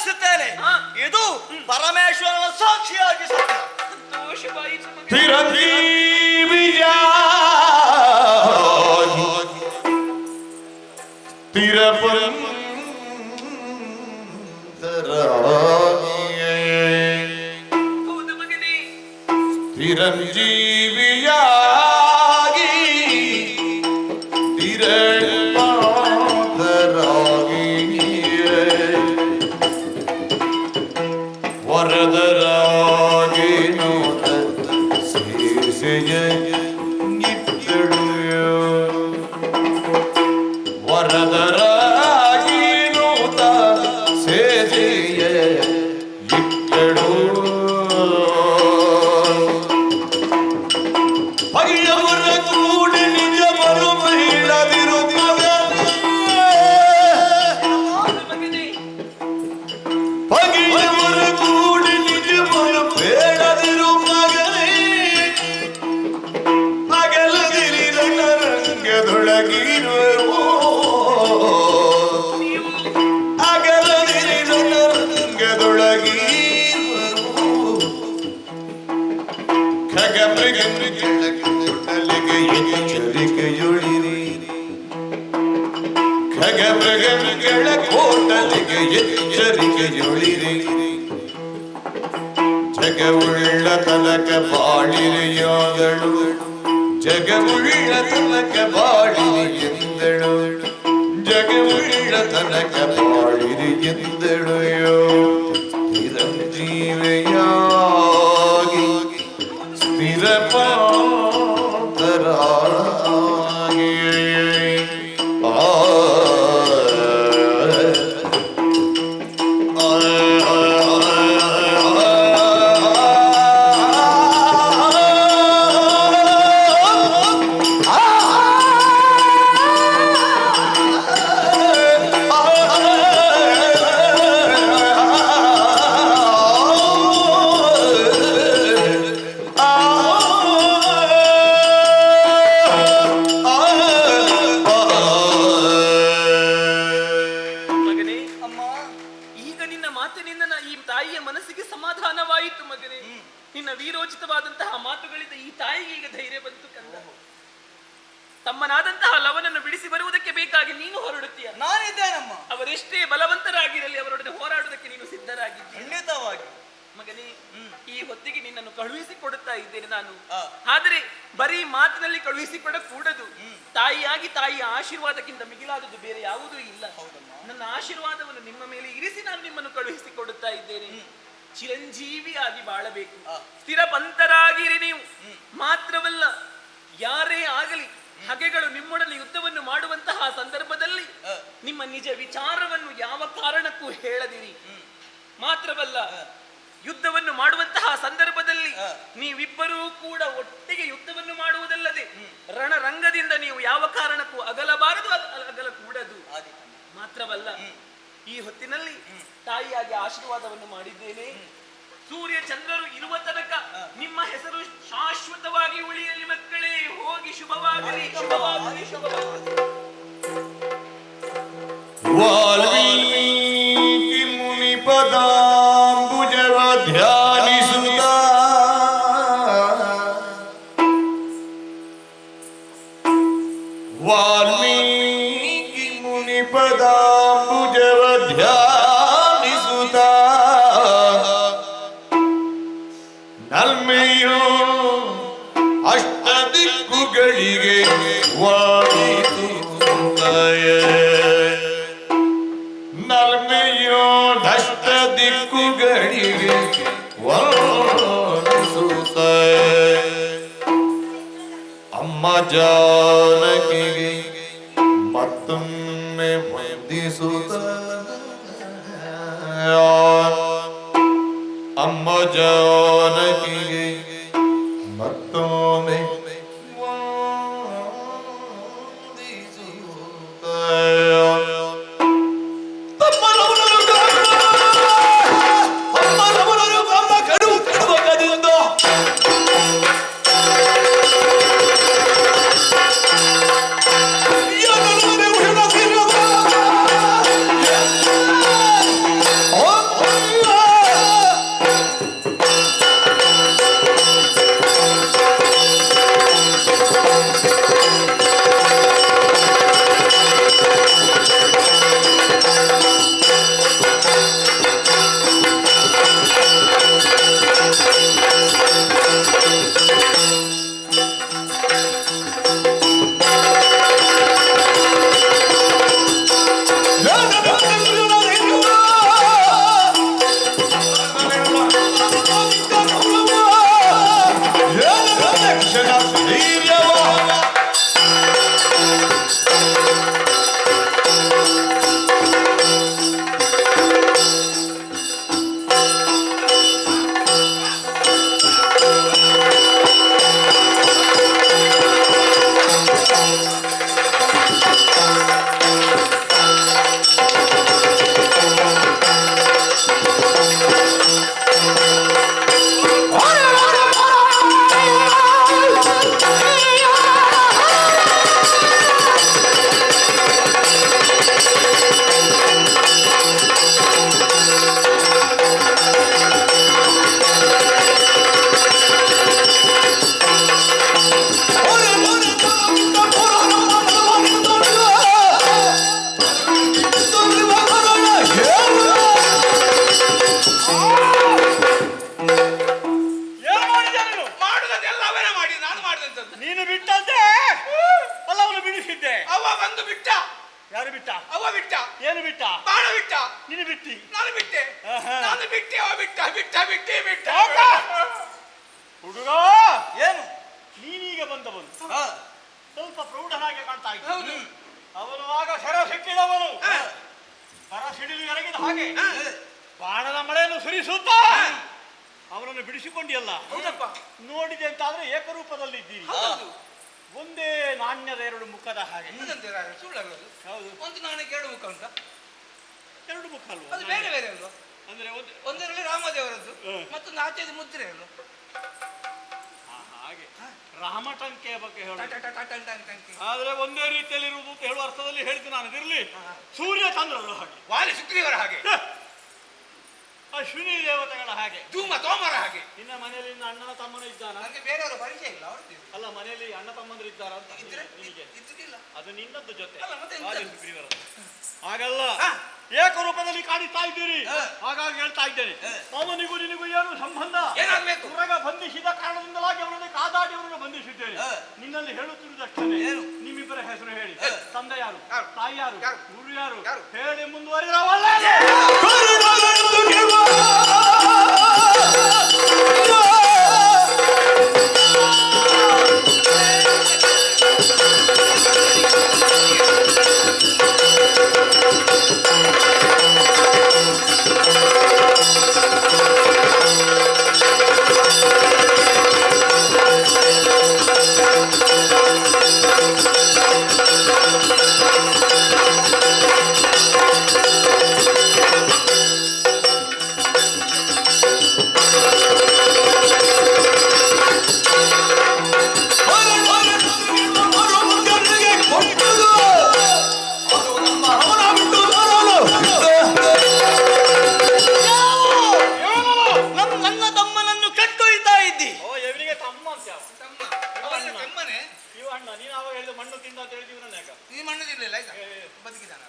ಒಪ್ಪಿಸುತ್ತೇನೆ. ಹಾ. ಇದು ಪರಮೇಶ್ವರನ ಸಾಕ್ಷಿಯಾಗಿ ಸತ್ಯ. ಸಂತೋಷವಾಯಿತು ಮಗನೇ. ಚಿರಂಜೀವಿಯ ಹೌದು ಮಗನೇ. ಚಿರಂಜೀವಿಯಾಗಿ ವರದರಾಗಿ ನೋತ ಸೇಸೆಯ ಇತ್ತಳು ವರದರಾಗಿ ನೋತ ಸೇಸೆಯ ಇತ್ತಳು ಪಗೆಯವರ ಕೂಡಿ ನಿಜವನ್ನು ಮಹಿಳದಿರು ಹೌದು ಮಗನೇ. ಪಗೆಯವರ ಕೂಡಿ ನಿಜವನ್ನು ಬೇಡದಿರು ಮಗನೇ ಅಗಲದಿರಿದ ರಂಗದೊಳಗಿರುವರು ಅಗಲದಿರಿದ ರಂಗದೊಳಗಿರುವರು ಖಗ ಮೃಗ ಮೃಗಲಿಗೆ ಎಚ್ಚರಿಕೆಯೊಳಿರಿ ಖಗ ಮೃಗ ಮೃಗಳ ಕೋಟಲಿಗೆ ಎಚ್ಚರಿಕೆಯೊಳಿರಿ ಜಗವುಳ್ಳ ತನಕ ಬಾಳಿರೆಯಾದಳು ಜಗವುಳ್ಳ ತನಕ ಬಾಳಿರಿ ಎಂದಳು ಜಗವುಳ್ಳ ತನಕ ಬಾಳಿರಿ ಎಂದಳು ಸ್ಥಿರಂಜೀವಿಯಾಗಿ ಸ್ಥಿರಪಾತರಾಗಿ ಮಗನೇ, ಅಮ್ಮ, ಈಗ ನಿನ್ನ ಮಾತಿನಿಂದ ಈ ತಾಯಿಯ ಮನಸ್ಸಿಗೆ ಸಮಾಧಾನವಾಯಿತು ಮಗನೇ. ನಿನ್ನ ವೀರೋಚಿತವಾದಂತಹ ಮಾತುಗಳಿಂದ ಈ ತಾಯಿಗೆ ಈಗ ಧೈರ್ಯ ಬಂತು ಕಂದ. ತಮ್ಮನಾದಂತಹ ಲವನನ್ನು ಬಿಡಿಸಿ ಬರುವುದಕ್ಕೆ ಬೇಕಾಗಿ ನೀನು ಹೊರಡುತ್ತೀಯ. ನಾನಿದ್ದೇನಮ್ಮ. ಅವರೆಷ್ಟೇ ಬಲವಂತರಾಗಿರಲಿ ಅವರೊಡನೆ ಹೋರಾಡುವುದಕ್ಕೆ ನೀನು ಸಿದ್ಧರಾಗಿದ್ದೀಯ. ಖಂಡಿತವಾಗಿ ಮಗನೇ, ಈ ಹೊತ್ತಿಗೆ ನಿನ್ನನ್ನು ಕಳುಹಿಸಿ ಕೊಡುತ್ತಾ ಇದ್ದೇನೆ ನಾನು. ಆ. ಆದರೆ ಬರೀ ಮಾತಿನಲ್ಲಿ ಕಳುಹಿಸಿ ಕೊಡಕೂಡದು. ತಾಯಿಯಾಗಿ ತಾಯಿಯ ಆಶೀರ್ವಾದಕ್ಕಿಂತ ಮಿಗಿಲಾದದ್ದು ಬೇರೆ ಯಾವುದೂ ಇಲ್ಲ. ನನ್ನ ಆಶೀರ್ವಾದವನ್ನು ನಿಮ್ಮ ಮೇಲೆ ಇರಿಸಿ ನಾನು ನಿಮ್ಮನ್ನು ಕಳುಹಿಸಿ ಕೊಡುತ್ತಾ ಇದ್ದೇನೆ. ಚಿರಂಜೀವಿಯಾಗಿ ಬಾಳಬೇಕು, ಸ್ಥಿರಪಂತರಾಗಿರಿ ನೀವು. ಮಾತ್ರವಲ್ಲ, ಯಾರೇ ಆಗಲಿ ಹಗೆಗಳು ನಿಮ್ಮೊಡನೆ ಯುದ್ಧವನ್ನು ಮಾಡುವಂತಹ ಸಂದರ್ಭದಲ್ಲಿ ನಿಮ್ಮ ನಿಜ ವಿಚಾರವನ್ನು ಯಾವ ಕಾರಣಕ್ಕೂ ಹೇಳದಿರಿ. ಮಾತ್ರವಲ್ಲ, ಯುದ್ಧವನ್ನು ಮಾಡುವಂತಹ ಸಂದರ್ಭದಲ್ಲಿ ನೀವಿಬ್ಬರೂ ಕೂಡ ಒಟ್ಟಿಗೆ ಯುದ್ಧವನ್ನು ಮಾಡುವುದಲ್ಲದೆ ರಣರಂಗದಿಂದ ನೀವು ಯಾವ ಕಾರಣಕ್ಕೂ ಅಗಲಬಾರದು, ಅಗಲಕೂಡದು. ಮಾತ್ರವಲ್ಲ, ಈ ಹೊತ್ತಿನಲ್ಲಿ ತಾಯಿಯಾಗಿ ಆಶೀರ್ವಾದವನ್ನು ಮಾಡಿದ್ದೇನೆ. ಸೂರ್ಯ ಚಂದ್ರರು ಇರುವ ತನಕ ನಿಮ್ಮ ಹೆಸರು ಶಾಶ್ವತವಾಗಿ ಉಳಿಯಲಿ ಮಕ್ಕಳೇ. ಹೋಗಿ ಶುಭವಾಗಲಿ, ಶುಭವಾಗಲಿ, ಶುಭವಾಗಲಿ. ವಾಲ್ಮೀಕಿ ಮುನಿ ಪದಾಂಬುಜವ ಧ್ಯಾನಿಸುತ್ತ ವಾಲ್ಮೀಕಿ ಮುನಿ ಪದಾಂಬುಜವ ಧ್ಯಾನಿಸುತ್ತ ನಲ್ಮೆಯೋ ಅಷ್ಟ ದಿಕ್ಕುಗಳಿಗೆ ನಲ್ಮೆಯೋ ದಷ್ಟ ದಿಕ್ಕುಗಳಿಗೆ ವಂದಿಸುತ್ತ ಅಮ್ಮ ಜಾನಕಿಗೆ ಮತ್ತೊಮ್ಮೆ ವಂದಿಸುತ್ತ ಅಮ್ಮ ಜಾನಕಿಗೆ ಮತ್ತೊಮ್ಮೆ Oh! ನಾನು ಬಿಟ್ಟೆ ನಾನು ಬಿಟ್ಟೆ ಅವ ಬಿಟ್ಟ ಬಿಟ್ಟ ಬಿಟ್ಟೆ ಬಿಟ್ಟ ಹುಡುಗ ಏನು ನೀನೀಗ ಬಂದವನು ಹಾ, ಸ್ವಲ್ಪ ಪ್ರೌಢನಾಗೆ ಕಾಣ್ತಾ ಇದ್ದ. ಹೌದು ಅವನು ಆಗ ಸೆರ ಸಿಕ್ಕಿದವನು ಸರ ಸಿಡಿಲು ಎರಗಿದ ಹಾಗೆ ಬಾಣದ ಮಳೆಯನ್ನು ಸುರಿಸುತ್ತಾ ಅವನನ್ನು ಬಿಡಿಸಿಕೊಂಡಿಯಲ್ಲ. ಹೌದಪ್ಪ ನೋಡಿದೆ ಅಂತಾದ್ರೆ ಏಕರೂಪದಲ್ಲಿ ಇದ್ದೀರಿ. ಹೌದು ಒಂದೇ ನಾಣ್ಯದ ಎರಡು ಮುಖದ ಹಾಗೆ. ಇದಂತೀರಾ ಸುಳ್ಳಾಗೋದು ಹೌದು, ಒಂದು ನಾಣಕ್ಕೆ ಎರಡು ಮುಖ ಉಂಟಾ ಎರಡು ಮುಖ ಅದು ಅಲ್ವಾ? ಬೇರೆ ಬೇರೆ ಅಲ್ವಾ ಅಂದ್ರೆ ಒಂದರಲ್ಲಿ ರಾಮದೇವರದ್ದು ಹ್ಮ್. ಮತ್ತೊಂದು ಆಚೆದು ಮುದ್ರೆ ಅಲ್ವಾ ಹಾಗೆ ರಾಮಟಂಕೆಯ ಬಗ್ಗೆ ಹೇಳ. ಟಟ ಟಟ ಟಟ ಟಟ ಟಟ. ಆದ್ರೆ ಒಂದೇ ರೀತಿಯಲ್ಲಿ ಇರುವುದು ಅಂತ ಹೇಳುವ ಅರ್ಥದಲ್ಲಿ ಹೇಳ್ತೀನಿ ನಾನು. ಇದಿರ್ಲಿ, ಸೂರ್ಯ ಚಂದ್ರರು ಹಾಗೆ, ವಾಲಿ ಸುಗ್ರೀವರ ಹಾಗೆ ಅಶ್ವಿನಿ ದೇವತೆಗಳ ಹಾಗೆ. ಧೂಮ ತೋಮರ ಹಾಗೆ ನಿನ್ನ ಮನೆಯಲ್ಲಿ ನಿನ್ನ ಅಣ್ಣನ ತಮ್ಮನ ಇದ್ದಾನ? ನನಗೆ ಬೇರೆಯವರ ಪರಿಚಯ ಇಲ್ಲ ಅವ್ರದ್ದು ಅಲ್ಲ, ಮನೆಯಲ್ಲಿ ಅಣ್ಣ ತಮ್ಮಂದ್ರು ಇದ್ದಾರ ಅಂತ ಇದ್ರೆ ನಿನಗೆ? ಇದ್ದಿಲ್ಲ ಅದು ನಿನ್ನದ್ದು ಜೊತೆ. ಅಲ್ಲ, ಮತ್ತೆ ಎಂತದ್ದು? ವಾಲಿ ಸುಗ್ರೀವರದ್ದು. ಹಾಗಲ್ಲ, ಹಾ. ಏಕರೂಪದಲ್ಲಿ ಕಾಣಿಸ್ತಾ ಇದ್ದೀರಿ. ಹಾ. ಹಾಗಾಗಿ ಹೇಳ್ತಾ ಇದ್ದೇನೆ, ಅವನಿಗೂ ನಿನಗೂ ಏನು ಸಂಬಂಧ? ಏನಾಗ್ಬೇಕು? ಹೊರಗ ಬಂಧಿಸಿದ ಕಾರಣದಿಂದಲಾಗಿ ಅವರನ್ನು ಕಾದಾಡಿ ಅವರನ್ನು ಬಂಧಿಸಿದ್ದೇನೆ. ಹಾ. ನಿನ್ನಲ್ಲಿ ಹೇಳುತ್ತಿರುವುದಷ್ಟೇ, ಏನು? ನಿಮ್ಮಿಬ್ಬರ ಹೆಸರು ಹೇಳಿ. ಹಾ. ತಂದೆ ಯಾರು, ಯಾರು? ತಾಯಿ ಯಾರು, ಯಾರು? ಗುರು ಯಾರು ಯಾರು? ಹೇಳಿ ಮುಂದುವರಿರವಲ್ಲ. ನನ್ನ ತಮ್ಮನನ್ನು ಕಟ್ಟೊಯ್ತಾ ಇದ್ದಿ. ಓ, ಇವನಿಗೆ ತಮ್ಮ ಅಂತ ಯಾವ? ತಮ್ಮ ಅವನ ತಮ್ಮನೇ ಇವ ಅಣ್ಣ, ನೀನು ಅವಾಗ ಹೇಳಿದ ಮಣ್ಣು ತಿಂದ ಅಂತ ಹೇಳಿದ ಇವನನ್ನ ಯಾಕ? ಈ ಮಣ್ಣದಿರ್ಲಿಲ್ಲ ಆಯ್ತಾ ಬದುಕಿದಾನ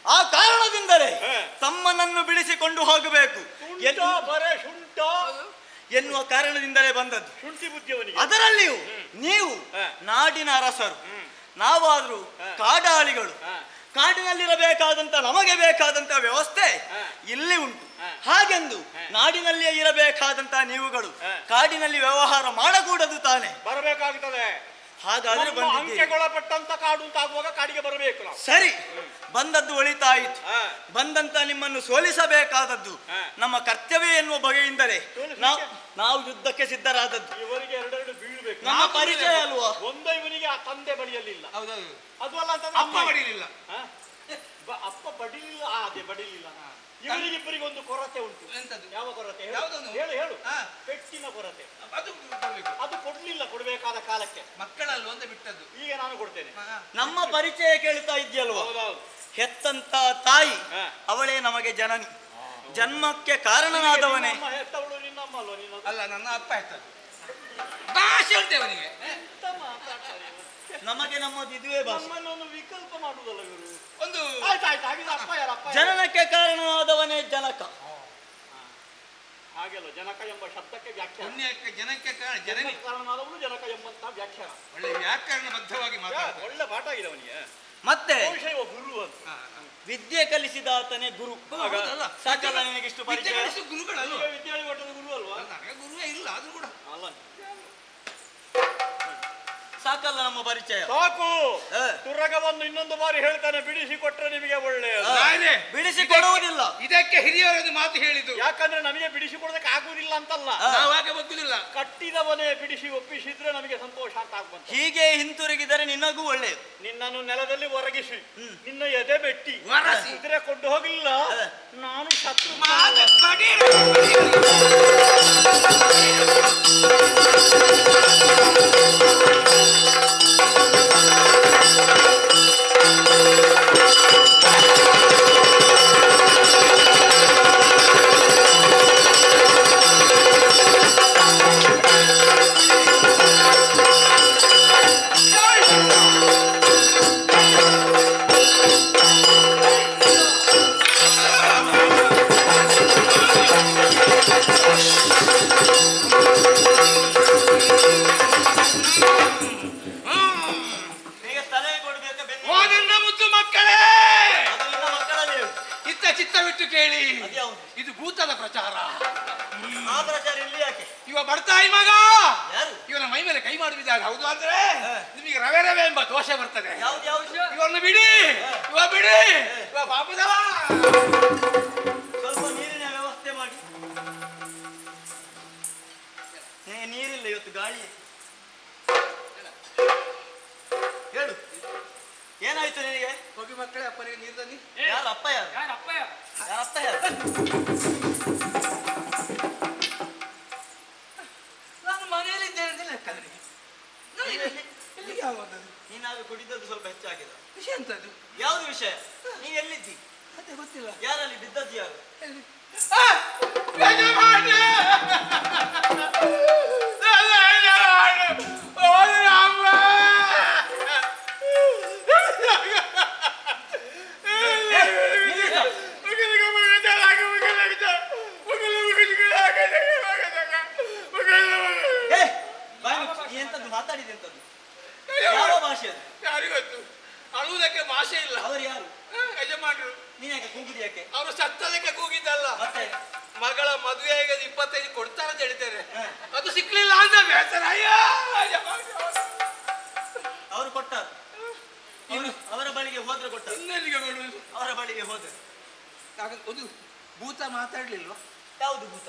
ಆ ಕಾರಣದಿಂದಲೇ ಹಾ. ತಮ್ಮನನ್ನು ಬಿಡಿಸಿಕೊಂಡು ಹೋಗಬೇಕು ಶುಂಠ ಬರೇ ಶುಂಠ ಎನ್ನುವ ಕಾರಣದಿಂದಲೇ ಬಂದದ್ದು. ಶುಂಠಿ ಬುದ್ಧಿ ಅವನಿಗೆ. ಅದರಲ್ಲಿಯೂ ನೀವು ಹಾ. ನಾಡಿನ ಅರಸರು, ನಾವಾದ್ರೂ ಕಾಡಾಳಿಗಳು. ಕಾಡಿನಲ್ಲಿರಬೇಕಾದಂತ ನಮಗೆ ಬೇಕಾದಂತ ವ್ಯವಸ್ಥೆ ಇಲ್ಲಿ ಉಂಟು. ಹಾಗೆಂದು ನಾಡಿನಲ್ಲಿಯೇ ಇರಬೇಕಾದಂತ ನೀವುಗಳು ಕಾಡಿನಲ್ಲಿ ವ್ಯವಹಾರ ಮಾಡಕೂಡದು ತಾನೆ. ಬರಬೇಕಾಗುತ್ತದೆ. ಹಾಗಾದ್ರೆ ನಮ್ಮ ಬಂದಿದ್ದೀರಿ. ಅಂಕೆಗೊಳಪಟ್ಟಂತ ಕಾಡು ಅಂತ ಆಗುವಾಗ ಕಾಡಿಗೆ ಬರಬೇಕು ನಾವು. ಸರಿ, ಬಂದದ್ದು ಒಳಿತಾಯಿತು. ಹಾ. ಬಂದಂತ ನಿಮ್ಮನ್ನು ಸೋಲಿಸಬೇಕಾದದ್ದು ಹಾ. ನಮ್ಮ ಕರ್ತವ್ಯ ಎನ್ನುವ ಬಗೆಯಿಂದಲೇ ಸೋಲಿಸ್ಲಿಕ್ಕೆ? ನಾವು ಯುದ್ಧಕ್ಕೆ ಸಿದ್ಧರಾದದ್ದು. ಇವರಿಗೆ ಎರಡೆರಡು ಬೀಳ್ಬೇಕು. ನಮ್ಮ ಪರಿಚಯ ಅಲ್ವಾ? ಒಂದೋ ಇವನಿಗೆ ಆ ತಂದೆ ಬಳಿಯಲ್ಲಿಲ್ಲ, ಹೌದೌದು ಅದು ಅಲ್ಲ ಅಂತಂದ್ರೆ ಅಪ್ಪ ಬಡಿಲಿಲ್ಲ ಅಪ್ಪ ಬಡಿಲಿಲ್ಲ. ಅದೇ ಬಡಿಲಿಲ್ಲ. ಇವರಿಗಿಬ್ಬರಿಗೆ ಒಂದು ಕೊರತೆ ಉಂಟು. ಎಂತದ್ದು? ಯಾವ ಕೊರತೆ ಹೇಳು? ಯಾವುದೊಂದು? ಹೇಳು ಹೇಳು. ಹಾ. ಪೆಟ್ಟಿನ ಕೊರತೆ. ಅದು ಕೊಡ್ಬೇಕು ಅದು ಕೊಡ್ಲಿಲ್ಲ ಕೊಡ್ಬೇಕಾದ ಕಾಲಕ್ಕೆ. ಮಕ್ಕಳಲ್ಲ ಅಂತ ಬಿಟ್ಟದ್ದು ಈಗ ನಾನು ಕೊಡ್ತೇನೆ. ನಮ್ಮ ಪರಿಚಯ ಕೇಳ್ತಾ ಇದೆಯಲ್ವಾ? ಹೌದೌದು. ಹೆತ್ತಂತ ತಾಯಿ ಹಾ. ಅವಳೇ ನಮಗೆ ಜನನಿ. ಜನ್ಮಕ್ಕೆ ಕಾರಣನಾದವನೇ. ನಿನ್ನಮ್ಮ ಹೆತ್ತವಳು ನಿನ್ನಮ್ಮ ಅಲ್ವಾ? ನಿನ್ನ ಅಲ್ಲ ನನ್ನ ಅಪ್ಪ ಆಯ್ತದ್ದು ಭಾಷೆ ಉಂಟೆ ಅವನಿಗೆ ಎಂತ ಮಾತಾಡ್ತಾರೆ ಇವರು? ನಮಗೆ ನಮ್ಮದು ಇದುವೇ ಭಾಷೆ. ನಮ್ಮನ್ನೊಂದು ವಿಕಲ್ಪ ಮಾಡುವುದಲ್ಲ ಇವರು. ಒಂದು ಆಯ್ತಾಯ್ತು, ಹಾಗಿದ್ರೆ ಅಪ್ಪ ಯಾರು? ಅಪ್ಪ ಯಾರು? ಜನನಕ್ಕೆ ಕಾರಣನಾದವನೇ ಜನಕ. ಹಾಗೆಲ್ಲ ಜನಕ ಎಂಬ ಶಬ್ದಕ್ಕೆ ವ್ಯಾಖ್ಯಾನ. ಪುಣ್ಯಕ್ಕೆ ಜನಕ್ಕೆ ಕಾರಣ ಜನನಿ ಕಾರಣನಾದವನು ಜನಕ ಎಂಬಂತ ವ್ಯಾಖ್ಯಾನ. ಒಳ್ಳೆ ವ್ಯಾಕರಣಬದ್ಧವಾಗಿ ಮಾತಾಡ್ತಾರೆ ಒಳ್ಳೆ ಪಾಠ ಆಗಿದೆ ಅವನಿಗೆ. ಮತ್ತೆ ಬಹುಶಃ ಇವ ಗುರು ಅಂತ. ವಿದ್ಯೆ ಕಲಿಸಿದಾತನೇ ಗುರು. ಹೌದಲ್ಲ? ಸಾಕಲ್ಲ ನಿನಗೆ ಇಷ್ಟು ಪರಿಚಯ? ವಿದ್ಯಾಭ್ಯಾಸ ಗುರುಗಳಲ್ವ ಈಗ ವಿದ್ಯಾರ್ಥಿ ಮಟ್ಟದ ಗುರು ಅಲ್ವಾ? ನನಗೆ ಗುರುವೇ ಇಲ್ಲ ಆದ್ರೂ ಕೂಡ ಅಲ್ಲ, ಸಾಕಲ್ಲ ನಮ್ಮ ಪರಿಚಯ? ಸಾಕು. ಹಾ. ತುರಗವನ್ನು ಇನ್ನೊಂದು ಬಾರಿ ಹೇಳ್ತಾನೆ, ಬಿಡಿಸಿ ಕೊಟ್ರೆ ನಿಮಗೆ ಒಳ್ಳೆಯದು. ನಾನೇ ಬಿಡಿಸಿ ಕೊಡುವುದಿಲ್ಲ. ಇದಕ್ಕೆ ಹಿರಿಯರೊಂದು ಮಾತು ಹೇಳಿದ್ದು ಯಾಕಂದ್ರೆ ನಮಗೆ ಬಿಡಿಸಿ ಕೊಡೋದಕ್ಕೆ ಆಗುದಿಲ್ಲ ಅಂತಲ್ಲ, ನಾವಾಗ ಬಗ್ಗುದಿಲ್ಲ ಕಟ್ಟಿದವನೇ ಬಿಡಿಸಿ ಒಪ್ಪಿಸಿದ್ರೆ ನಮಗೆ ಸಂತೋಷ ಅಂತ ಆಗ್ಬಂತ. ಹೀಗೆ ಹಿಂತಿರುಗಿದರೆ ನಿನಗೂ ಒಳ್ಳೆಯದು. ನಿನ್ನನ್ನು ನೆಲದಲ್ಲಿ ಒರಗಿಸಿ ನಿನ್ನ ಎದೆ ಬೆಟ್ಟಿ ಒರಸಿ. ಇದ್ರೆ ಕೊಂಡು ಹೋಗಿಲ್ಲ ನಾನು ಶತ್ರು. ಮಾತು ಬಡೀರಿ. ಯಾವುದು? ಇದು ಭೂತದ ಪ್ರಚಾರ. ಆ ಪ್ರಚಾರ ಇಲ್ಲಿ ಯಾಕೆ? ಇವ ಬರ್ತಾಯಿ ಮಗ, ಯಾರು? ಇವನ ಮೈ ಮೇಲೆ ಕೈ ಮಾಡುವಿದ್ದಾರೆ. ಹೌದು ಅಂದ್ರೆ ನಿಮಗೆ ರವೆ ರವೆ ಎಂಬ ದೋಷ ಬರ್ತದೆ. ಯಾವ್ದು ಯಾವ್ದು? ಇವನ್ನ ಬಿಡಿ, ಇವ ಬಿಡಿ, ಇವ ಪಾಪದವ. ಸ್ವಲ್ಪ ನೀರಿನ ವ್ಯವಸ್ಥೆ ಮಾಡಿ. ನೀರಿಲ್ಲ ಇವತ್ತು, ಗಾಳಿ. ಹೇಳು, ಏನಾಯ್ತು ನಿನಗೆ? ಹೋಗಿ ಮಕ್ಕಳೇ, ಅಪ್ಪನಿಗೆ ನೀರು ತನ್ನಿ. ಯಾರು ಅಪ್ಪ? ಯಾರು ಯಾರಪ್ಪ ಯಾರು? ಯಾರ ಅಪ್ಪ? ಯಾರು? ನಾನು ಮನೆಯಲ್ಲಿ ಇದ್ದೇನೆ ಅಂತ ಲೆಕ್ಕ ನನಗೆ. ಎಲ್ಲಿಗೆ ಆಗೋದು? ನೀನಾಗ ಕುಡಿದದ್ದು ಸ್ವಲ್ಪ ಹೆಚ್ಚಾಗಿದೆ. ವಿಷಯ ಎಂತದ್ದು? ಯಾವ್ದು ವಿಷಯ? ನೀ ಎಲ್ಲಿದ್ದಿ? ಅದೇ ಗೊತ್ತಿಲ್ಲ. ಯಾರಲ್ಲಿ ಬಿದ್ದದ್ದು? ಯಾರು? ಎಂತದ್ದು ಮಾತಾಡಿದೆ? ಎಂತದ್ದು? ಯಾವ ಭಾಷೆ ಅದು? ಯಾರಿಗೊತ್ತು? ಅಳುವುದಕ್ಕೆ ಭಾಷೆ ಇಲ್ಲ. ಅವರು ಯಾರು? ಯಜಮಾನರು. ನೀನ್ ಯಾಕೆ ಕೂಗುದು? ಯಾಕೆ? ಅವರು ಸತ್ತದಕ್ಕೆ ಕೂಗಿದ್ದಲ್ಲ, ಮತ್ತೆ ಮಗಳ ಮದುವೆಗೆ 25 ಕೊಡ್ತಾರೆ ಅಂತ ಹೇಳ್ತಾರೆ. ಅದು ಸಿಕ್ಲಿಲ್ಲ ಅಂತ ಬೇಸರ. ಅವರು ಕೊಟ್ಟಾರ. ಅವರ ಬಳಿಗೆ ಹೋದ್ರೆ ಕೊಟ್ಟಾರ. ಇನ್ನೆಲ್ಲಿಗೆ ಕೊಡುವುದು? ಅವರ ಬಳಿಗೆ ಹೋದ್ರೆ ಒಂದು ಭೂತ ಮಾತಾಡ್ಲಿಲ್ವಾ? ಯಾವುದು ಭೂತ?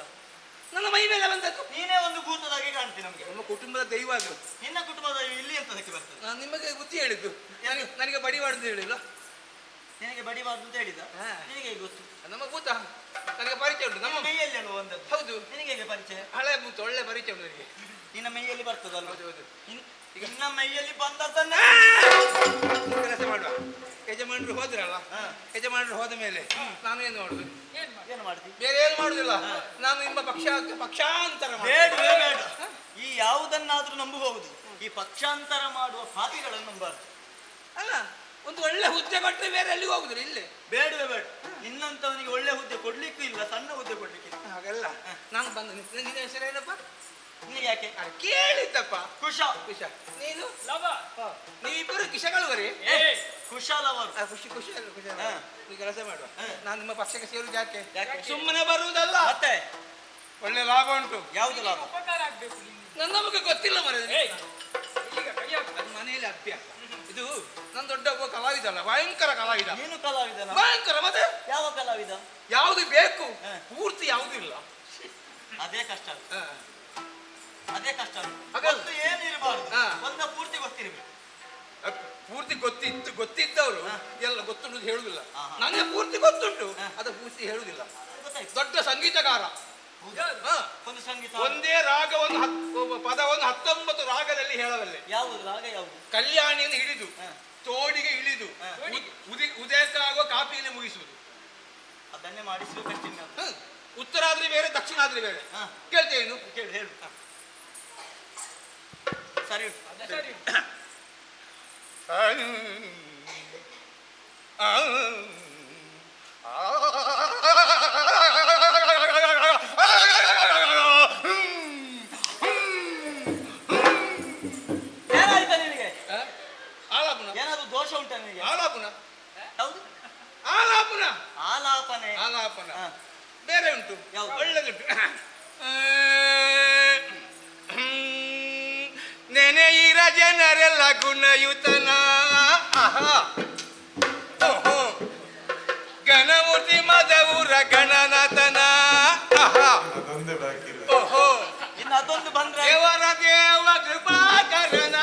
ನನ್ನ ಮೈ ಮೇಲೆ ಬಂದದ್ದು. ನೀನೇ ಒಂದು ಭೂತದಾಗಿ ಕಾಣ್ತೀನಿ ನಮ್ಗೆ. ನಮ್ಮ ಕುಟುಂಬದ ದೈವ ಅದು. ನಿನ್ನ ಕುಟುಂಬದ ಇಲ್ಲಿ ಎಂತದಕ್ಕೆ ಬರ್ತದೆ? ನಾನು ನಿಮಗೆ ಬುದ್ಧಿ ಹೇಳಿದ್ದು. ನನಗೆ ಬಡಿ ಮಾಡುದು ಹೇಳಿಲ್ಲ. ನಿನಗೆ ಬಡಿಬಾರ್ದು ಅಂತ ಹೇಳಿದ? ಹಾ. ನಿನಗೆ ಹೇಗೆ ಗೊತ್ತು? ನಮ್ಮ ಭೂತ ನನಗೆ ಪರಿಚಯ ಉಂಟು. ನಮ್ಮ ಮೈಯಲ್ಲಿ ಅಲ್ವ ಒಂದದ್ದು? ಹೌದು. ನಿನಗೆ ಹೇಗೆ ಪರಿಚಯ? ಹಳೆ ಭೂತ, ಒಳ್ಳೆ ಪರಿಚಯ ಉಂಟು ನನಗೆ. ನಿನ್ನ ಮೈಯಲ್ಲಿ ಬರ್ತದಲ್ವ? ಹೌದು ಹೌದು. ನಿನ್ನ ಮೈಯಲ್ಲಿ ಬಂದದ್ದನ್ನ ಕೆಲಸ ಮಾಡುವ. ಯಜಮಾನರು ಹೋದ್ರಲ್ಲ, ಯಜಮಾನರು ಹೋದ ಮೇಲೆ ನಾನು ಏನು ಮಾಡುದು? ಏನು ಮಾಡ್ತೀವಿ? ಬೇರೆ ಏನು ಮಾಡುದಿಲ್ಲ. ನಾನು ನಿಮ್ಮ ಪಕ್ಷಾಂತರ ಬೇಡವೇ ಬೇಡ. ಈ ಯಾವುದನ್ನಾದ್ರೂ ನಂಬಬಹುದು. ಈ ಪಕ್ಷಾಂತರ ಮಾಡುವ ಪಾಪಿಗಳನ್ನು ನಂಬಾರ್ದು. ಅಲ್ಲ, ಒಂದು ಒಳ್ಳೆ ಹುದ್ದೆ ಕೊಟ್ಟರೆ ಬೇರೆ ಎಲ್ಲಿಗೆ ಹೋಗುದಿಲ್ಲ, ಇಲ್ಲೇ. ಬೇಡವೇ ಬೇಡ. ನಿನ್ನಂತವನಿಗೆ ಒಳ್ಳೆ ಹುದ್ದೆ ಕೊಡ್ಲಿಕ್ಕೂ ಇಲ್ಲ, ಸಣ್ಣ ಹುದ್ದೆ ಕೊಡ್ಲಿಕ್ಕಿಲ್ಲ. ಹಾಗಲ್ಲ, ನಾನು ಬಂದ ನಿನ್ನ ಹೆಸರೇನಪ್ಪ? ನಿನಗೆ ಯಾಕೆ? ಕೇಳಿದ್ದಪ್ಪ. ಕುಶ. ಕುಶ. ನೀನು? ಲವ. ನೀವಿಬ್ಬರು ಕಿಶಗಳು ಬರೀ. ಕುಶಾಲವರು. ಖುಷಿ ಖುಷಿ ಅಲ್ಲ, ಖುಷಿ ಹಾ. ನೀವು ಕೆಲಸ ಮಾಡುವ. ನಾನು ನಿಮ್ಮ ಪಕ್ಷಕ್ಕೆ ಸೇರುದು ಯಾಕೆ? ಯಾಕೆ? ಸುಮ್ಮನೆ ಬರುವುದಲ್ಲ, ಮತ್ತೆ ಒಳ್ಳೆ ಲಾಭ ಉಂಟು. ಯಾವುದು ಲಾಭ? ಉಪಕಾರ ಆಗ್ಬೇಕು ನಿಮ್ಗೆ. ನನ್ನ ನಮಗೆ ಗೊತ್ತಿಲ್ಲ ಮರ. ಈಗ ಕಡಿಯಾಕ. ಅದು ಮನೆಯಲ್ಲಿ ಅಭ್ಯಾಸ. ಇದು ನನ್ನ ದೊಡ್ಡ ಒಬ್ಬ ಕಲಾವಿದ ಅಲ್ಲ, ಭಯಂಕರ ಕಲಾವಿದ. ನೀನು ಕಲಾವಿದನ? ಭಯಂಕರ. ಮತ್ತೆ ಯಾವ ಕಲಾವಿದ? ಯಾವುದು ಬೇಕು, ಹಾ. ಪೂರ್ತಿ ಯಾವುದು ಇಲ್ಲ. ಅದೇ ಕಷ್ಟ. ಹಾ. ಅದೇ ಕಷ್ಟ. ಹಾಗಲ್ಲ. ಒಂದು ಏನು ಇರಬಾರ್ದು, ಹಾ. ಒಂದ ಪೂರ್ತಿ ಗೊತ್ತಿರ್ಬೇಕು. ಅದು ಪೂರ್ತಿ ಗೊತ್ತಿದ್ದವರು ಹಾ. ಎಲ್ಲ ಗೊತ್ತುಂಟು ಹೇಳುದಿಲ್ಲ. ಹಾ. ನನಗೆ ಪೂರ್ತಿ ಗೊತ್ತುಂಟು, ಹಾ. ಅದು ಪೂರ್ತಿ ಹೇಳುದಿಲ್ಲ. ಗೊತ್ತಾಯ್ತು? ದೊಡ್ಡ ಸಂಗೀತಗಾರ. ಹೌದಾ? ಹಾ. ಒಂದು ಸಂಗೀತ. ಒಂದೇ ರಾಗವನ್ನು ಪದವನ್ನು 19 ರಾಗದಲ್ಲಿ ಹೇಳಬಲ್ಲೆ. ಯಾವುದು ರಾಗ? ಯಾವುದು? ಕಲ್ಯಾಣಿಯನ್ನು ಹಿಡಿದು ಹಾ. ತೋಡಿಗೆ ಇಳಿದು ಹಾ. ಉದಯಕ ಆಗುವ ಕಾಪಿಯಲ್ಲಿ ಮುಗಿಸುವುದು. ಅದನ್ನೇ ಮಾಡಿಸ್ಬೇಕಷ್ಟೇ. ಹ್ಮ್. ಉತ್ತರ ಆದ್ರೆ ಬೇರೆ, ದಕ್ಷಿಣ ಆದ್ರೆ ಬೇರೆ. ಹಾ. ಕೇಳ್ತೇನು? ಕೇಳು, ಹೇಳು. ಸರಿ ಉಂಟು. ಸರಿ. ಏನಾಯ್ತಾ ನಿನಗೆ? ಆಲಾಪನ. ಏನಾದ್ರು ದೋಷ ಉಂಟಾ ನಿನಗೆ? ಆಲಾಪನ. ಹೌದು, ಆಲಾಪನ. ಆಲಾಪನೆ. ಆಲಾಪನ ಹಾ. ಬೇರೆ ಉಂಟು, ಯಾವುದು? ಒಳ್ಳೆದುಂಟು. ನೆನೆಯಿರ ಜನರೆಲ್ಲ ಗುಣಯುತನ. ಓಹೋ, ಗಣಮೂರ್ತಿ ಮದವೂರ ಗಣನಾಥನ. ಅದೊಂದೇ ಬಾಕಿ ಇಲ್ಲ. ಓಹೋ, ಇನ್ನು ಅದೊಂದು ಬಂದ್ರೆ ದೇವರ ದೇವ ಕೃಪಾಕರನ,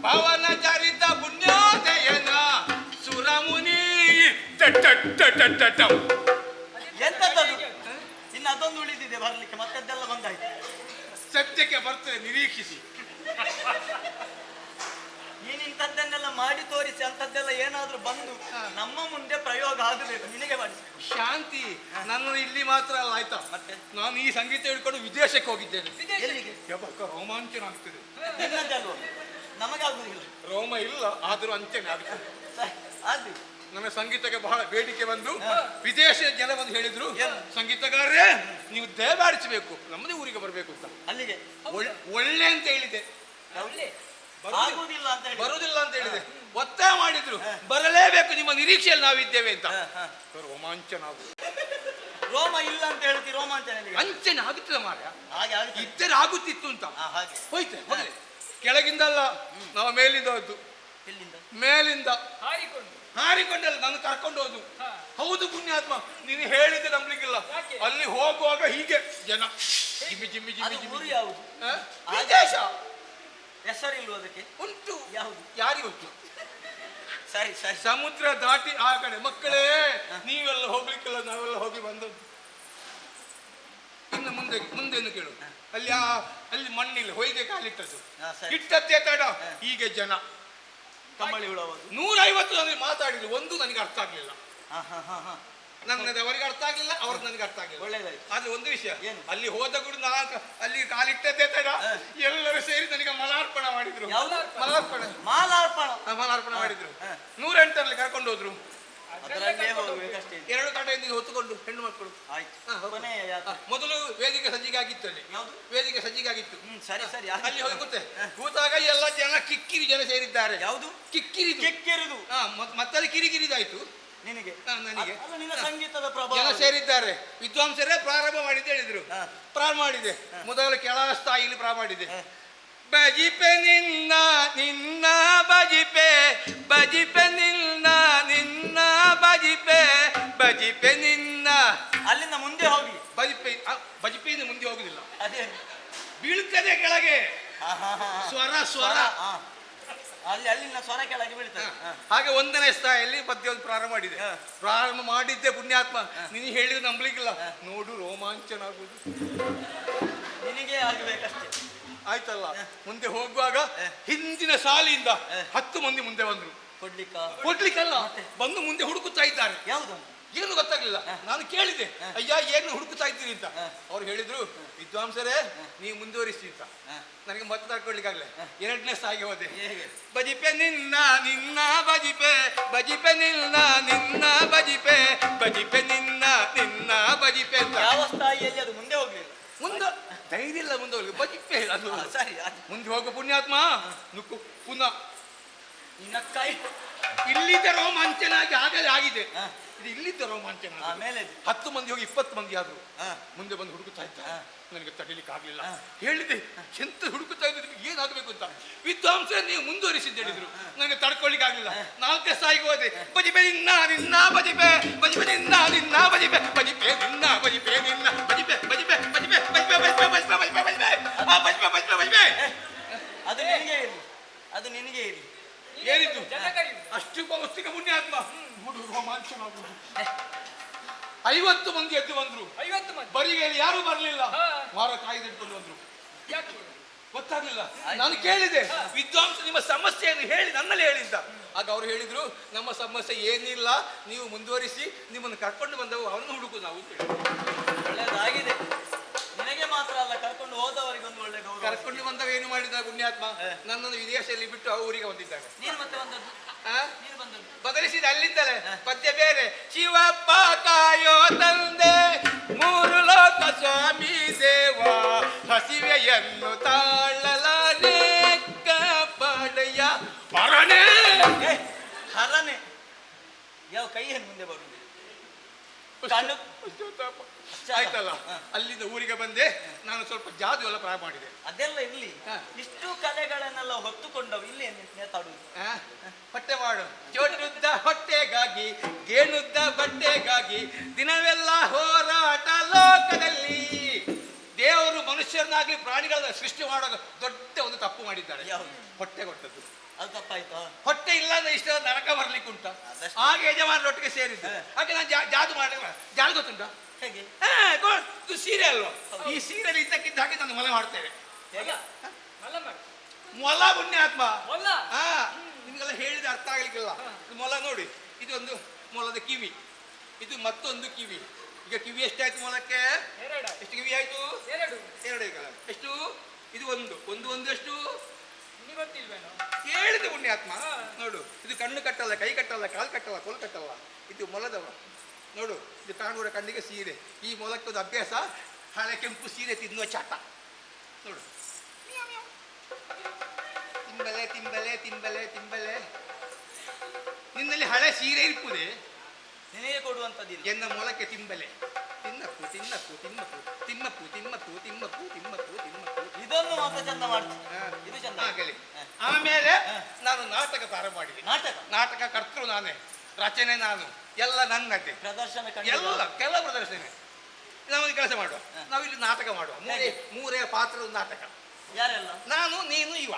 ಪವನ ಚರಿತ ಪುಣ್ಯೋದಯನ, ಸುರಮುನಿ ಎಂತದ್ದು? ಇನ್ನು ಅದೊಂದು ಉಳಿದಿದೆ ಬರ್ಲಿಕ್ಕೆ, ಮತ್ತದ್ದೆಲ್ಲ ಬಂದಾಯ್ತು. ಸದ್ಯಕ್ಕೆ ಬರ್ತದೆ, ನಿರೀಕ್ಷಿಸಿ. ನೀನು ಇಂಥದ್ದನ್ನೆಲ್ಲ ಮಾಡಿ ತೋರಿಸಿ ಅಂತದ್ದೆಲ್ಲ ಏನಾದ್ರೂ ಬಂದು ನಮ್ಮ ಮುಂದೆ ಪ್ರಯೋಗ ಆಗಬೇಕು, ನಿನಗೆ ಮಾಡಿ. ಶಾಂತಿ ನನ್ನ ಇಲ್ಲಿ ಮಾತ್ರ ಅಲ್ಲ, ಆಯ್ತಾ? ಮತ್ತೆ ನಾನು ಈ ಸಂಗೀತ ಹಿಡ್ಕೊಂಡು ವಿದೇಶಕ್ಕೆ ಹೋಗಿದ್ದೇನೆ. ಎಲ್ಲಿಗೆ? ಯಾವಾಗ ರೋಮಾಂಚನ ಆಗ್ತದೆ. ನಿನ್ನದಲ್ವ? ನಮಗಾಗುದಿಲ್ಲ. ರೋಮ ಇಲ್ಲ, ಆದರೂ ಅಂಚನೆ ಆಗ್ತದೆ. ಆದ್ರಿ ನಮ್ಮ ಸಂಗೀತಕ್ಕೆ ಬಹಳ ಬೇಡಿಕೆ ಬಂದು ವಿದೇಶದ ಜನ ಬಂದು ಹೇಳಿದ್ರು, ಏನು? ಸಂಗೀತಗಾರರೇ ನೀವು ದಯಮಾಡಿಸಬೇಕು, ನಮ್ಮದೇ ಊರಿಗೆ ಬರಬೇಕು ಅಂತ. ಅಲ್ಲಿಗೆ ಒಳ್ಳೆ ಅಂತ ಹೇಳಿದೆ. ಒಳ್ಳೆ ಆಗುವುದಿಲ್ಲ ಅಂತ ಹೇಳಿ ಬರುವುದಿಲ್ಲ ಅಂತ ಹೇಳಿದೆ. ಒತ್ತಾಯ ಮಾಡಿದ್ರು, ಬರಲೇಬೇಕು, ನಿಮ್ಮ ನಿರೀಕ್ಷೆಯಲ್ಲಿ ನಾವಿದ್ದೇವೆ ಅಂತ. ರೋಮಾಂಚನ ಆಗುದು. ರೋಮ ಇಲ್ಲ ಅಂತ ಹೇಳ್ತಿ ರೋಮಾಂಚನ ಎಲ್ಲಿಗೆ? ಅಂಚನೆ ಆಗುತ್ತದೆ ಮಾರ್ಯ. ಹಾಗೆ ಆಗುತ್ತೆ. ಇದ್ದರೆ ಆಗುತ್ತಿತ್ತು ಅಂತ ಹಾಗೆ ಹೋಯ್ತೆ ಹೋಗ್ಲಿ. ಕೆಳಗಿಂದಲ್ಲ, ನಾವು ಮೇಲಿಂದ ಹೋದ್ದು. ಎಲ್ಲಿಂದ? ಮೇಲಿಂದ ಹಾರಿಕೊಂಡು ಹಾರಿಕೊಂಡಲ್ಲ, ನಾನು ಕರ್ಕೊಂಡು ಹೋದು. ಹಾ. ಹೌದು ಪುಣ್ಯಾತ್ಮ, ನೀನು ಹೇಳಿದ್ದೆ ನಂಬಲಿಕ್ಕಿಲ್ಲ. ಯಾಕೆ? ಅಲ್ಲಿ ಹೋಗುವಾಗ ಹೀಗೆ ಜನ ಜಿಮ್ಮಿ ಜಿಮ್ಮಿ ಜಿಮ್ಮಿ ಅದು ಜಿಮ್ಮಿ. ಊರು ಯಾವುದು? ಆ? ವಿದೇಶ ಹೆಸರಿಲ್ವ ಅದಕ್ಕೆ? ಉಂಟು. ಯಾವುದು? ಯಾರಿಗೆ ಗೊತ್ತು? ಸರಿ ಸರಿ. ಸಮುದ್ರ ದಾಟಿ ಆ ಕಡೆ. ಮಕ್ಕಳೇ, ನೀವೆಲ್ಲ ಹೋಗ್ಲಿಕ್ಕಿಲ್ಲ, ನಾವೆಲ್ಲ ಹೋಗಿ ಬಂದದ್ದು. ಇನ್ನು ಮುಂದೆ ಮುಂದೇನು ಕೇಳು. ಅಲ್ಲಿ ಮಣ್ಣಿಲ್ಲ, ಹೊಯ್ಗೆ ಕಾಲಿಟ್ಟದ್ದು. ಸರಿ. ಇಟ್ಟದ್ದೇ ತಡ. ಹೀಗೆ ಜನ ಕಮ್ಮಳಿ ಹುಳವುದು. 150 ನನಗೆ ಮಾತಾಡಿದ್ರು, ಒಂದು ನನಗೆ ಅರ್ಥ ಆಗ್ಲಿಲ್ಲ. ಹಾ ಹಾ ಹಾ ಹಾ. ನನ್ನದು ಅವರಿಗೆ ಅರ್ಥ ಆಗ್ಲಿಲ್ಲ, ಅವ್ರದ್ದು ನನಗೆ ಅರ್ಥ ಆಗ್ಲಿಲ್ಲ. ಒಳ್ಳೇದಾಯ್ತು. ಆದ್ರೆ ಒಂದು ವಿಷಯ, ಏನು? ಅಲ್ಲಿ ಹೋದ ಕೂಡ ಅಲ್ಲಿ ಕಾಲಿಟ್ಟದ್ದೇ ತಡ ಹಾ. ಎಲ್ಲರೂ ಸೇರಿ ನನಗೆ ಮಲಾರ್ಪಣ ಮಾಡಿದ್ರು. ಯಾವುದು? ಮಲಾರ್ಪಣೆ ಮಾಲಾರ್ಪಣ. ಮಲಾರ್ಪಣೆ ಮಾಡಿದ್ರು. ಹಾ. 108ರಲ್ಲಿ ಕರ್ಕೊಂಡು ಹೋದ್ರು. ಅದರಲ್ಲೇ ಹೋಗ್ಬೇಕಷ್ಟೇ. 2 ಕಡೆಯಿಂದ ಹೊತ್ತುಕೊಂಡು ಹೆಣ್ಣು ಮಕ್ಕಳು. ಆಯ್ತು. ಹಾ, ಹೋಗು. ಕೊನೆಯ ಯಾತ್ರೆ. ಮೊದಲು ವೇದಿಕೆ ಸಜ್ಜಿಗೆ ಆಗಿತ್ತು ಅಲ್ಲಿ. ಯಾವುದು? ವೇದಿಕೆ ಸಜ್ಜಿಗೆ ಆಗಿತ್ತು. ಸರಿ ಸರಿ. ಅಲ್ಲಿ ಹೋಗಿ ಕೂತೆ ಕೂತಾಗ ಎಲ್ಲ ಜನ ಕಿಕ್ಕಿರಿ ಜನ ಸೇರಿದ್ದಾರೆ. ಯಾವುದು? ಕಿಕ್ಕಿರಿ. ಕೆಕ್ಕೆರುದು. ಮತ್ತೆ ಕಿರಿಕಿರಿದಾಯ್ತು. ನಿನಗೆ? ನನಗೆ ಅಲ್ಲ, ನಿನ್ನ ಸಂಗೀತದ ಜನ ಪ್ರಭಾವ. ಸೇರಿದ್ದಾರೆ. ವಿದ್ವಾಂಸರೇ ಪ್ರಾರಂಭ ಮಾಡಿದ್ದು ಹೇಳಿದ್ರು. ಹಾ. ಪ್ರಾರಂಭ ಮಾಡಿದೆ. ಮೊದಲು ಕೆಳ ಸ್ಥಾಯಿಲಿ ಪ್ರಾರಂಭ ಮಾಡಿದೆ. ಹಾ. ಬಜಿಪೆ ನಿನ್ನ ನಿನ್ನ ಬಜಿಪೆ ಬಜಿಪೆ ನಿನ್ನ ನಿನ್ನ ಬಜಿಪೆ ಬಜಿಪೆ ನಿನ್ನ. ಅಲ್ಲಿಂದ ಮುಂದೆ ಹೋಗಿ. ಬಜಿಪೆಯಿಂದ ಮುಂದೆ ಹೋಗುದಿಲ್ಲ, ಅದೇ. ಬೀಳ್ತದೆ ಕೆಳಗೆ. ಹಾ ಹಾ ಹಾ ಹಾ. ಸ್ವರ ಸ್ವರ. ಹಾ. ಅಲ್ಲಿನ ಸ್ವರ ಕೆಳಗೆ ಬೀಳ್ತದೆ. ಹಾ. ಹಾಗೆ 1ನೇ ಸ್ಥಾಯಿಯಲ್ಲಿ ಪದ್ಯ ಪ್ರಾರಂಭ ಮಾಡಿದೆ. ಹಾ. ಪ್ರಾರಂಭ ಮಾಡಿದ್ದೆ ಪುಣ್ಯಾತ್ಮ, ನೀನು ಹೇಳಿದ್ರೆ ನಂಬಲಿಕ್ಕಿಲ್ಲ. ನೋಡು, ರೋಮಾಂಚನ ಆಗುದು. ನಿನಗೆ ಆಗಬೇಕಷ್ಟೇ. ಆಯ್ತಲ್ಲ. ಮುಂದೆ ಹೋಗುವಾಗ ಹಿಂದಿನ ಸಾಲಿಯಿಂದ 10 ಮಂದಿ ಮುಂದೆ ಬಂದ್ರು. ಕೊಡ್ಲಿಕ್ಕಲ್ಲ, ಬಂದು ಮುಂದೆ ಹುಡುಕುತ್ತಾ ಇದ್ದಾರೆ. ಯಾವುದು? ಏನು ಗೊತ್ತಾಗ್ಲಿಲ್ಲ. ನಾನು ಕೇಳಿದೆ, ಅಯ್ಯ ಏನು ಹುಡುಕುತ್ತಾ ಇದ್ದೀರಿ ಅಂತ. ಅವ್ರು ಹೇಳಿದ್ರು, ವಿದ್ವಾಂಸರೇ ನೀವು ಮುಂದುವರಿಸಿ ಅಂತ. ನನಗೆ ಮತ್ತೆ ತಡ್ಕೊಳ್ಲಿಕ್ಕಾಗಲ್ಲ. 2ನೇ ಸ್ಥಾಯಿಗೆ ಹೋದೆ. ಬಜಿಪೆ ನಿನ್ನ ನಿನ್ನ ಬಜಿಪೆ ಬಜಿಪೆ ನಿನ್ನ ನಿನ್ನ ಬಜಿಪೆ ಬಜಿಪೆ ನಿನ್ನ ನಿನ್ನ ಬಜಿಪೆ ಅಂತ. ಯಾವ ಸ್ಥಾಯಿಯಲ್ಲಿ ಅದು ಮುಂದೆ ಹೋಗ್ಲಿಲ್ಲ? ಮುಂದೆ ಧೈರ್ಯ ಇಲ್ಲ, ಮುಂದೆ ಹೋಗ್ಲಿ. ಬಜಿಪೆ ಅದು ಸರಿ. ಮುಂದೆ ಹೋಗು ಪುಣ್ಯಾತ್ಮ. ನುಕ್ಕು ಪುನಃ. ನಿನ್ನ ಕೈ ಇಲ್ಲಿದ್ದ ರೋಮಾಂಚನಾಗಿ ಆಗಲೇ ಆಗಿದೆ. ಇದು ಇಲ್ಲಿದ್ದ ರೋಮಾಂಚನ. ಆಮೇಲೆ 10 ಮಂದಿ ಹೋಗಿ 20 ಮಂದಿ ಆದ್ರು. ಹಾ. ಮುಂದೆ ಬಂದು ಹುಡುಕುತ್ತಾ ಇದ್ದ. ನನಗೆ ತಡಿಲಿಕ್ಕೆ ಆಗ್ಲಿಲ್ಲ. ಹೇಳಿದೆ, ಎಂತ ಹುಡುಕುತ್ತಾ ಇದ್ದಿದ್ದು, ಏನಾಗಬೇಕು ಅಂತ. ವಿದ್ವಾಂಸ ನೀವು ಮುಂದುವರಿಸಿದ್ದು ಹೇಳಿದ್ರು. ನನಗೆ ತಡ್ಕೊಳ್ಳಿಕ್ಕೆ ಆಗ್ಲಿಲ್ಲ. 4ನೇ ಸ್ಥಾಯಿಗೆ ಹೋದೆ. ಬಜಿಪೆ ನಿನ್ನ ನಿನ್ನ ಬಜಿಪೆ ಬಜಿಪೆ ನಿನ್ನ ನಿನ್ನ ಬಜಿಪೆ ಬಜಿಪೆ ನಿನ್ನ ಬಜಿಪೆ ನಿನ್ನ ಬಜಿಪೆ ಬಜಿಪೆ ಬಜಿಪೆ ಬಜಿಪೆ ಬಜಿಪೆ ಬಜಿಪೆ ಬಜಿಪೆ ಬಜಿಪೆ ಆ ಬಜಿಪೆ ಬಜಿಪೆ ಬಜಿಪೆ. ಅದು ನಿನಗೆ ಇರಲಿ, ಅದು ನಿನಗೆ ಇರಲಿ. ಏನಿದ್ದು ಅಷ್ಟು ವಸ್ತಿಕ ಪುಣ್ಯಾತ್ಮ. ನೋಡು, ರೋಮಾಂಚನ ಆಗುದು. 50 ಮಂದಿ ಎದ್ದು ಬಂದ್ರು. 50 ಮಂದಿ ಬರಿಗೇಲಿ ಯಾರು ಬರಲಿಲ್ಲ. ಹಾ. ಮಾರ ಕಾಯ್ದು ಇಟ್ಕೊಂಡು ಬಂದ್ರು. ಯಾಕೆ? ಗೊತ್ತಾಗ್ಲಿಲ್ಲ. ನಾನು ಕೇಳಿದೆ, ವಿದ್ವಾಂಸ ನಿಮ್ಮ ಸಮಸ್ಯೆಯನ್ನು ಹೇಳಿ ನನ್ನಲ್ಲಿ ಹೇಳಿದ್ದ. ಆಗ ಅವ್ರು ಹೇಳಿದ್ರು, ನಮ್ಮ ಸಮಸ್ಯೆ ಏನಿಲ್ಲ, ನೀವು ಮುಂದುವರಿಸಿ, ನಿಮ್ಮನ್ನು ಕರ್ಕೊಂಡು ಬಂದವು ಅವನು ಹುಡುಕು ನಾವು. ಒಳ್ಳೆದಾಗಿದೆ. ನಿನಗೆ ಮಾತ್ರ ಅಲ್ಲ, ಕರ್ಕೊಂಡು ಹೋದವರಿಗೆ ಒಂದು ಒಳ್ಳೆ ಗೌರವ. ಕರ್ಕೊಂಡು ಬಂದವ ಏನು ಮಾಡಿದ ಪುಣ್ಯಾತ್ಮ, ನನ್ನನ್ನು ವಿದೇಶದಲ್ಲಿ ಬಿಟ್ಟು ಆ ಊರಿಗೆ ಬಂದಿದ್ದಾನೆ. ನೀನು ಮತ್ತೆ ಬಂದದ್ದು? ಆ? ನೀನು ಬಂದದ್ದು? ಬದಲಿಸಿದ ಅಲ್ಲಿಂದಲೇ ಪದ್ಯ ಬೇರೆ. ಶಿವಪ್ಪ ಕಾಯೋ ತಂದೆ, 3 ಲೋಕ ಸ್ವಾಮಿ ದೇವ, ಹಸಿವೆಯನ್ನು ತಾಳಲಾರೆ ಕಾಪಾಡಯ್ಯ ಪರನೇ. ಹರನೆ ಯಾವ ಕೈಯನ್ನು ಮುಂದೆ ಬರುವುದು? ಕಣ್ಣು ಆಯ್ತಲ್ಲ. ಅಲ್ಲಿಂದ ಊರಿಗೆ ಬಂದೆ. ನಾನು ಸ್ವಲ್ಪ ಜಾದು ಎಲ್ಲ ಪ್ರಾರಂಭ ಮಾಡಿದೆ. ಅದೆಲ್ಲ ಇರ್ಲಿ. ಇಷ್ಟು ಕಲೆಗಳನ್ನೆಲ್ಲ ಹೊತ್ತುಕೊಂಡವು ಇಲ್ಲಿ ನೇತಾಡುವುದು. ಹೊಟ್ಟೆ ಮಾಡು. ಚೋಟುದ್ದ ಹೊಟ್ಟೆಗಾಗಿ, ಗೇಣುದ್ದ ಬಟ್ಟೆಗಾಗಿ, ದಿನವೆಲ್ಲ ಹೋರಾಟ ಲೋಕದಲ್ಲಿ. ದೇವರು ಮನುಷ್ಯರನ್ನಾಗಿ ಪ್ರಾಣಿಗಳನ್ನ ಸೃಷ್ಟಿ ಮಾಡುವಾಗ ದೊಡ್ಡ ಒಂದು ತಪ್ಪು ಮಾಡಿದ್ದಾರೆ. ಯಾವುದು? ಹೊಟ್ಟೆ ಕೊಟ್ಟದ್ದು. ಅದು ತಪ್ಪಾಯ್ತಾ? ಹೊಟ್ಟೆ ಇಲ್ಲ ಅಂದ್ರೆ ಇಷ್ಟ ನರಕ ಬರ್ಲಿಕ್ಕೆ ಉಂಟ. ಅದಷ್ಟೇ. ಹಾಗೆ ಯಜಮಾನರೊಟ್ಟಿಗೆ ಸೇರಿದ್ದು. ಹಾಗೆ ನಾನು ಜಾದು ಮಾಡಿ. ಜಾದು ಗೊತ್ತುಂಟ? ಹೇಗೆ? ಇದು ಸೀರೆ ಅಲ್ವಾ? ಈ ಸೀರೆಯಲ್ಲಿ ಇದ್ದಕ್ಕಿದ್ದ ಹಾಗೆ ನಾನು ಮೊಲ ಮಾಡ್ತೇವೆ. ಹೇಗೆ? ಮಲ್ಲ ಮಾಡಿ. ಮೊಲ ಪುಣ್ಯಾತ್ಮ. ಮೊಲ? ಹಾ, ನಿಮ್ಗೆಲ್ಲ ಹೇಳಿದ ಅರ್ಥ ಆಗ್ಲಿಕ್ಕಿಲ್ಲ. ಮೊಲ ನೋಡಿ, ಇದೊಂದು ಮೊಲದ ಕಿವಿ, ಇದು ಮತ್ತೊಂದು ಕಿವಿ. ಈಗ ಕಿವಿ ಎಷ್ಟಾಯ್ತು ಮೊಲಕ್ಕೆ? 2. ಎಷ್ಟು ಕಿವಿ ಆಯ್ತು? 2 ಈಗ ಎಷ್ಟು? ಇದು ಒಂದು ಎಷ್ಟು? ನಿನಗೆ ಗೊತ್ತಿಲ್ವೇನೋ? ಹೇಳಿದೆ ಪುಣ್ಯಾತ್ಮ. ನೋಡು, ಇದು ಕಣ್ಣು ಕಟ್ಟಲ್ಲ, ಕೈ ಕಟ್ಟಲ್ಲ, ಕಾಲು ಕಟ್ಟಲ್ಲ, ಕೋಲು ಕಟ್ಟಲ್ಲ. ಇದು ಮೊಲದವ. ನೋಡು, ಇದು ಕಾಣುವ ಕಣ್ಣಿಗೆ ಸೀರೆ. ಈ ಮೊಲಕ್ಕೊಂದು ಅಭ್ಯಾಸ, ಹಳೆ ಕೆಂಪು ಸೀರೆ ತಿನ್ನುವ ಚಾಟ. ನೋಡು, ತಿಂಬಲೆ ತಿಂಬಲೆ ತಿಂಬಲೆ ತಿಂಬಲೆ. ನಿನ್ನಲ್ಲಿ ಹಳೆ ಸೀರೆ ಇರ್ಪುದೆ, ನಿನಗೆ ಕೊಡುವಂಥದ್ದಿಲ್ಲ. ಎನ್ನ ಮೊಲಕ್ಕೆ ತಿಂಬಲೆ. ತಿನ್ನ ತಿನ್ನಪ್ಪು ತಿನ್ನಪ್ಪು ತಿನ್ನಪ್ಪು ತಿಮ್ಮಪ್ಪು ತಿಮ್ಮಪ್ಪು ತಿಮ್ಮಪ್ಪು ತಿಮ್ಮಪ್ಪು ತಿಮ್ಮಪ್ಪು. ಇದನ್ನು ಮಾತ್ರ ಚಂದ ಮಾಡ್ತೀನಿ. ಇದು ಚಂದ. ಆಗಲಿ. ಆಮೇಲೆ ನಾನು ನಾಟಕ ಪ್ರಾರಂಭ ಮಾಡಿದೆ. ನಾಟಕ ನಾಟಕ ಕರ್ತೃ ನಾನೇ, ರಚನೆ ನಾನು, ಎಲ್ಲ ನನ್ನದೇ. ಪ್ರದರ್ಶನ ಎಲ್ಲ ಕೆಲ ಪ್ರದರ್ಶನ. ನಾವೊಂದು ಕೆಲಸ ಮಾಡುವ, ನಾವಿಲ್ಲಿ ನಾಟಕ ಮಾಡುವ. ಮೂರೇ ಪಾತ್ರದ ನಾಟಕ. ಯಾರೆಲ್ಲ? ನಾನು, ನೀನು, ಇವ.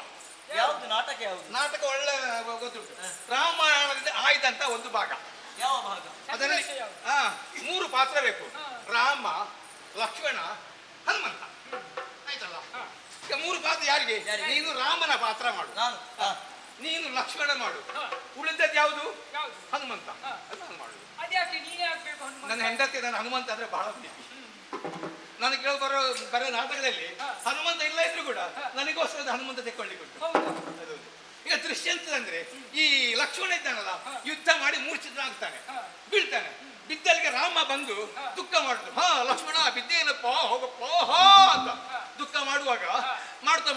ಯಾವ್ದು ನಾಟಕ? ಯಾವ್ದು ನಾಟಕ? ಒಳ್ಳೆ ಗೊತ್ತುಂಟು. ರಾಮಾಯಣದಿಂದ ಆಯ್ದಂತ ಒಂದು ಭಾಗ. ಯಾವ ಭಾಗ? ಅದರಲ್ಲಿ 3 ಪಾತ್ರ ಬೇಕು. ರಾಮ, ಲಕ್ಷ್ಮಣ, ಹನುಮಂತ. ಆಯ್ತಲ್ಲ? ಈಗ 3 ಪಾತ್ರ ಯಾರಿಗೆ? ನೀನು ರಾಮನ ಪಾತ್ರ ಮಾಡು, ನಾನು. ನೀನು ಲಕ್ಷ್ಮಣ ಮಾಡು, ಉಳಿದದ್ದು ಯಾವುದು? ಹನುಮಂತ. ಅದು ನಾನು ಮಾಡುದು. ಅದ್ಯಾಕೆ ನೀನೇ ಆಗ್ಬೇಕು? ನನ್ನ ಹೆಂಡತಿ ನನ್ನ ಹನುಮಂತ ಅಂದ್ರೆ ಬಹಳ ಪ್ರೀತಿ. ನಾನು ಕೇಳಿ ಬರೋ ನಾಟಕದಲ್ಲಿ ಹನುಮಂತ ಇಲ್ಲ ಇದ್ರು ಕೂಡ ನನಗೋಸ್ಕರ ಹನುಮಂತ ತೆಕ್ಕೊಳ್ಳಿಕ್ಕೆ ಉಂಟು. ಈಗ ದೃಶ್ಯಂತದಂದ್ರೆ ಈ ಲಕ್ಷ್ಮಣ ಇದ್ದಾನಲ್ಲ, ಯುದ್ಧ ಮಾಡಿ ಮೂರ್ಛಿತನಾಗ್ತಾನೆ, ಬೀಳ್ತಾನೆ. ಬಿದ್ದಲ್ಲಿಗೆ ರಾಮ ಬಂದು ದುಃಖ ಮಾಡುದು. ಲಕ್ಷ್ಮಣ ಬಿದ್ದೇನಪ್ಪ, ಹೋಗಪ್ಪ ಅಂತ ದುಃಖ ಮಾಡುವಾಗ ಮಾಡ್ತಾ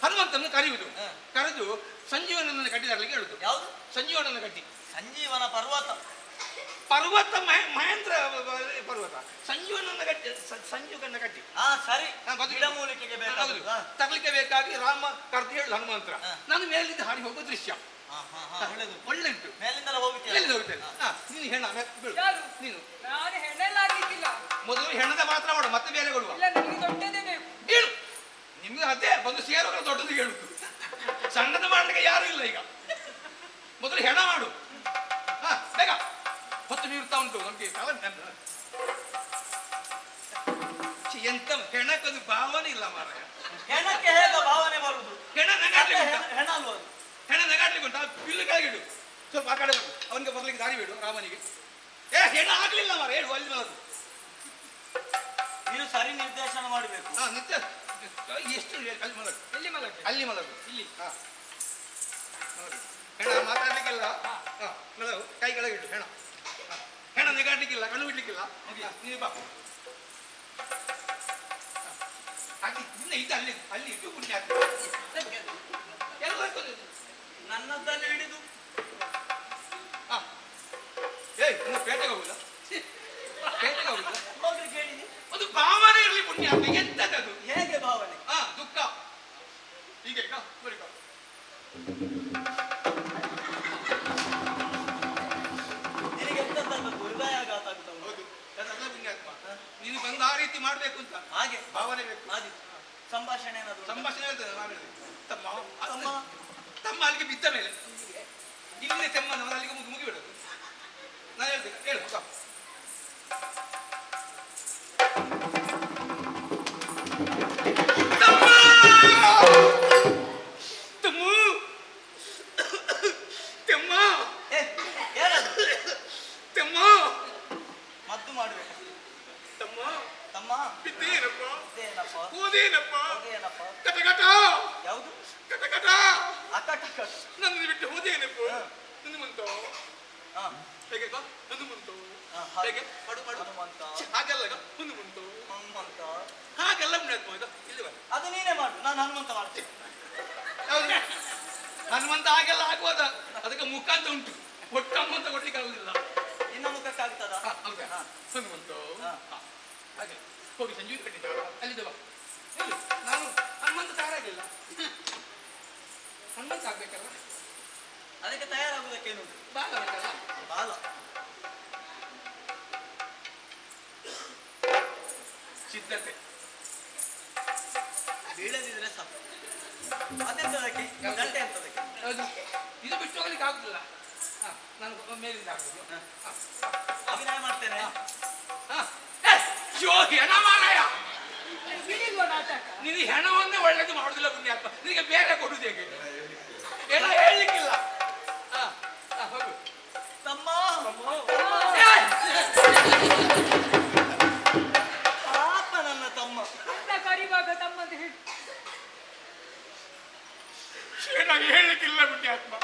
ಹನುಮಂತನ ಕರೆಯುವುದು. ಕರೆದು ಸಂಜೀವನನ್ನು ಕಟ್ಟಿದಾಗಲಿಕ್ಕೆ ಹೇಳುದು. ಯಾವುದು? ಸಂಜೀವನನ್ನು ಕಟ್ಟಿ. ಸಂಜೀವನ ಪರ್ವತ. ಮಹೇಂದ್ರ ಪರ್ವತ. ಸಂಜೀವನನ್ನ ಕಟ್ಟಿ, ಸಂಜೀವನ ಕಟ್ಟಿ. ಸರಿ. ಗಿಡಮೂಲಿಕೆಗೆ ಬೇಕಾಗುದು ತರಲಿಕ್ಕೆ ಬೇಕಾಗಿ ರಾಮ ಕರೆದು ಹೇಳುದು ಹನುಮಂತರ. ನಾನು ಮೇಲಿಂದ ಹಾರಿ ಹೋಗುವ ದೃಶ್ಯ ಒಳ್ಳೆ ಉಂಟು. ಮೇಲಿಂದಲೇ ಹೋಗುತ್ತೇನೆ. ನೀನು ಹೆಣ ಬೀಳು. ನೀನು ನಾನು ಹೆಣ್ಣೆಲ್ಲ ಆಗ್ಲಿಕ್ಕಿಲ್ಲ. ಮೊದಲು ಹೆಣದ ಮಾತ್ರ ಮಾಡು, ಮತ್ತೆ ಬೇರೆ ಕೊಡುವ. ಇಲ್ಲ, ನನಗೆ ದೊಡ್ಡದೇ ಬೇಕು. ಹೇಳು, ನಿಮ್ಗೆ ಅದೇ ಬಂದು ಸೇರೋರು ದೊಡ್ಡದು ಹೇಳುದು. ಸಣ್ಣದು ಮಾಡ್ಲಿಕ್ಕೆ ಯಾರು ಇಲ್ಲ ಈಗ. ಮೊದಲು ಹೆಣ ಮಾಡು. ಬೇಗ ಹೊತ್ತು ಮೀರ್ತಾ ಉಂಟು ನಮ್ಗೆ. ಎಂತ ಹೆಣಕ್ಕೊಂದು ಭಾವನೆ ಇಲ್ಲ ಮಾರಾಯ. ಹೆಣಕ್ಕೆ ಹೇಗ ಭಾವನೆ ಬರುದು? ಹೆಣ ನಗಾಡ್ಲಿಕ್ಕೆ ಹೆಣ ಅಲ್ವ ಅದು? ಹೆಣ ನಗಾಡ್ಲಿಕ್ಕೆ ಉಂಟು. ಬಿಲ್ಲು ಕೆಳಗಿಡು, ಸ್ವಲ್ಪ ಆ ಕಡೆ ಬರು. ಅವನಿಗೆ ಬರ್ಲಿಕ್ಕೆ ದಾರಿ ಬಿಡು ರಾಮನಿಗೆ. ಹೆಣ ಆಗ್ಲಿಲ್ಲ ಮಾರ, ಹೇಳು ಅಲ್ಲಿ ಮಲದು. ನೀನು ಸರಿ ನಿರ್ದೇಶನ ಮಾಡಬೇಕು. ನಿತ್ಯ ಎಷ್ಟು ಅಲ್ಲಿ ಮಲಗು. ಎಲ್ಲಿ ಮಲಗಿ? ಅಲ್ಲಿ ಮಲಗು. ಇಲ್ಲಿ. ನೋಡಿ, ಹೆಣ ಮಾತಾಡ್ಲಿಕ್ಕಿಲ್ಲ. ಮಲಗು, ಕೈ ಕೆಳಗಿಡು. ಹೆಣ ನೆಗಾಡ್ಲಿಕ್ಕಿಲ್ಲ, ಕಣ್ಣು ಬಿಡ್ಲಿಕ್ಕಿಲ್ಲ. ನೀನು ಬಾ. ಇದು ಅಲ್ಲಿ ಇಟ್ಟು ಪುಣ್ಯ ಎಲ್ಲ ನನ್ನದನ್ನು ಹಿಡಿದು ಇನ್ನು ಪೇಟೆಗೆ ಹೋಗುದ? ಪೇಟೆಗೆ ಹೋಗುದ? ಹೋಗ್ರಿ ಕೇಳಿದಿ. ಅದು ಭಾವನೆ ಇರಲಿ ಪುಣ್ಯ. ಎಂತದ್ದು? ಹೇಗೆ ಭಾವನೆ? ದುಃಖ. ಹೀಗೆ ನೋಡಿ, ನಿನಗೆ ಎಂತದ್ದು ಹೃದಯಾಘಾತ ಆಗ್ತಾ ಉಂಟು. ಹೌದು, ಅದೆಲ್ಲ ಪುಣ್ಯಾತ್ಮ. ನೀನು ಬಂದು ಆ ರೀತಿ ಮಾಡ್ಬೇಕು ಅಂತ ಹಾಗೆ ಭಾವನೆ ಬೇಕು. ಸಂಭಾಷಣೆ ಏನಾದ್ರು? ಸಂಭಾಷಣೆ ಹೇಳ್ತೇನೆ ನಾನು. ತಮ್ಮ ತಮ್ಮ ತಮ್ಮ ಅಲ್ಲಿಗೆ ಬಿದ್ದ ಮೇಲೆ ಇಲ್ಲೇ ತೆಮ್ಮ ನಾವು ಅಲ್ಲಿಗೆ ಮುಗಿಬಿಡೋದು. ನಾನು ಹೇಳ್ತೇನೆ, ಹೇಳು. ಮದ್ದು ಮಾಡ್ಬೇಕು. ತಮ್ಮ ತಮ್ಮ ಬಿದ್ದೇನಪ್ಪ, ಇದೇನಪ್ಪ? ಕೂದೇನಪ್ಪ, ಅದೇನಪ್ಪ? ಕಟಕಟ. ಯಾವುದು? ಕಟಕಟ. ಅಕಟಕ. ನನ್ನ ಬಿಟ್ಟು ಹೋದೇನಪ್ಪ. ಹನುಮಂತ. ಹಾ, ಹೇಗೆ ಹನುಮಂತ? ಹಾಗೆ. ಹೇಗೆ ಮಾಡು ಮಾಡು. ಹನುಮಂತ. ಹಾಗೆಲ್ಲ ಹನುಮಂತ. ಹನುಮಂತ. ಹಾಗೆಲ್ಲ ಪುಣ್ಯಾತ್ಮ. ಇಲ್ಲಿ ಬರ. ಅದು ನೀನೇ ಮಾಡು, ನಾನು ಹನುಮಂತ ಮಾಡ್ತೇನೆ. ಹೌದು, ಹನುಮಂತ ಹಾಗೆಲ್ಲ ಆಗುವುದ? ಅದಕ್ಕೆ ಮುಖ ಅಂತ ಉಂಟು, ಒಟ್ಟು ಹನುಮಂತ ಕೊಡ್ಲಿಕ್ಕೆ ಆಗುದಿಲ್ಲ. ನಿನ್ನ ಮುಖಕ್ಕೆ ಆಗ್ತದ? ಹೌದಾ? ಹನುಮಂತ. ಹಾಗೆ ಹೋಗಿ ಸಂಜೀವ್ ಕಟ್ಟಿದ್ದ ಅಲ್ಲಿದ್ದ ಬಾ. ನಾನು ಹನುಮಂತ ತಯಾರಾಗಲಿಲ್ಲ. ಹನುಮಂತ ಆಗ್ಬೇಕಲ್ಲ, ಅದಕ್ಕೆ ತಯಾರಾಗುವುದಕ್ಕೇನು? ಬಾಲ ಬೇಕಲ್ಲ. ಬಾಲ ಸಿದ್ಧತೆ. ಬೀಳದಿದ್ರೆ ಸಾಕು. ಅದೆಂತದಕ್ಕೆ? ಗಂಟೆ ಎಂತದಕ್ಕೆ? ಹೌದು, ಇದು ಬಿಟ್ಟು ಹೋಗ್ಲಿಕ್ಕೆ ಆಗುದಿಲ್ಲ. ನಾನು ಮೇಲಿಂದ ಆಗ್ಬೋದು. ಅಭಿನಯ ಮಾಡ್ತೇನೆ. ಹೆಣ ಮಾರಾಯ, ಬಿಡಿಲ್ವಾ ನಾಟಕ? ನೀನು ಹೆಣವನ್ನೇ ಒಳ್ಳೇದು ಮಾಡುದಿಲ್ಲ ಪುಣ್ಯಾತ್ಮ. ನಿನಗೆ ಬೇರೆ ಕೊಡುದು ಹೇಗೆ? ಹೆಣ ಹೇಳಲಿಕ್ಕಿಲ್ಲ. ಹೋಗು. ತಮ್ಮ ಪಾಪ ನನ್ನ ತಮ್ಮ. ಅಂತ ಕರಿವಾಗ ತಮ್ಮಂತ ಹೇಳಿ ನನಗೆ ಹೇಳಲಿಕ್ಕಿಲ್ಲ ಪುಣ್ಯಾತ್ಮ.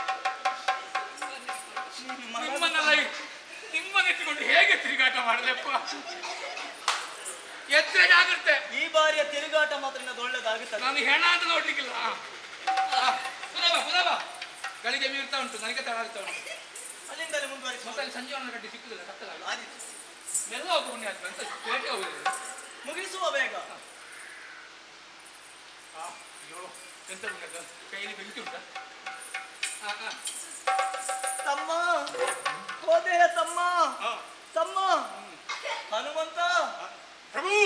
ನಿಮ್ಮನ್ನೆತ್ತಿಕೊಂಡು ಹೇಗೆ ತಿರುಗಾಟ ಮಾಡಲಪ್ಪ? ಎಚ್ಚರ ಜಾಗ್ರತೆ. ಈ ಬಾರಿಯ ತಿರುಗಾಟ ಮಾತ್ರ ನಿನ್ನದು ಒಳ್ಳೇದಾಗುತ್ತದೆ. ನಾನು ಹೆಣ ಅಂತ ನೋಡ್ಲಿಕ್ಕಿಲ್ಲ. ಪುನಃ ಗಳಿಗೆ ಮೀರ್ತಾ ಉಂಟು, ನನಗೆ ತಡ ಆಗ್ತಾ ಉಂಟು. ಅಲ್ಲಿಂದಲೇ ಮುಂದುವರಿಸಿ. ಮತ್ತೆ ಅಲ್ಲಿ ಸಂಜೀವನ ಗಡ್ಡಿ ಸಿಕ್ಕುದಿಲ್ಲ, ಕತ್ತಲಾಗ. ಆದಿತ್ತು. ಮೆಲ್ಲ ಹೋಗು ಪುಣ್ಯಾತ್ಮ ಅಂತ ಬೇಗ ಹೋಗುದು. ಮುಗಿಸುವ ಬೇಗ. ಅಯ್ಯೋ ಎಂತ ಪುಣ್ಯಾತ್ಮ ಕೈಯಲ್ಲಿ ಬೆಂಕಿ ಉಂಟ. ತಮ್ಮ ಹೋದೆಯ ತಮ್ಮ, ಹಾ ತಮ್ಮ ಹನುಮಂತ, ಪ್ರಭು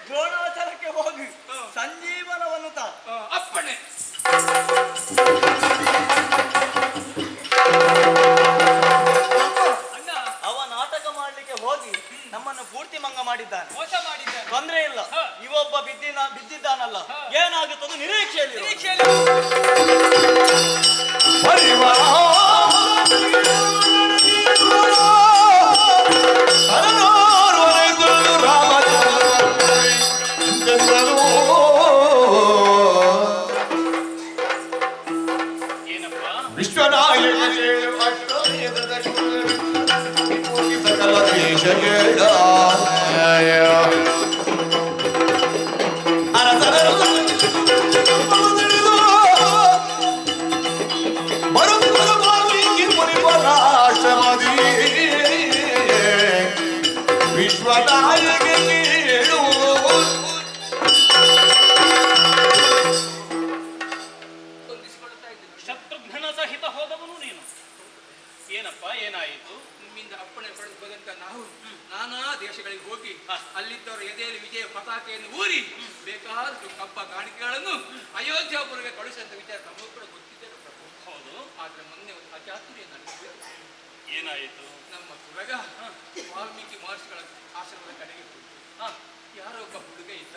ದ್ರೋಣಾಚಲಕ್ಕೆ ಹೋಗಿ ಸಂಜೀವನವನ್ನು ತಾ. ಅಪ್ಪಣೆ. ಅಣ್ಣ ಅವ ನಾಟಕ ಮಾಡ್ಲಿಕ್ಕೆ ಹೋಗಿ ನಮ್ಮನ್ನು ಪೂರ್ತಿ ಮಂಗ ಮಾಡಿದ್ದಾನೆ. ಮೋಸ ಮಾಡಿದ್ದಾನೆ. ತೊಂದ್ರೆ ಇಲ್ಲ, ಇವೊಬ್ಬ ಬಿದ್ದಿದ್ದಾನಲ್ಲ, ಏನಾಗುತ್ತದು ನಿರೀಕ್ಷೆಯಲ್ಲಿ. ಸಕಲ ದೇಶಗಳ ವಿಶ್ವದಾಯಗೆ ಶತ್ರುಘ್ನ ಸಹಿತ ಹೋದವನು ನೀನು. ಏನಪ್ಪ ಏನಾಯಿತು? ನಿಮ್ಮಿಂದ ಅಪ್ಪಣೆ ಪಡೆದು ಹೋದಂತ ನಾವು ನಾನಾ ದೇಶಗಳಿಗೆ ಹೋಗಿ ಅಲ್ಲಿದ್ದವರು ಎದೆಯಲ್ಲಿ ವಿಜಯ ಪತಾಕೆಯನ್ನು ಊರಿ ಬೇಕಾದಷ್ಟು ಕಪ್ಪ ಕಾಣಿಕೆಗಳನ್ನು ಅಯೋಧ್ಯಾಪುರಕ್ಕೆ ಕಳಿಸಿದಂತ ವಿಚಾರ ನಮಗೂ ಕೂಡ ಗೊತ್ತಿದ್ದೇನೆ ಪ್ರಭು. ಹೌದು, ಆದ್ರೆ ಮೊನ್ನೆ ಒಂದು ಅಚಾತುರ್ಯ ನಡೆದಿದೆ. ಏನಾಯಿತು? ನಮ್ಮ ಸುರಗ ವಾಲ್ಮೀಕಿ ಮಹರ್ಷಿಗಳ ಆಶ್ರಮದ ಕಡೆಗೆ ಹೋಗಿ ಯಾರೋ ಒಬ್ಬ ಹುಡುಗ ಇದ್ದ.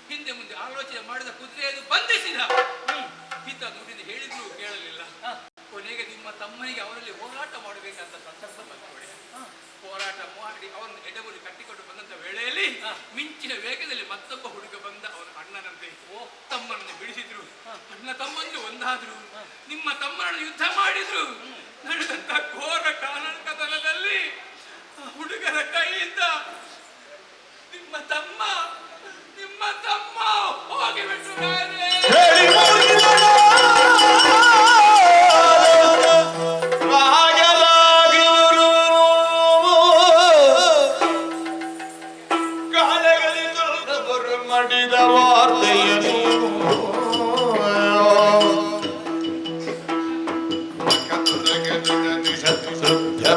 ಹಿಂದೆ ಮುಂದೆ ಆಲೋಚನೆ ಮಾಡಿದ ಕುದುರೆಯನ್ನು ಬಂಧಿಸಿದ. ಹಿತ ನುಡಿದ ಹೇಳಿದ್ರು ಕೇಳಲಿಲ್ಲ. ಕೊನೆಗೆ ನಿಮ್ಮ ತಮ್ಮನಿಗೆ ಅವರಲ್ಲಿ ಹೋರಾಟ ಮಾಡಬೇಕಂತ ಸಂದರ್ಭ ಬಂದೊಡೆ. ಹೋರಾಟ ಮಾಡಿ ಅವರನ್ನು ಎಡಬುರಿ ಕಟ್ಟಿಕೊಂಡು ಬಂದಂತ ವೇಳೆಯಲ್ಲಿ ಮಿಂಚಿನ ವೇಗದಲ್ಲಿ ಮತ್ತೊಬ್ಬ ಹುಡುಗ ಬಂದ. ಅವನ ಅಣ್ಣನಂತೆ ತಮ್ಮನನ್ನು ಬಿಡಿಸಿದ್ರು. ಅಣ್ಣ ತಮ್ಮಂದು ಒಂದಾದ್ರು. ನಿಮ್ಮ ತಮ್ಮನನ್ನು ಯುದ್ಧ ಮಾಡಿದ್ರು. ನಡೆದಂತ ಘೋರ ಕಾನಕತನದಲ್ಲಿ ಹುಡುಗರ ಕೈಯಿಂದ ನಿಮ್ಮ ತಮ್ಮ ಹೋಗಿಬಿಟ್ರು. ಮಾಡಿದ ವಾರ್ತೆಯನ್ನು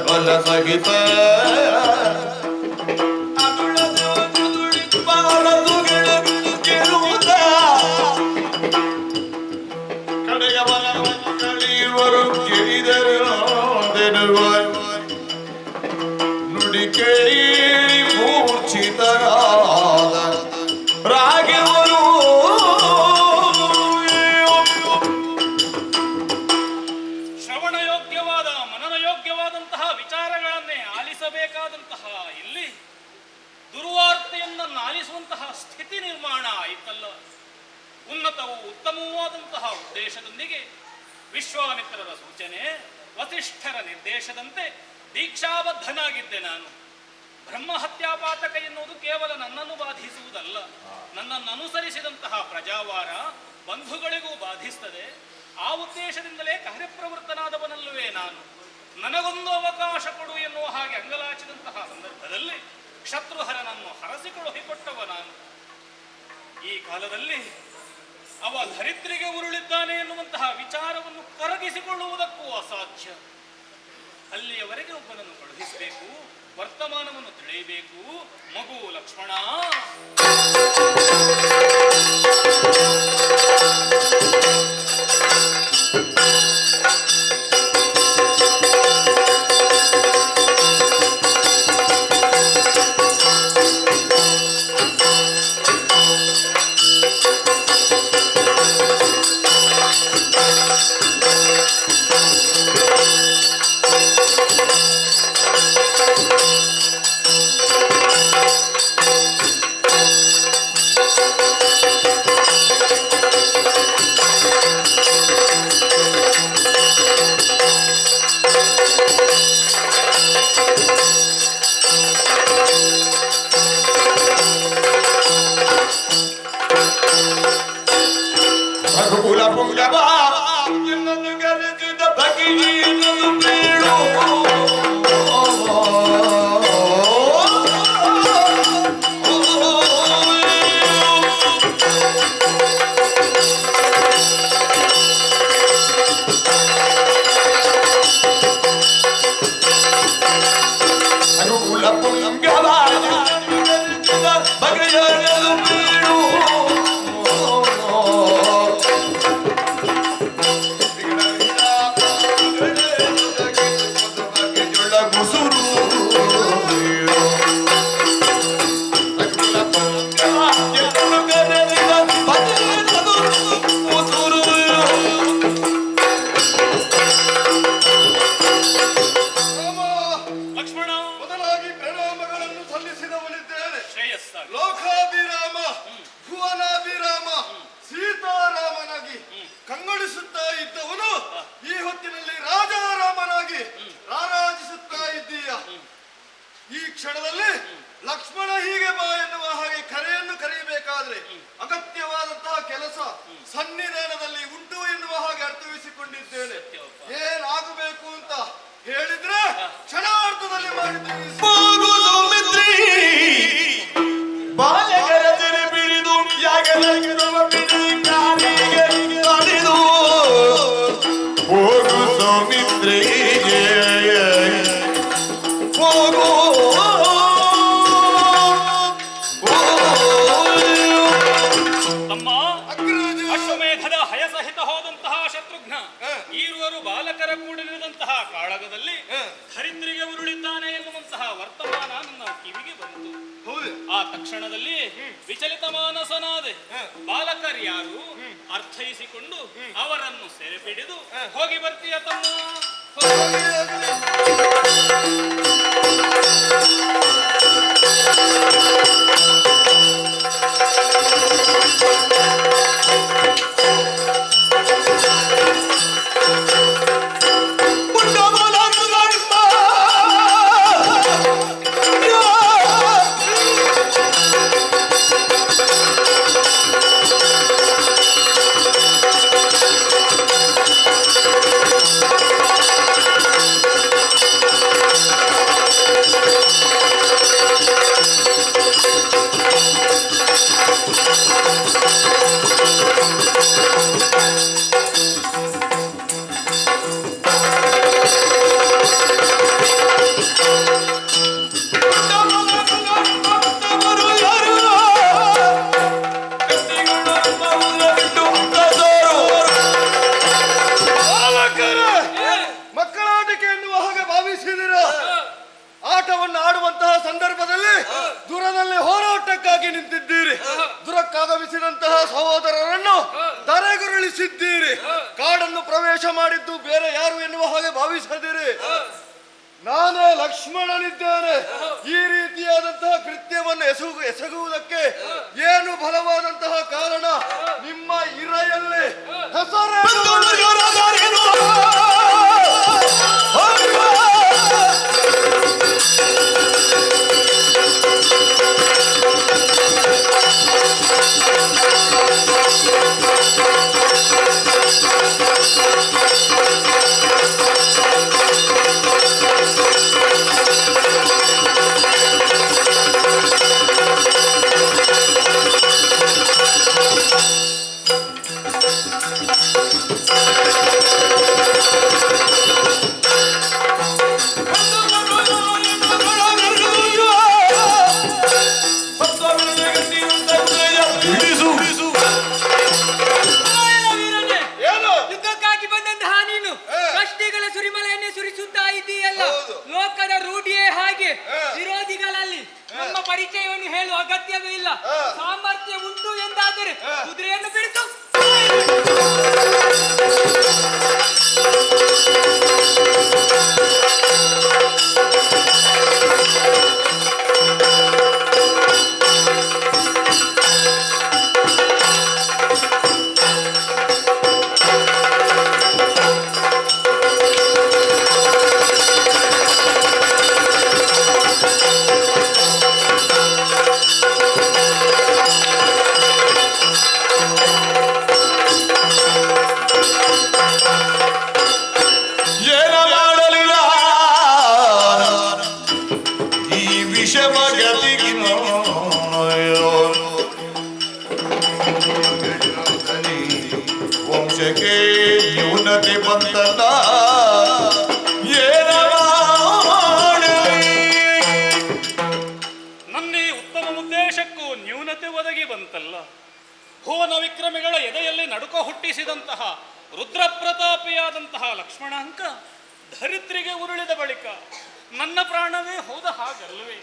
ಬಲ ಸಹಿತ ಕಡೆಯ ಬಲವನ್ನು ಕಳೆಯುವರು ಕೇಳಿದರು ನುಡಿ ಕೇಳಿ ಮೂರ್ಛಿತರಾದ ರಾಗಿವರು ಶ್ರವಣಯೋಗ್ಯವಾದ ಮನನಯೋಗ್ಯವಾದಂತಹ ವಿಚಾರಗಳನ್ನೇ ಆಲಿಸಬೇಕಾದಂತಹ ಇಲ್ಲಿ ದುರ್ವಾರ್ತೆಯನ್ನು ಆಲಿಸುವಂತಹ ಸ್ಥಿತಿ ನಿರ್ಮಾಣ ಆಯಿತಲ್ಲ. ಉನ್ನತವೂ ಉತ್ತಮವಾದಂತಹ ಉದ್ದೇಶದೊಂದಿಗೆ ವಿಶ್ವಾಮಿತ್ರರ ಸೂಚನೆ, ವಸಿಷ್ಠರ ನಿರ್ದೇಶದಂತೆ ದೀಕ್ಷಾಬದ್ಧನಾಗಿದ್ದೆ ನಾನು. ಬ್ರಹ್ಮಹತ್ಯಾಪಾತಕ ಎನ್ನುವುದು ಕೇವಲ ನನ್ನನ್ನು ಬಾಧಿಸುವುದಲ್ಲ, ನನ್ನನ್ನು ಅನುಸರಿಸಿದಂತಹ ಪ್ರಜಾವಾರ ಬಂಧುಗಳಿಗೂ ಬಾಧಿಸ್ತದೆ. ಆ ಉದ್ದೇಶದಿಂದಲೇ ಕಾರ್ಯಪ್ರವೃತ್ತನಾದವನಲ್ಲವೇ ನಾನು. ನನಗೊಂದು ಅವಕಾಶ ಕೊಡು ಎನ್ನುವ ಹಾಗೆ ಅಂಗಲಾಚಿದಂತಹ ಸಂದರ್ಭದಲ್ಲಿ ಶತ್ರುಹರನನ್ನು ಹರಸಿಕೊಳ್ಳಿಕೊಟ್ಟವ ನಾನು. ಈ ಕಾಲದಲ್ಲಿ ಅವ ಧರಿತ್ರಿಗೆ ಉರುಳಿದ್ದಾನೆ ಎನ್ನುವಂತಹ ವಿಚಾರವನ್ನು ಕರಗಿಸಿಕೊಳ್ಳುವುದಕ್ಕೂ ಅಸಾಧ್ಯ. ಅಲ್ಲಿಯವರೆಗೆ ಒಬ್ಬನನ್ನು ಕಳುಹಿಸಬೇಕು, ವರ್ತಮಾನವನ್ನು ತಿಳಿಯಬೇಕು. ಮಗು ಲಕ್ಷ್ಮಣ, ಶ್ರೇಯಸ್ಸಾಗಿ. ಲೋಕಾಭಿರಾಮ ಭುವನಾಭಿರಾಮ ಸೀತಾರಾಮನಾಗಿ ಕಂಗೊಳಿಸುತ್ತಾ ಇದ್ದವನು ಈ ಹೊತ್ತಿನಲ್ಲಿ ರಾಜಾರಾಮನಾಗಿ ರಾರಾಜಿಸುತ್ತಾ ಇದ್ದೀಯ. ಈ ಕ್ಷಣದಲ್ಲಿ ಲಕ್ಷ್ಮಣ ಹೀಗೆ ಬಾ ಎನ್ನುವ ಹಾಗೆ ಕರೆಯನ್ನು ಕರೆಯಬೇಕಾದ್ರೆ ಅಗತ್ಯವಾದಂತಹ ಕೆಲಸ ಸನ್ನಿಧಾನದಲ್ಲಿ ಉಂಟು ಎನ್ನುವ ಹಾಗೆ ಅರ್ಥವಿಸಿಕೊಂಡಿದ್ದೇನೆ. ಏನಾಗಬೇಕು ಅಂತ ಹೇಳಿದ್ರೆ ಕ್ಷಣಾರ್ಥದಲ್ಲಿ ಮಾಡಿದ್ದೇನೆ. ಬಾಲಕರ ತೆರೆ ಬಿರಿದು ಅಡಿದು ಹೋಗು ಸೌಮಿತ್ರಿ ಹೋಗು ತಮ್ಮ ಅಶ್ವಮೇಧದ ಹಯಸಹಿತ ಹೋದಂತಹ ಶತ್ರುಘ್ನ ಈರುವರು ಬಾಲಕರ ಕೂಡಿರುವಂತಹ ಕಾಳಗದಲ್ಲಿ ಹರಿದ್ರಿಗೆ ಉರುಳಿದ್ದಾನೆ ಎನ್ನುವಂತಹ ವರ್ತಮಾನ ನನ್ನ ಕಿವಿಗೆ ಬಂತು. ಆ ತಕ್ಷಣದಲ್ಲಿ ವಿಚಲಿತ ಮಾನಸನಾದೆ. ಬಾಲಕರ್ಯಾರು ಅರ್ಥೈಸಿಕೊಂಡು ಅವರನ್ನು ಸೆರೆ ಹಿಡಿದು ಹೋಗಿ ಬರ್ತೀಯ ತಮ್ಮ. ಮಕ್ಕಳಾಟಿಕೆ ಎನ್ನುವ ಹಾಗೆ ಭಾವಿಸಿದಿರ. ಆಟವನ್ನು ಆಡುವಂತಹ ಸಂದರ್ಭದಲ್ಲಿ ದೂರದಲ್ಲಿ ಹೋರಾಟಕ್ಕಾಗಿ ನಿಂತಿದ್ದೀರಿ. ದುರಕ್ಕಾಗಮಿಸಿದಂತಹ ಸಹೋದರರನ್ನು ಧರೆಗುರುಳಿಸಿದ್ದೀರಿ. ಕಾಡನ್ನು ಪ್ರವೇಶ ಮಾಡಿದ್ದು ಬೇರೆ ಯಾರು ಎನ್ನುವ ಹಾಗೆ ಭಾವಿಸದಿರಿ. ನಾನೇ ಲಕ್ಷ್ಮಣನಿದ್ದೇನೆ. ಈ ರೀತಿಯಾದಂತಹ ಕೃತ್ಯವನ್ನು ಎಸಗುವುದಕ್ಕೆ ಏನು ಬಲವಾದಂತಹ ಕಾರಣ? ನಿಮ್ಮ ಇರೆಯಲ್ಲಿ ಯುದ್ಧಕ್ಕಾಗಿ ಬಂದಂತಹ ನೀನು ಕಷ್ಟಗಳ ಸುರಿಮಳೆಯನ್ನೇ ಸುರಿಸುತ್ತಾ ಇದ್ದೀಯಲ್ಲ. ಲೋಕದ ರೂಢಿಯೇ ಹಾಗೆ. ವಿರೋಧಿಗಳಲ್ಲಿ ನಮ್ಮ ಪರಿಚಯವನ್ನು ಹೇಳುವ ಅಗತ್ಯವೇ ಇಲ್ಲ. ಸಾಮರ್ಥ್ಯ ಉಂಟು ಎಂದಾದರೆ ಕುದುರೆಯನ್ನು ಬಿಡಿಸು. ವಂಶಕ್ಕೆ ನ್ಯೂನತೆ ಬಂತಲ್ಲ ಏನ ನನ್ನ ಈ ಉತ್ತಮ ಉದ್ದೇಶಕ್ಕೂ ನ್ಯೂನತೆ ಒದಗಿ ಬಂತಲ್ಲ. ಭುವನ ವಿಕ್ರಮಿಗಳ ಎದೆಯಲ್ಲಿ ನಡುಕ ಹುಟ್ಟಿಸಿದಂತಹ ರುದ್ರಪ್ರತಾಪಿಯಾದಂತಹ ಲಕ್ಷ್ಮಣ ಅಂಕ ಧರಿತ್ರಿಗೆ ಉರುಳಿದ ಬಳಿಕ ನನ್ನ ಪ್ರಾಣವೇ ಹೋದ ಹಾಗಲ್ವೇ?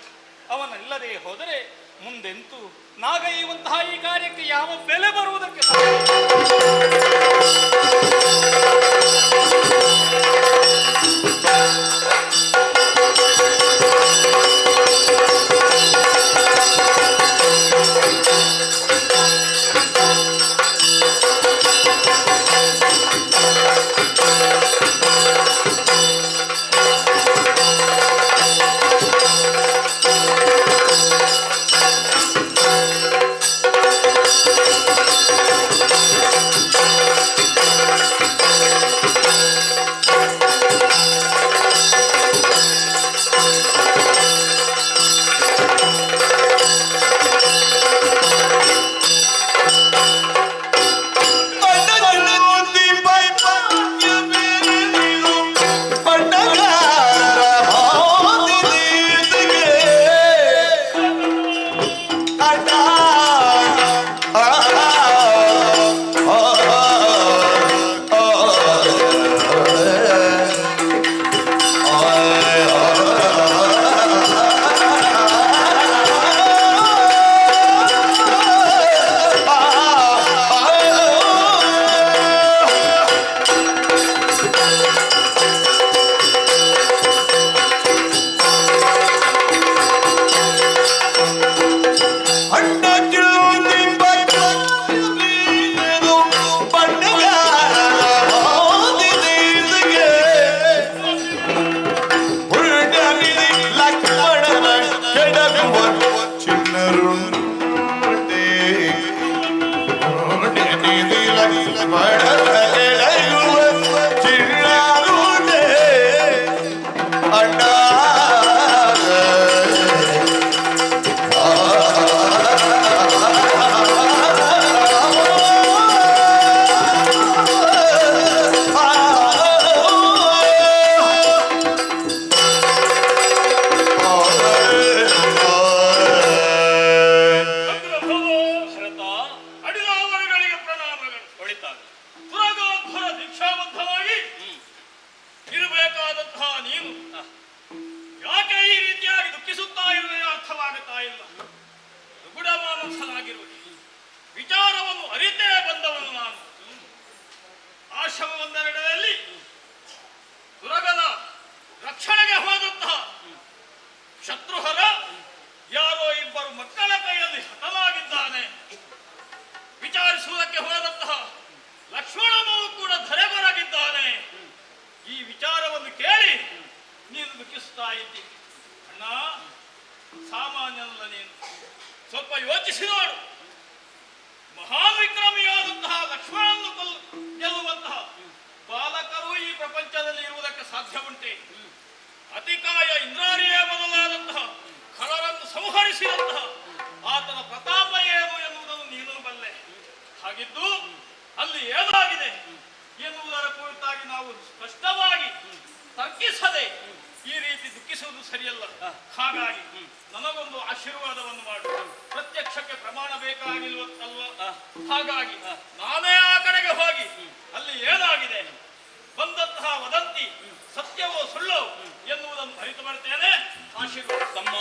ಅವನಲ್ಲದೆ ಹೋದರೆ ಮುಂದೆಂತೂ ನಾಗೈಯುವಂತಹ ಈ ಕಾರ್ಯಕ್ಕೆ ಯಾವ ಬೆಲೆ ಬರುವುದಕ್ಕೆ ಸಾಧ್ಯ? ಸ್ವಲ್ಪ ಯೋಚಿಸಿ ನೋಡು. ಮಹಾನ್ ವಿಕ್ರಮಿಯಾದಂತಹ ಲಕ್ಷ್ಮಣನನ್ನು ಗೆಲ್ಲುವಂತಹ ಬಾಲಕರು ಈ ಪ್ರಪಂಚದಲ್ಲಿ ಇರುವುದಕ್ಕೆ ಸಾಧ್ಯ ಉಂಟೆ? ಅತಿಕಾಯ ಇಂದ್ರಾರಿಯೇ ಮೊದಲಾದಂತಹ ಖಳರನ್ನು ಸಂಹರಿಸಿದಂತಹ ಆತನ ಪ್ರತಾಪ ಏನು ಎನ್ನುವುದನ್ನು ನೀನು ಬಲ್ಲೆ. ಹಾಗಿದ್ದು ಅಲ್ಲಿ ಏನಾಗಿದೆ ಎನ್ನುವುದರ ಕುರಿತಾಗಿ ನಾವು ಸ್ಪಷ್ಟವಾಗಿ ತರ್ಕಿಸದೆ ಈ ರೀತಿ ದುಃಖಿಸುವುದು ಸರಿಯಲ್ಲ. ಹಾಗಾಗಿ ನನಗೊಂದು ಆಶೀರ್ವಾದವನ್ನು ಮಾಡು. ಪ್ರತ್ಯಕ್ಷಕ್ಕೆ ಪ್ರಮಾಣ ಬೇಕಾಗಿಲ್ವಲ್ಲ. ಹಾಗಾಗಿ ನಾನೇ ಆ ಕಡೆಗೆ ಹೋಗಿ ಅಲ್ಲಿ ಏನಾಗಿದೆ, ಬಂದಂತಹ ವದಂತಿ ಸತ್ಯವೋ ಸುಳ್ಳೋ ಎನ್ನುವುದನ್ನು ಅರಿತು ಬರ್ತೇನೆ. ಆಶೀರ್ವಾದ ತಮ್ಮ.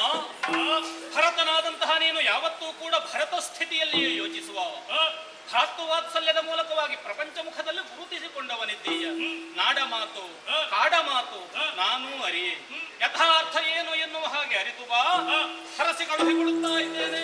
ಭರತನಾದಂತಹ ನೀನು ಯಾವತ್ತೂ ಕೂಡ ಭರತ ಸ್ಥಿತಿಯಲ್ಲಿಯೇ ಯೋಚಿಸುವ, ಭ್ರಾತೃವಾತ್ಸಲ್ಯದ ಮೂಲಕವಾಗಿ ಪ್ರಪಂಚ ಮುಖದಲ್ಲಿ ಗುರುತಿಸಿಕೊಂಡವನಿದ್ದೀಯ. ನಾಡ ಮಾತು ಕಾಡ ಮಾತು ನಾನು ಅರಿಯೆ. ಯಥಾರ್ಥ ಏನು ಎನ್ನುವ ಹಾಗೆ ಅರಿತು ಬಾ. ಹರಸಿ ಕಳುಹಿಕೊಡುತ್ತಾ ಇದ್ದೇನೆ.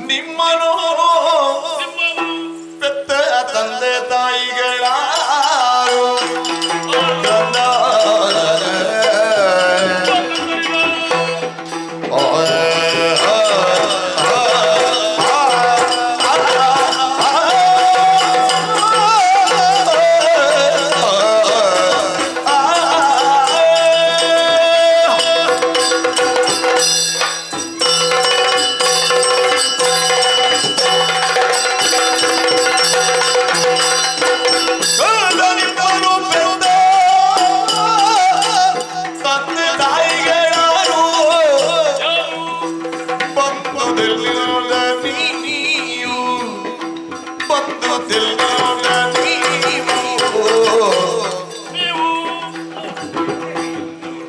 ನಿಮ್ಮನು ಪೆತ್ತ ತಂದೆ ತಾಯಿಗಳ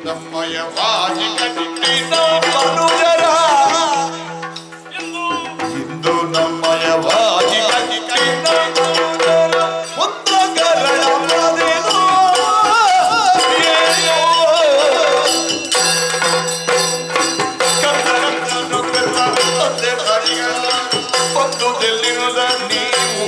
ನಮ್ಮಯವಾಗಿ ಕಟ್ಟಿದ ಮನುಜರ ಇಂದು ನಮ್ಮಯವಾಗಿ ಕಟ್ಟಿದ ಮನುಜರ ಪುತ್ರಗರಳ ಮನೆದು ಕನ್ನಡನ್ನು ತಂದೆ ತಾಯಿಗಳ ಬಂಧುದಲ್ಲಿರುವುದ ನೀವು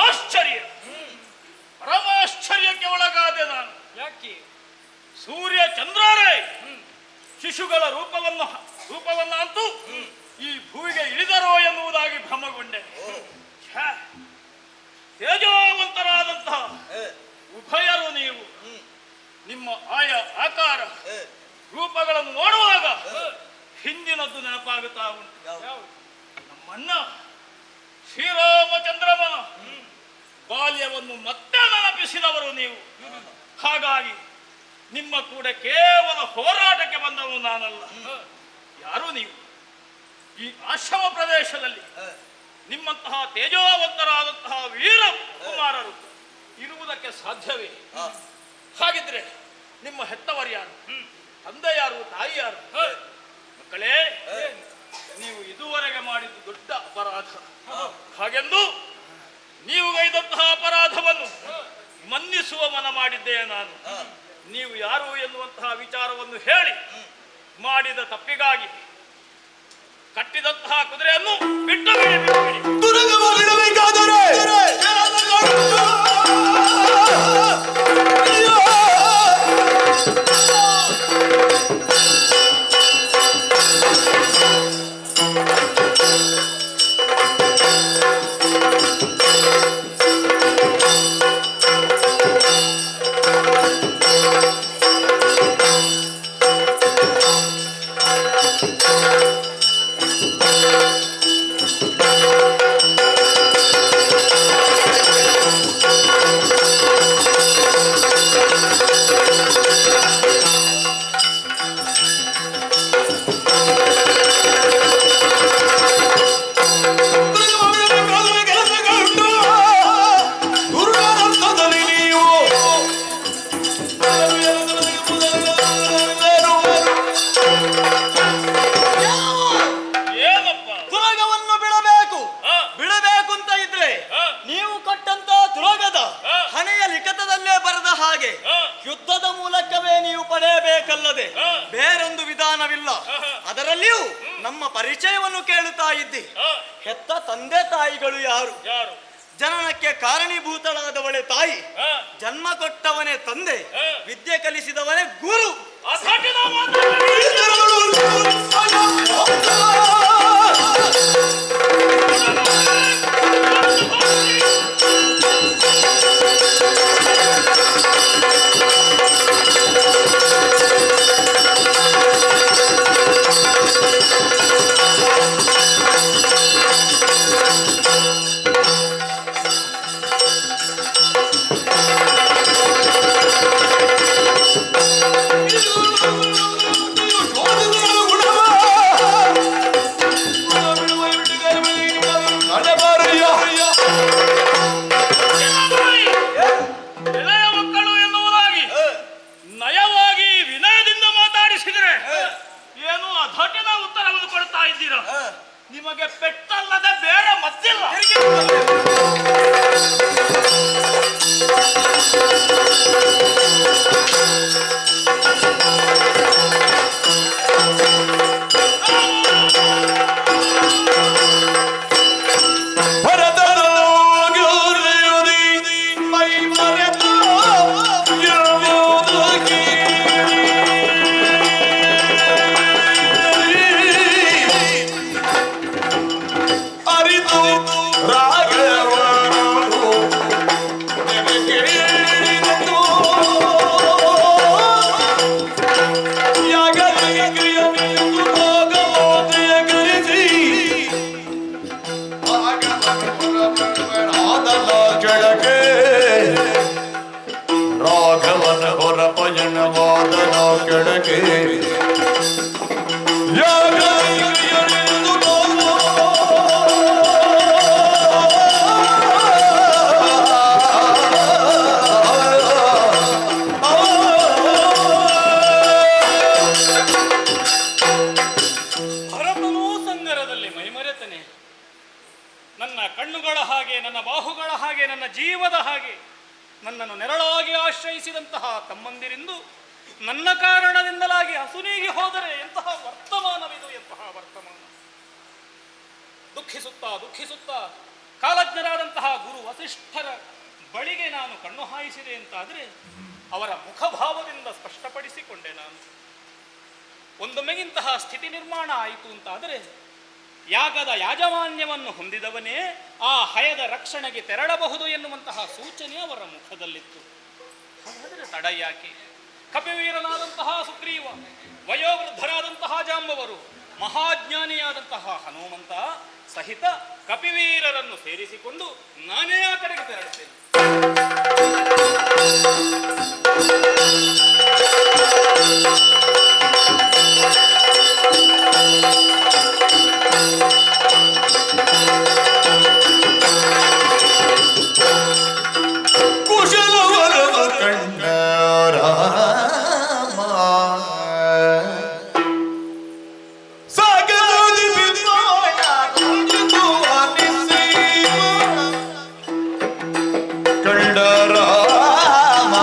ಆಶ್ಚರ್ಯ, ಪರಮಾಶ್ಚರ್ಯಕ್ಕೆ ಒಳಗಾದೆ ನಾನು. ಯಾಕೆ? ಸೂರ್ಯ ಚಂದ್ರರೇ ಶಿಶುಗಳ ರೂಪವನ್ನ ಅಂತೂ ಈ ಭೂಮಿಗೆ ಇಳಿದರೋ ಎನ್ನುವುದಾಗಿ ಭ್ರಮಗೊಂಡೆ. ಛೆ, ತೇಜೋವಂತರಾದಂತಹ ಉಭಯರು ನೀವು. ನಿಮ್ಮ ಆಯ ಆಕಾರ ರೂಪಗಳನ್ನು ನೋಡುವಾಗ ಹಿಂದಿನದ್ದು ನೆನಪಾಗುತ್ತಾ ಉಂಟು. ನಮ್ಮಣ್ಣ ಶ್ರೀರಾಮಚಂದ್ರಮ ಬಾಲ್ಯವನ್ನು ಮತ್ತೆ ನೆನಪಿಸಿದವರು ನೀವು. ಹಾಗಾಗಿ ನಿಮ್ಮ ಕೂಡ ಕೇವಲ ಹೋರಾಟಕ್ಕೆ ಬಂದವರು ನಾನಲ್ಲ. ಯಾರು ನೀವು? ಈ ಆಶ್ರಮ ಪ್ರದೇಶದಲ್ಲಿ ನಿಮ್ಮಂತಹ ತೇಜೋವಂತರಾದಂತಹ ವೀರ ಕುಮಾರರು ಇರುವುದಕ್ಕೆ ಸಾಧ್ಯವೇ? ಹಾಗಿದ್ರೆ ನಿಮ್ಮ ಹೆತ್ತವರು ಯಾರು? ತಂದೆ ಯಾರು? ತಾಯಿ ಯಾರು? ಮಕ್ಕಳೇ, ನೀವು ಇದುವರೆಗೆ ಮಾಡಿದ್ದು ದೊಡ್ಡ ಅಪರಾಧ. ಹಾಗೆಂದು ನೀವು ಗೈದಂತಹ ಅಪರಾಧವನ್ನು ಮನ್ನಿಸುವ ಮನ ಮಾಡಿದ್ದೇನೆ ನಾನು. ನೀವು ಯಾರು ಎನ್ನುವಂತಹ ವಿಚಾರವನ್ನು ಹೇಳಿ ಮಾಡಿದ ತಪ್ಪಿಗಾಗಿ ಕಟ್ಟಿದಂತಹ ಕುದುರೆಯನ್ನು ಬಿಟ್ಟು ಬಿಡಿ. ತುರಗವಾಗಿಡಬೇಕಾದರೆ ಭಾಗಿಗಳು ಯಾರು? ಯಾರು? ಜನನಕ್ಕೆ ಕಾರಣೀಭೂತಳಾದವಳೆ ತಾಯಿ, ಹ? ಜನ್ಮ ಕೊಟ್ಟವನೇ ತಂದೆ, ಹ? ವಿದ್ಯೆ ಕಲಿಸಿದವನೇ ಗುರು. ಅಸಟಿನ ಮಾತನ್ನು ಎಳೆಯ ಮಕ್ಕಳು ಎನ್ನುವುದಾಗಿ ನಯವಾಗಿ ವಿನಯದಿಂದ ಮಾತಾಡಿಸಿದರೆ ಏನು ಅಧಟಿನ ಉತ್ತರವನ್ನು ಕೊಡ್ತಾ ಇದ್ದೀರಾ? ನಿಮಗೆ ಪೆಟ್ಟಲ್ಲದೆ ಬೇರೆ ಮತ್ತಿಲ್ಲ. ರಾಘವನ ಹೊರ ಪಯಣವಾದನ ಕೆಳಗೆ ಭರತನೂ ಸಂಗರದಲ್ಲಿ ಮೈಮರೆತನೆ. ನನ್ನ ಕಣ್ಣುಗಳ ಹಾಗೆ, ನನ್ನ ಬಾಹುಗಳ ಹಾಗೆ, ನನ್ನ ಜೀವದ ಹಾಗೆ ನನ್ನನ್ನು ನೆರಳಾಗಿ ಆಶ್ರಯಿಸಿದಂತಹ ತಮ್ಮಂದಿರಿಂದು ನನ್ನ ಕಾರಣದಿಂದಲಾಗಿ ಹಸುನೀಗಿ ಹೋದರೆ ಎಂತಹ ವರ್ತಮಾನವಿದು, ಎಂತಹ ವರ್ತಮಾನ. ದುಃಖಿಸುತ್ತಾ ದುಃಖಿಸುತ್ತಾ ಕಾಲಜ್ಞರಾದಂತಹ ಗುರು ವಸಿಷ್ಠರ ಬಳಿಗೆ ನಾನು ಕಣ್ಣು ಹಾಯಿಸಿದೆ ಅಂತಾದರೆ ಅವರ ಮುಖಭಾವದಿಂದ ಸ್ಪಷ್ಟಪಡಿಸಿಕೊಂಡೆ. ನಾನು ಒಂದೊಮ್ಮೆಗಿಂತಹ ಸ್ಥಿತಿ ನಿರ್ಮಾಣ ಆಯಿತು ಅಂತಾದರೆ ಯಾಗದ ಯಾಜಮಾನ್ಯವನ್ನು ಹೊಂದಿದವನೇ ಆ ಹಯದ ರಕ್ಷಣೆಗೆ ತೆರಳಬಹುದು ಎನ್ನುವಂತಹ ಸೂಚನೆ ಅವರ ಮುಖದಲ್ಲಿತ್ತು. ಹಾಗಾದರೆ ತಡ ಯಾಕೆ? ಕಪಿವೀರನಾದಂತಹ ಸುಗ್ರೀವ, ವಯೋವೃದ್ಧರಾದಂತಹ ಜಾಂಬವರು, ಮಹಾಜ್ಞಾನಿಯಾದಂತಹ ಹನುಮಂತ ಸಹಿತ ಕಪಿವೀರರನ್ನು ಸೇರಿಸಿಕೊಂಡು ನಾನೇ ಆ ಕಡೆಗೆ ತೆರಳುತ್ತೇನೆ. ಕುಶಲವರವ ಕಂಡ ರಾಮ ಸಾಗರದಿ ಬಿದ್ದೋಯ ಕುಂಜಿಸುವ ನಿಸ್ಸೀಮ ಕಂಡ ರಾಮ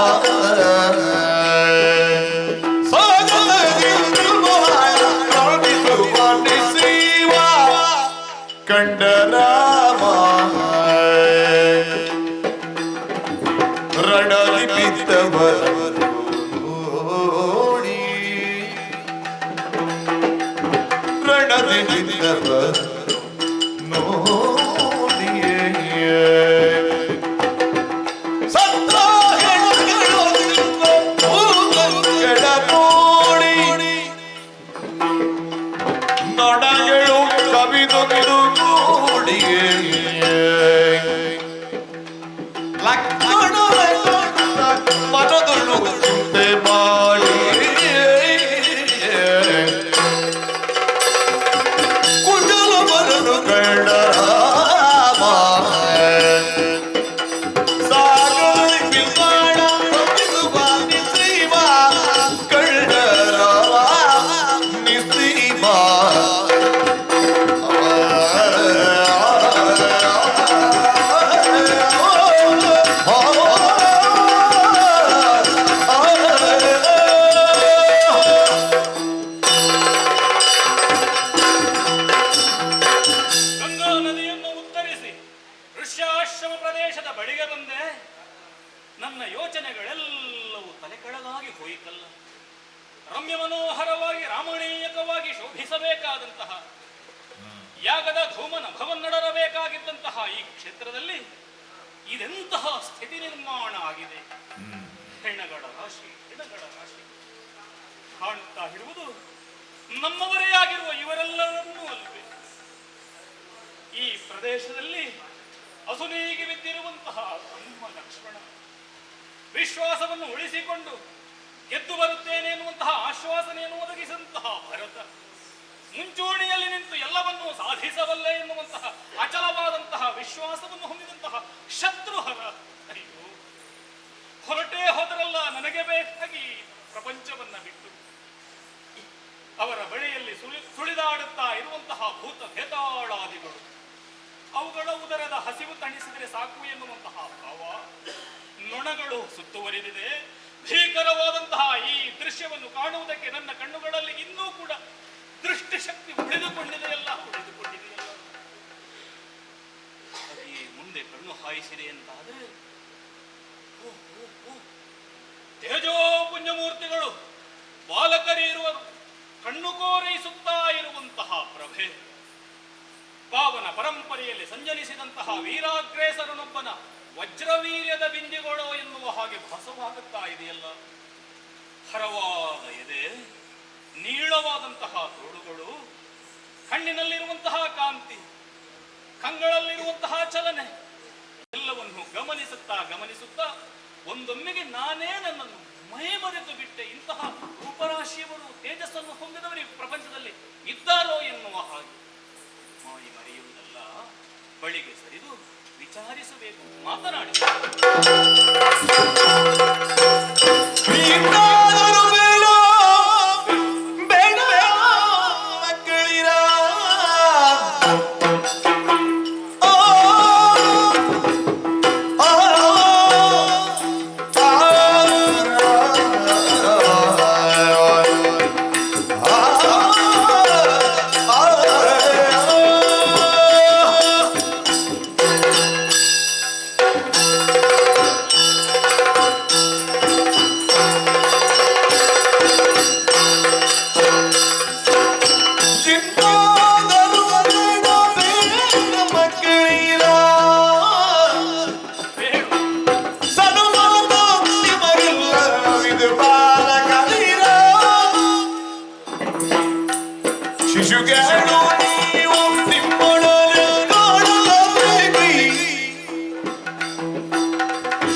ಋಷ್ಯಾಶ್ರಮ ಪ್ರದೇಶದ ಬಳಿಗೆ ಬಂದೆ. ನನ್ನ ಯೋಚನೆಗಳೆಲ್ಲವೂ ತಲೆಕೆಳಗಾಗಿ ಹೋಯಿತಲ್ಲ. ರಮ್ಯ ಮನೋಹರವಾಗಿ ರಾಮಣೀಯಕವಾಗಿ ಶೋಭಿಸಬೇಕಾದಂತಹ ಯಾಗದ ಧೂಮನ ಭವನ್ನಡರಬೇಕಾಗಿದ್ದಂತಹ ಈ ಕ್ಷೇತ್ರದಲ್ಲಿ ಇದೆಂತಹ ಸ್ಥಿತಿ ನಿರ್ಮಾಣ ಆಗಿದೆ. ಹೆಣಗಳ ರಾಶಿ ಕಾಣುತ್ತಾ ಇರುವುದು ನಮ್ಮವರೇ ಆಗಿರುವ ಇವರೆಲ್ಲರನ್ನೂ ಅಲ್ವೇ. ಈ ಪ್ರದೇಶದಲ್ಲಿ ಅಸುನೀಗಿ ಬಿದ್ದಿರುವಂತಹ ಬ್ರಹ್ಮ ಲಕ್ಷ್ಮಣ ವಿಶ್ವಾಸವನ್ನು ಉಳಿಸಿಕೊಂಡು ಗೆದ್ದು ಬರುತ್ತೇನೆ ಎನ್ನುವಂತಹ ಆಶ್ವಾಸನೆಯನ್ನು ಒದಗಿಸಿದಂತಹ ಭರತ, ಮುಂಚೂಣಿಯಲ್ಲಿ ನಿಂತು ಎಲ್ಲವನ್ನೂ ಸಾಧಿಸಬಲ್ಲೆ ಎನ್ನುವಂತಹ ಅಚಲವಾದಂತಹ ವಿಶ್ವಾಸವನ್ನು ಹೊಂದಿದಂತಹ ಶತ್ರುಹರ, ಅಯ್ಯೋ ಹೊರಟೇ ಹೋದರಲ್ಲ ನನಗೆ ಬೇಕಾಗಿ ಪ್ರಪಂಚವನ್ನ ಬಿಟ್ಟು ಅವರ ಬಳಿಯಲ್ಲಿ ಸುಳಿದಾಡುತ್ತಾ ಇರುವಂತಹ ಭೂತ ಭೇತಾಳಾದಿಗಳು, ಅವುಗಳ ಉದರದ ಹಸಿವು ತಣಿಸಿದರೆ ಸಾಕು ಎನ್ನುವಂತಹ ಭಾವ ನೊಣಗಳು ಸುತ್ತುವರಿದಿದೆ. ಭೀಕರವಾದಂತಹ ಈ ದೃಶ್ಯವನ್ನು ಕಾಣುವುದಕ್ಕೆ ನನ್ನ ಕಣ್ಣುಗಳಲ್ಲಿ ಇನ್ನೂ ಕೂಡ ದೃಷ್ಟಿಶಕ್ತಿ ಉಳಿದುಕೊಂಡಿದೆಯಲ್ಲ. ಅದೇ ಮುಂದೆ ಕಣ್ಣು ಹಾಯಿಸಿದೆ ಅಂತಾದರೆ ತೇಜೋ ಪುಣ್ಯಮೂರ್ತಿಗಳು ಬಾಲಕರಿರುವರು, ಕಣ್ಣು ಕೋರೈಸುತ್ತಾ ಇರುವಂತಹ ಪ್ರಭೆ, ಪಾವನ ಪರಂಪರೆಯಲ್ಲಿ ಸಂಜನಿಸಿದಂತಹ ವೀರಾಗ್ರೇಸರನೊಬ್ಬನ ವಜ್ರವೀರ್ಯದ ಬಿಂದಿಗಳು ಎನ್ನುವ ಹಾಗೆ ಭಾಸವಾಗುತ್ತಾ ಇದೆಯಲ್ಲ. ಹರವಾದ ಎದೆ, ನೀಳವಾದಂತಹ ತೋಳುಗಳು, ಕಣ್ಣಿನಲ್ಲಿರುವಂತಹ ಕಾಂತಿ, ಕಂಗಳಲ್ಲಿರುವಂತಹ ಚಲನೆ ಎಲ್ಲವನ್ನು ಗಮನಿಸುತ್ತಾ ಒಂದೊಮ್ಮೆಗೆ ನಾನೇ ನನ್ನನ್ನು ಮೈ ಮರೆತು ಬಿಟ್ಟೆ. ಇಂತಹ ರೂಪರಾಶಿಯವರು, ತೇಜಸ್ಸನ್ನು ಹೊಂದಿದವರು ಈ ಪ್ರಪಂಚದಲ್ಲಿ ಇದ್ದಾರೋ ಎನ್ನುವ ಹಾಗೆ ಮೈ ಮರೆಯುವುದಲ್ಲ, ಬಳಿಗೆ ಸರಿದು ವಿಚಾರಿಸಬೇಕು, ಮಾತನಾಡಿ. ಇನ್ನಾದರೂ ಬೇಡ ಬೇಡ ಮಕ್ಕಳಿರ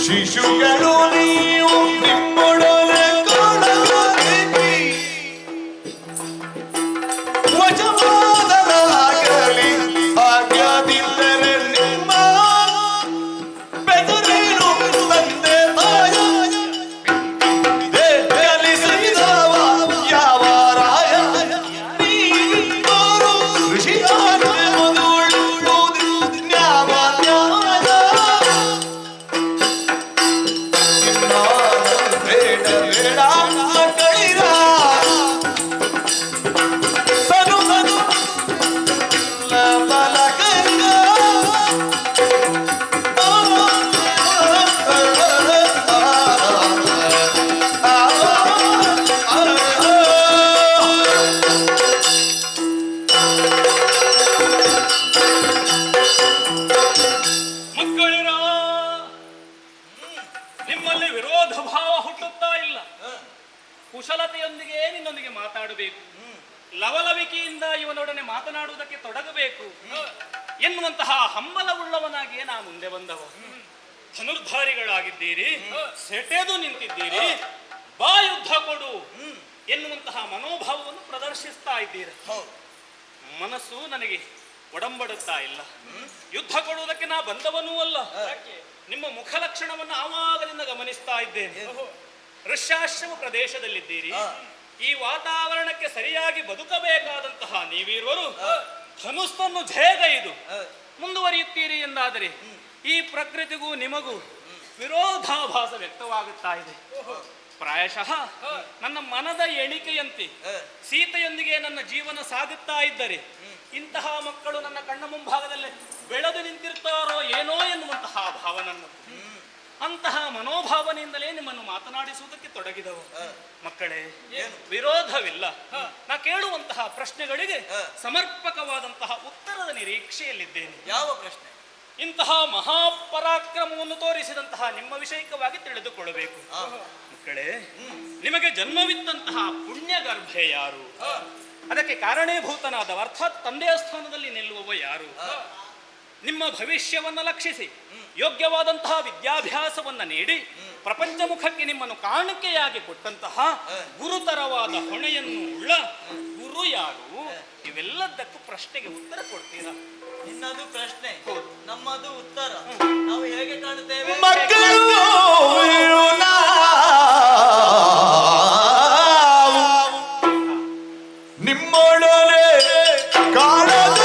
ಶಿಶುಗಳು ನೀವು ನಿಮ್ಮೊಡನೆ ಕಾಣಲಾಗಿ ವಜವಾದರಾಗಲಿ ಭಾಗ್ಯದಿದ್ದರೆ ನಿಮ್ಮ ಬೆದರೇನು ತಂದೆ ತಾಯ ಕಲಿಸಿದವ ಯಾವ ರಾಯ ನೀರು ಋಷಿಯಾಗ ಮದುಳು ನ್ಯಾವ ನ್ಯಾಯ ಬೇಡ ಬೇಡ ಮಕ್ಕಳಿರ ಸನು ಸನು ಬಲಗಂಗ ಮಕ್ಕಳಿರ, ನಿಮ್ಮಲ್ಲಿ ವಿರೋಧ ಭಾವ ಹುಟ್ಟುತ್ತಾ ಇಲ್ಲ. ಕುಶಲತೆಯೊಂದಿಗೆ ನಿನ್ನೊಂದಿಗೆ ಮಾತಾಡಬೇಕು, ಲವಲವಿಕೆಯಿಂದ ಇವನೊಡನೆ ಮಾತನಾಡುವುದಕ್ಕೆ ತೊಡಗಬೇಕು ಎನ್ನುವಂತಹ ಹಂಬಲವುಳ್ಳವನಾಗಿಯೇ ನಾ ಮುಂದೆ ಬಂದವ. ಧನುರ್ಧಾರಿಗಳಾಗಿದ್ದೀರಿ, ಸೆಟೆದು ನಿಂತಿದ್ದೀರಿ, ಬಾ ಯುದ್ಧ ಕೊಡು ಎನ್ನುವಂತಹ ಮನೋಭಾವವನ್ನು ಪ್ರದರ್ಶಿಸ್ತಾ ಇದ್ದೀರಿ. ಮನಸ್ಸು ನನಗೆ ಒಡಂಬಡುತ್ತಾ ಇಲ್ಲ. ಯುದ್ಧ ಕೊಡುವುದಕ್ಕೆ ನಾ ಬಂದವನೂ ಅಲ್ಲ. ನಿಮ್ಮ ಮುಖ ಲಕ್ಷಣವನ್ನು ಆವಾಗಲಿಂದ ಗಮನಿಸ್ತಾ ಇದ್ದೇನೆ. ಋಷ್ಯಾಶ್ರಮ ಪ್ರದೇಶದಲ್ಲಿದ್ದೀರಿ. ಈ ವಾತಾವರಣಕ್ಕೆ ಸರಿಯಾಗಿ ಬದುಕಬೇಕಾದಂತಹ ನೀವಿರುವರು ಧನುಸ್ಸನ್ನು ಝೇಗೈದು ಮುಂದುವರಿಯುತ್ತೀರಿ ಎಂದಾದರೆ ಈ ಪ್ರಕೃತಿಗೂ ನಿಮಗೂ ವಿರೋಧಾಭಾಸ ವ್ಯಕ್ತವಾಗುತ್ತಾ ಇದೆ. ಪ್ರಾಯಶಃ ನನ್ನ ಮನದ ಎಣಿಕೆಯಂತೆ ಸೀತೆಯೊಂದಿಗೆ ನನ್ನ ಜೀವನ ಸಾಗುತ್ತಾ ಇದ್ದರೆ ಇಂತಹ ಮಕ್ಕಳು ನನ್ನ ಕಣ್ಣ ಮುಂಭಾಗದಲ್ಲೇ ಬೆಳೆದು ನಿಂತಿರ್ತಾರೋ ಏನೋ ಮನೋಭಾವ ನನ್ನದು. ಅಂತಹ ಮನೋಭಾವನೆಯಿಂದಲೇ ನಿಮ್ಮನ್ನು ಮಾತನಾಡಿಸುವುದಕ್ಕೆ ತೊಡಗಿದವು. ಮಕ್ಕಳೇ, ವಿರೋಧವಿಲ್ಲ. ನಾ ಕೇಳುವಂತಹ ಪ್ರಶ್ನೆಗಳಿಗೆ ಸಮರ್ಪಕವಾದಂತಹ ಉತ್ತರದ ನಿರೀಕ್ಷೆಯಲ್ಲಿದ್ದೇನೆ. ಯಾವ ಪ್ರಶ್ನೆ? ಇಂತಹ ಮಹಾಪರಾಕ್ರಮವನ್ನು ತೋರಿಸಿದಂತಹ ನಿಮ್ಮ ವಿಷಯಕವಾಗಿ ತಿಳಿದುಕೊಳ್ಳಬೇಕು. ಮಕ್ಕಳೇ, ನಿಮಗೆ ಜನ್ಮವಿದ್ದಂತಹ ಪುಣ್ಯಗರ್ಭೆ ಯಾರು? ಅದಕ್ಕೆ ಕಾರಣೀಭೂತನಾದ ಅರ್ಥಾತ್ ತಂದೆಯ ಸ್ಥಾನದಲ್ಲಿ ನಿಲ್ಲುವವ ಯಾರು? ನಿಮ್ಮ ಭವಿಷ್ಯವನ್ನ ಲಕ್ಷಿಸಿ ಯೋಗ್ಯವಾದಂತಹ ವಿದ್ಯಾಭ್ಯಾಸವನ್ನ ನೀಡಿ ಪ್ರಪಂಚ ಮುಖಕ್ಕೆ ನಿಮ್ಮನ್ನು ಕಾಣಿಕೆಯಾಗಿ ಕೊಟ್ಟಂತಹ ಗುರುತರವಾದ ಹೊಣೆಯನ್ನು ಉಳ್ಳ ಗುರು ಯಾರು? ಇವೆಲ್ಲದಕ್ಕೂ ಪ್ರಶ್ನೆಗೆ ಉತ್ತರ ಕೊಡ್ತೀರಾ? ನಿನ್ನದು ಪ್ರಶ್ನೆ, ನಮ್ಮದು ಉತ್ತರ. ನಾವು ಹೇಗೆ ಕಾಣುತ್ತೇವೆ? ಮಕ್ಕಳು ನಿಮ್ಮೊಡನೆ ಕಾಣದ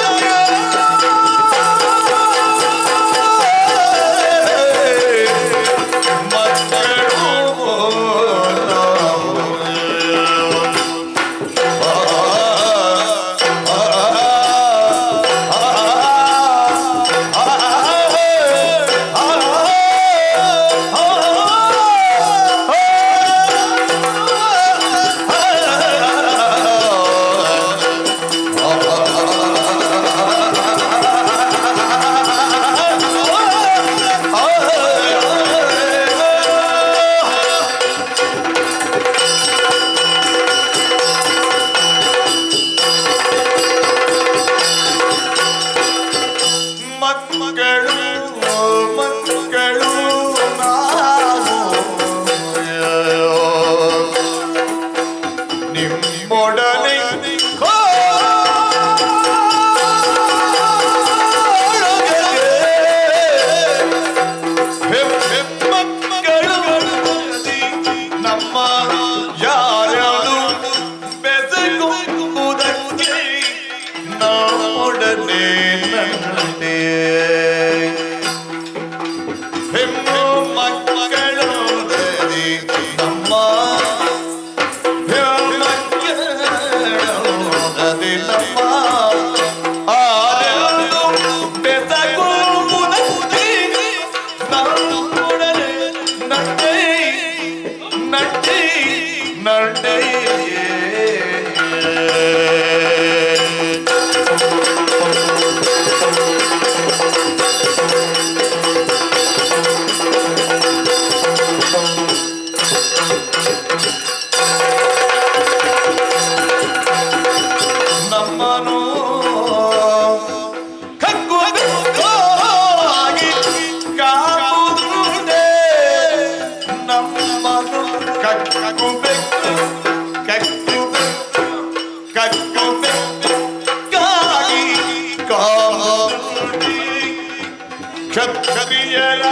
ಕ್ಷತ್ರಿಯರ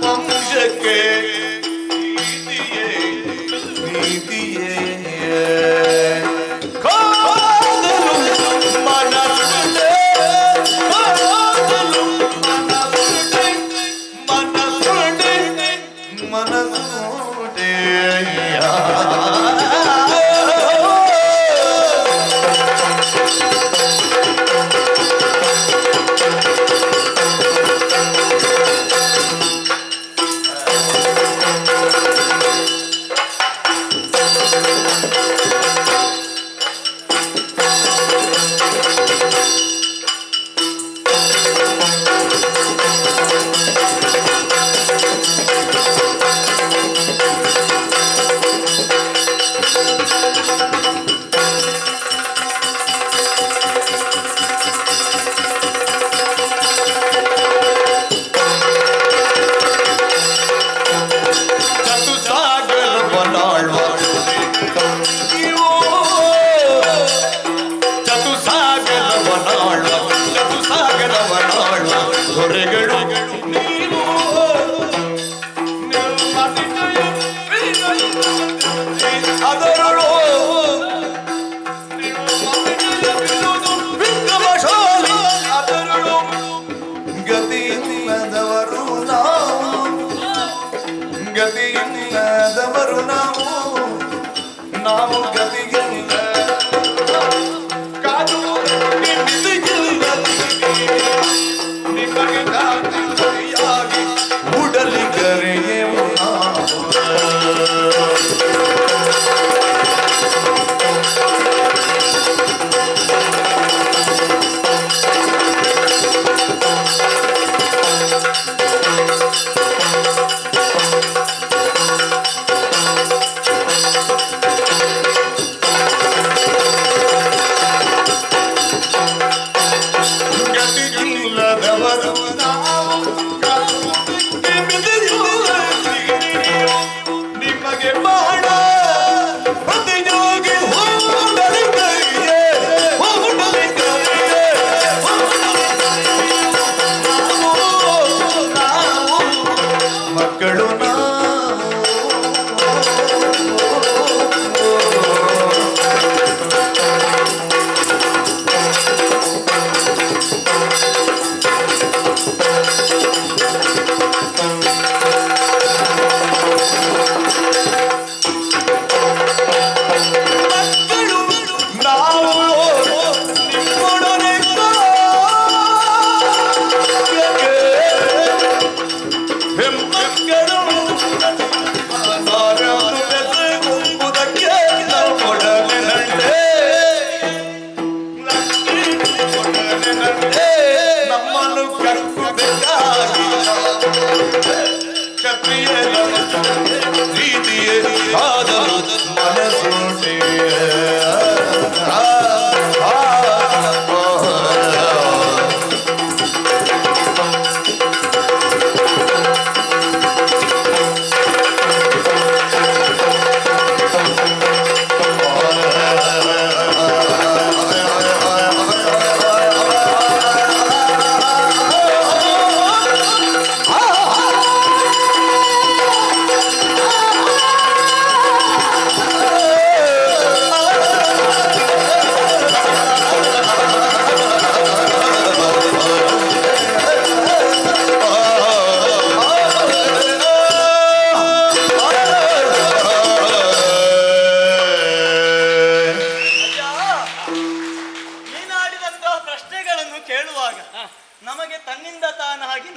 ವಂಶಕ್ಕೆ ನೀತಿಯೇ ಕಾದಲು ಮನಸ್ಸುಂಟೆ, ಕಾದಲು ಮನಸ್ಸುಂಟೆ, ಮನಸ್ಸುಂಟೆ. ಗತಿಯಿಲ್ಲದವರು ನಾವು ಗತಿಗಿಲ್ಲ ಕಾದು ನಿಮಗೆ